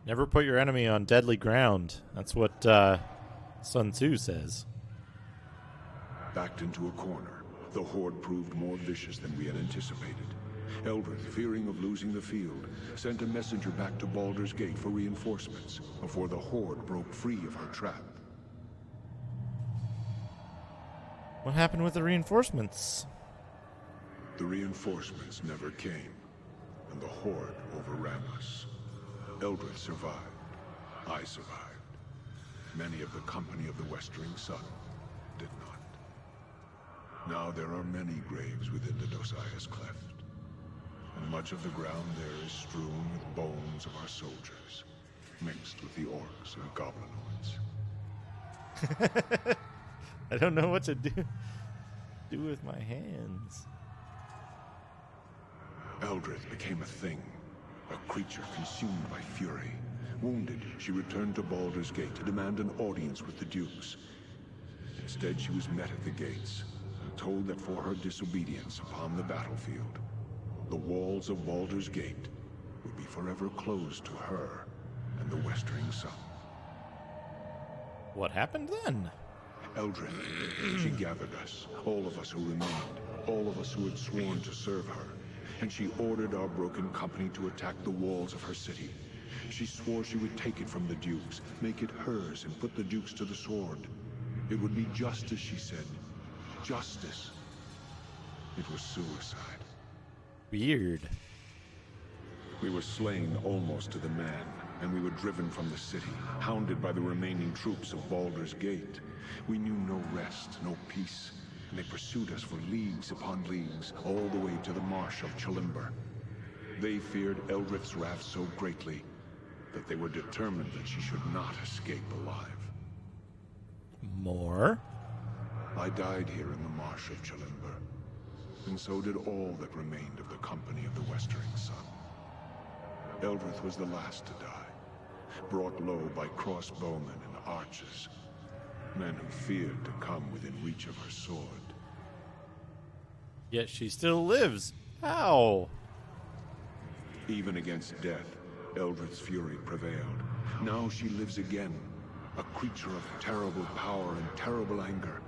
Speaker 1: Never put your enemy on deadly ground. That's what Sun Tzu says.
Speaker 6: Backed into a corner, the Horde proved more vicious than we had anticipated. Eldrith, fearing of losing the field, sent a messenger back to Baldur's Gate for reinforcements before the Horde broke free of her trap.
Speaker 1: What happened with the reinforcements?
Speaker 6: The reinforcements never came, and the Horde overran us. Eldrith survived. I survived. Many of the company of the Westering Sun did not. Now there are many graves within the Dosiah's cleft, and much of the ground there is strewn with bones of our soldiers, mixed with the orcs and goblinoids.
Speaker 1: I don't know what to do with my hands.
Speaker 6: Eldrith became a thing, a creature consumed by fury. Wounded, she returned to Baldur's Gate to demand an audience with the Dukes. Instead, she was met at the gates, and told that for her disobedience upon the battlefield, the walls of Baldur's Gate would be forever closed to her and the Westering Sun.
Speaker 1: What happened then?
Speaker 6: Eldrith, she gathered us, all of us who remained, all of us who had sworn to serve her, and she ordered our broken company to attack the walls of her city. She swore she would take it from the Dukes, make it hers, and put the Dukes to the sword. It would be justice, she said. Justice. It was suicide.
Speaker 1: Weird.
Speaker 6: We were slain almost to the man, and we were driven from the city, hounded by the remaining troops of Baldur's Gate. We knew no rest, no peace, and they pursued us for leagues upon leagues, all the way to the marsh of Chalimber. They feared Eldrith's wrath so greatly that they were determined that she should not escape alive.
Speaker 1: More?
Speaker 6: I died here in the marsh of Chalimber, and so did all that remained of the company of the Westering Sun. Eldrith was the last to die, brought low by crossbowmen and archers, men who feared to come within reach of her sword.
Speaker 1: Yet she still lives. How?
Speaker 6: Even against death, Eldrith's fury prevailed. Now she lives again, a creature of terrible power and terrible anger.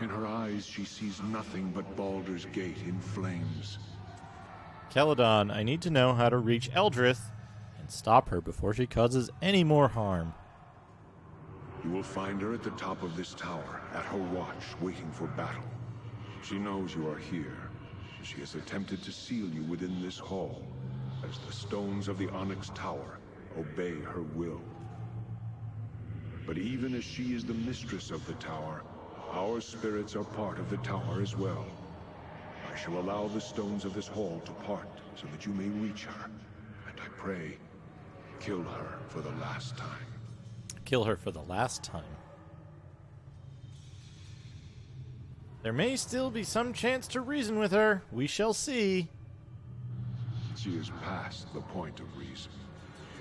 Speaker 6: In her eyes, she sees nothing but Baldur's Gate in flames.
Speaker 1: Celadon, I need to know how to reach Eldrith and stop her before she causes any more harm.
Speaker 6: You will find her at the top of this tower, at her watch, waiting for battle. She knows you are here. She has attempted to seal you within this hall, as the stones of the Onyx Tower obey her will. But even as she is the mistress of the tower, our spirits are part of the tower as well. I shall allow the stones of this hall to part so that you may reach her, and I pray, kill her for the last time.
Speaker 1: Kill her for the last time. There may still be some chance to reason with her. We shall see.
Speaker 6: She is past the point of reason.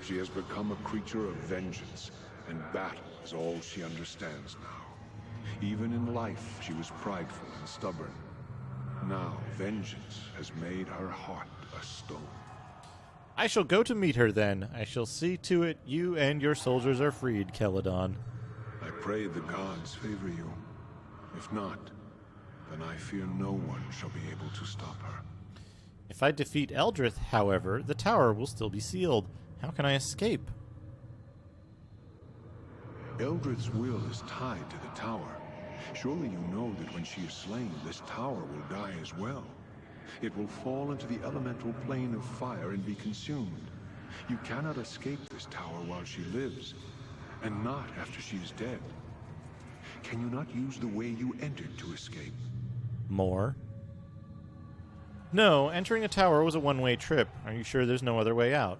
Speaker 6: She has become a creature of vengeance, and battle is all she understands now. Even in life, she was prideful and stubborn. Now, vengeance has made her heart a stone.
Speaker 1: I shall go to meet her then. I shall see to it you and your soldiers are freed, Celadon.
Speaker 6: I pray the gods favor you. If not, then I fear no one shall be able to stop her.
Speaker 1: If I defeat Eldrith, however, the tower will still be sealed. How can I escape?
Speaker 6: Eldrith's will is tied to the tower. Surely you know that when she is slain, this tower will die as well. It will fall into the elemental plane of fire and be consumed. You cannot escape this tower while she lives, and not after she is dead. Can you not use the way you entered to escape?
Speaker 1: More? No, entering a tower was a one-way trip. Are you sure there's no other way out?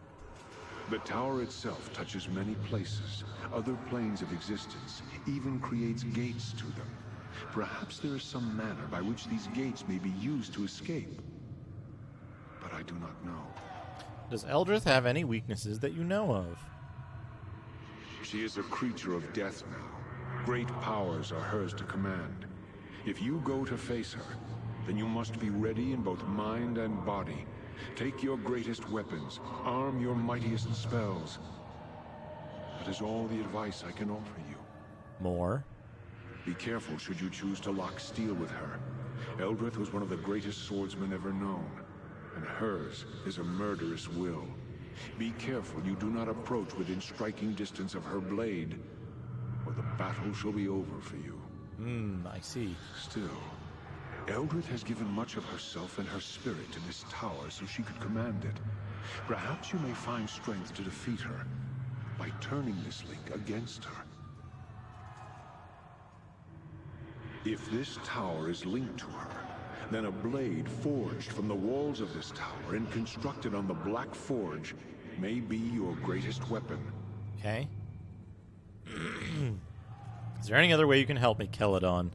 Speaker 6: The tower itself touches many places, other planes of existence, even creates gates to them. Perhaps there is some manner by which these gates may be used to escape. But I do not know.
Speaker 1: Does Eldrith have any weaknesses that you know of?
Speaker 6: She is a creature of death now. Great powers are hers to command. If you go to face her, then you must be ready in both mind and body. Take your greatest weapons, arm your mightiest spells. That is all the advice I can offer you.
Speaker 1: More?
Speaker 6: Be careful should you choose to lock steel with her. Eldrith was one of the greatest swordsmen ever known, and hers is a murderous will. Be careful you do not approach within striking distance of her blade, or the battle shall be over for you.
Speaker 1: I see.
Speaker 6: Still, Eldrith has given much of herself and her spirit to this tower so she could command it. Perhaps you may find strength to defeat her by turning this link against her. If this tower is linked to her, then a blade forged from the walls of this tower and constructed on the Black Forge may be your greatest weapon.
Speaker 1: Okay. Is there any other way you can help me, Celadon?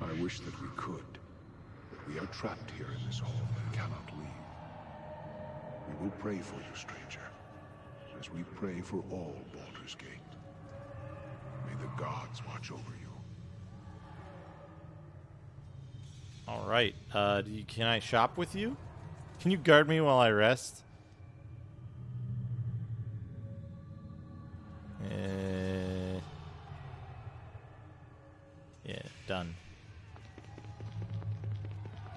Speaker 6: I wish that we could, but we are trapped here in this hall and cannot leave. We will pray for you, stranger, as we pray for all Baldur's Gate. May the gods watch over you.
Speaker 1: All right. Can I shop with you? Can you guard me while I rest? Yeah, done.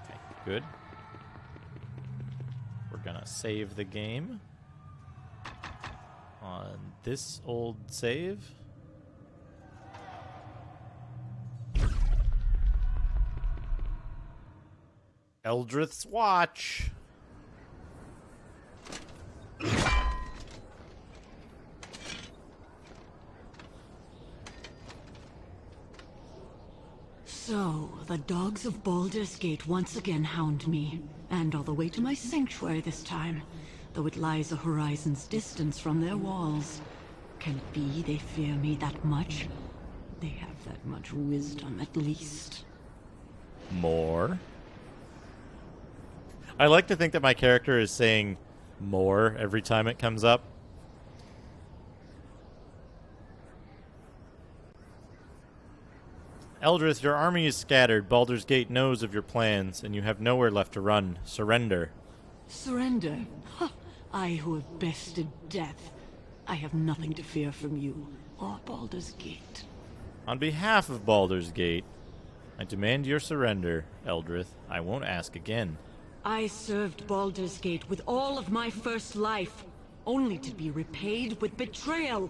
Speaker 1: Okay, good. We're gonna save the game on this old save. Eldrith's Watch.
Speaker 7: So, the dogs of Baldur's Gate once again hound me, and all the way to my sanctuary this time. though it lies a horizon's distance from their walls. Can it be they fear me that much? They have that much wisdom, at least.
Speaker 1: More? I like to think that my character is saying more every time it comes up. Eldrith, your army is scattered. Baldur's Gate knows of your plans, and you have nowhere left to run. Surrender.
Speaker 7: Surrender? Ha! I who have bested death. I have nothing to fear from you, or Baldur's Gate.
Speaker 1: On behalf of Baldur's Gate, I demand your surrender, Eldrith. I won't ask again.
Speaker 7: I served Baldur's Gate with all of my first life, only to be repaid with betrayal.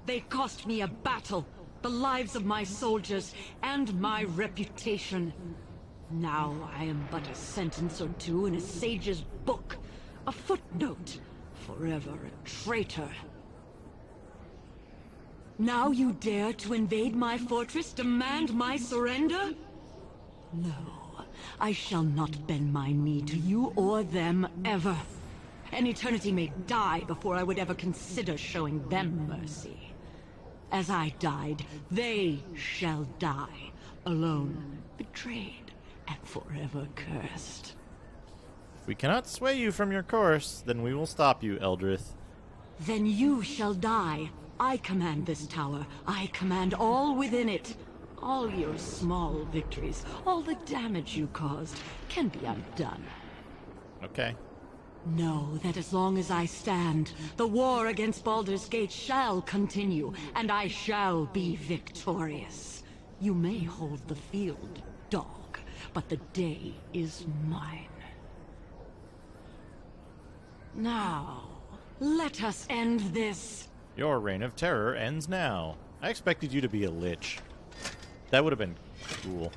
Speaker 7: They cost me a battle, the lives of my soldiers, and my reputation. Now I am but a sentence or two in a sage's book, a footnote, forever a traitor. Now you dare to invade my fortress, demand my surrender? No, I shall not bend my knee to you or them ever. An eternity may die before I would ever consider showing them mercy. As I died, they shall die, alone, betrayed, and forever cursed.
Speaker 1: If we cannot sway you from your course, then we will stop you, Eldrith.
Speaker 7: Then you shall die. I command this tower. I command all within it. All your small victories, all the damage you caused, can be undone.
Speaker 1: Okay.
Speaker 7: Know that as long as I stand, the war against Baldur's Gate shall continue, and I shall be victorious. You may hold the field, dog, but the day is mine. Now, let us end this.
Speaker 1: Your reign of terror ends now. I expected you to be a lich. That would have been cool.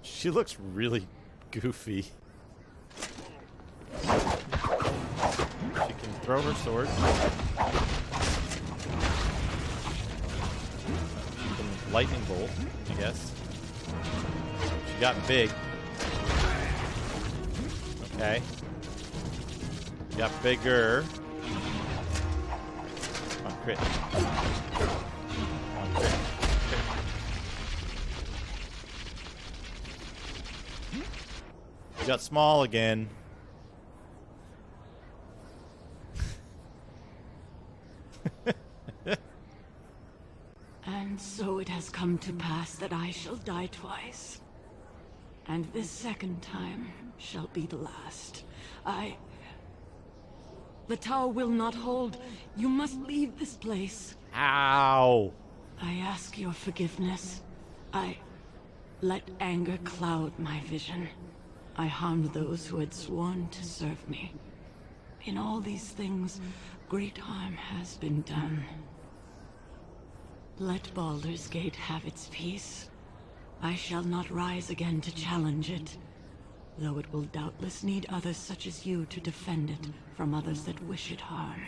Speaker 1: She looks really goofy. She can throw her sword. She can lightning bolt, I guess. She got big. Okay. She got bigger. On crit. On crit. She got small again.
Speaker 7: And so it has come to pass that I shall die twice. And this second time shall be the last. The tower will not hold. You must leave this place.
Speaker 1: Ow!
Speaker 7: I ask your forgiveness. I let anger cloud my vision. I harmed those who had sworn to serve me. In all these things, great harm has been done. Let Baldur's Gate have its peace. I shall not rise again to challenge it, though it will doubtless need others such as you to defend it from others that wish it harm.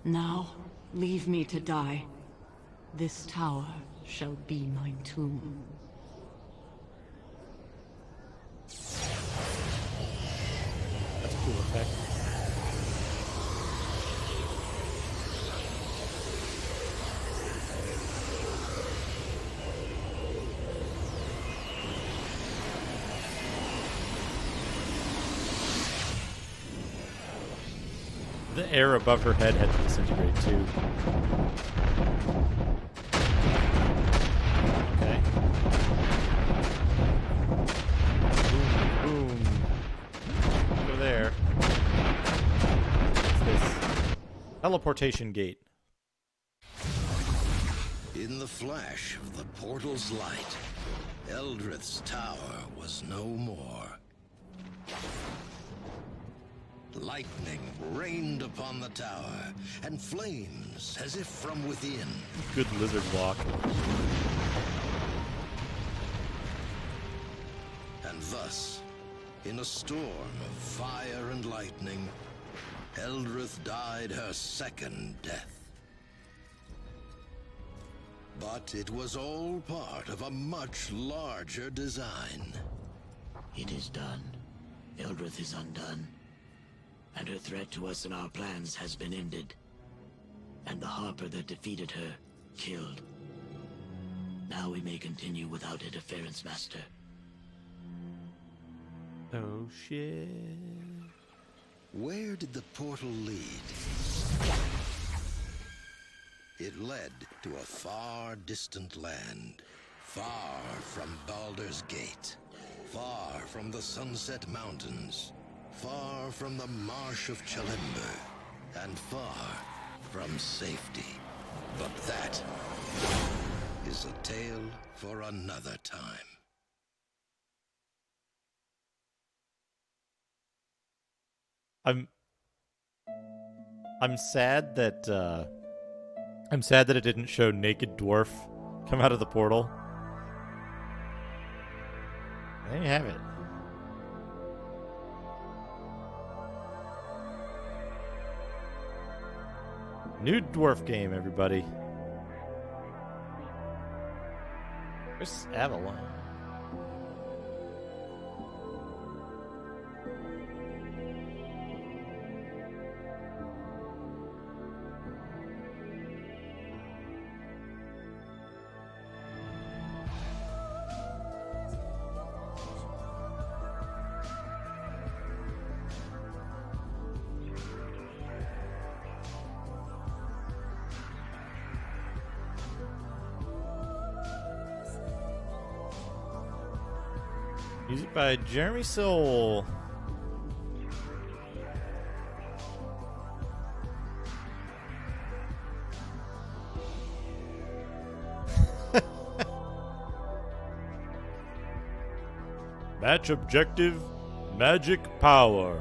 Speaker 7: Now, leave me to die. This tower shall be my tomb.
Speaker 1: That's a cool effect. The air above her head had to disintegrate too. Okay. Boom, boom. Go there. What's this? Teleportation gate.
Speaker 4: In the flash of the portal's light, Eldrith's tower was no more. Lightning rained upon the tower, and flames as if from within.
Speaker 1: Good lizard walk.
Speaker 4: And thus, in a storm of fire and lightning, Eldrith died her second death. But it was all part of a much larger design.
Speaker 3: It is done. Eldrith is undone. And her threat to us and our plans has been ended. And the Harper that defeated her, killed. Now we may continue without interference, Master.
Speaker 1: Oh shit.
Speaker 4: Where did the portal lead? It led to a far distant land, far from Baldur's Gate, far from the Sunset Mountains, far from the Marsh of Chalimber, and far from safety. But that is a tale for another time.
Speaker 1: I'm sad that it didn't show naked dwarf come out of the portal. There you have it. Nude dwarf game, everybody. Where's Avalon? Music by Jeremy Soule. Match objective, magic power.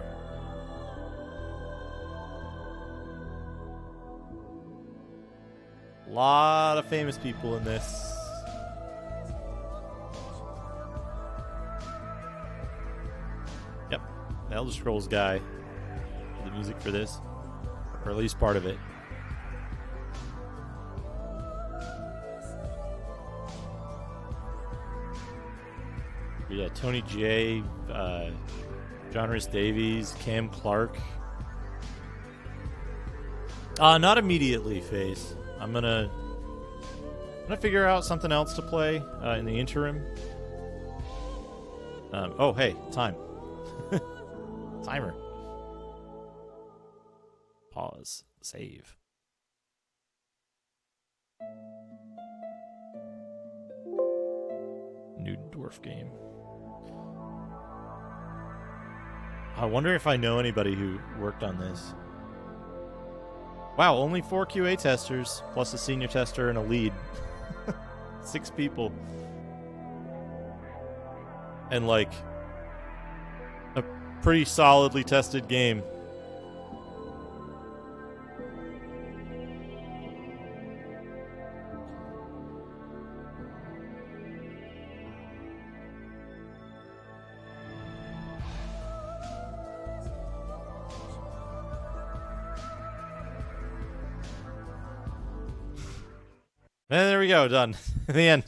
Speaker 1: Lot of famous people in this. Yep, the Elder Scrolls guy did the music for this, or at least part of it. But yeah, Tony J, John Rhys Davies, Cam Clark. Not immediately, Face. I'm gonna figure out something else to play in the interim. Oh, hey, time. Timer. Pause. Save. Nude dwarf game. I wonder if I know anybody who worked on this. Wow, only 4 QA testers, plus a senior tester and a lead. 6 people. And like a pretty solidly tested game. And there we go, done. The end.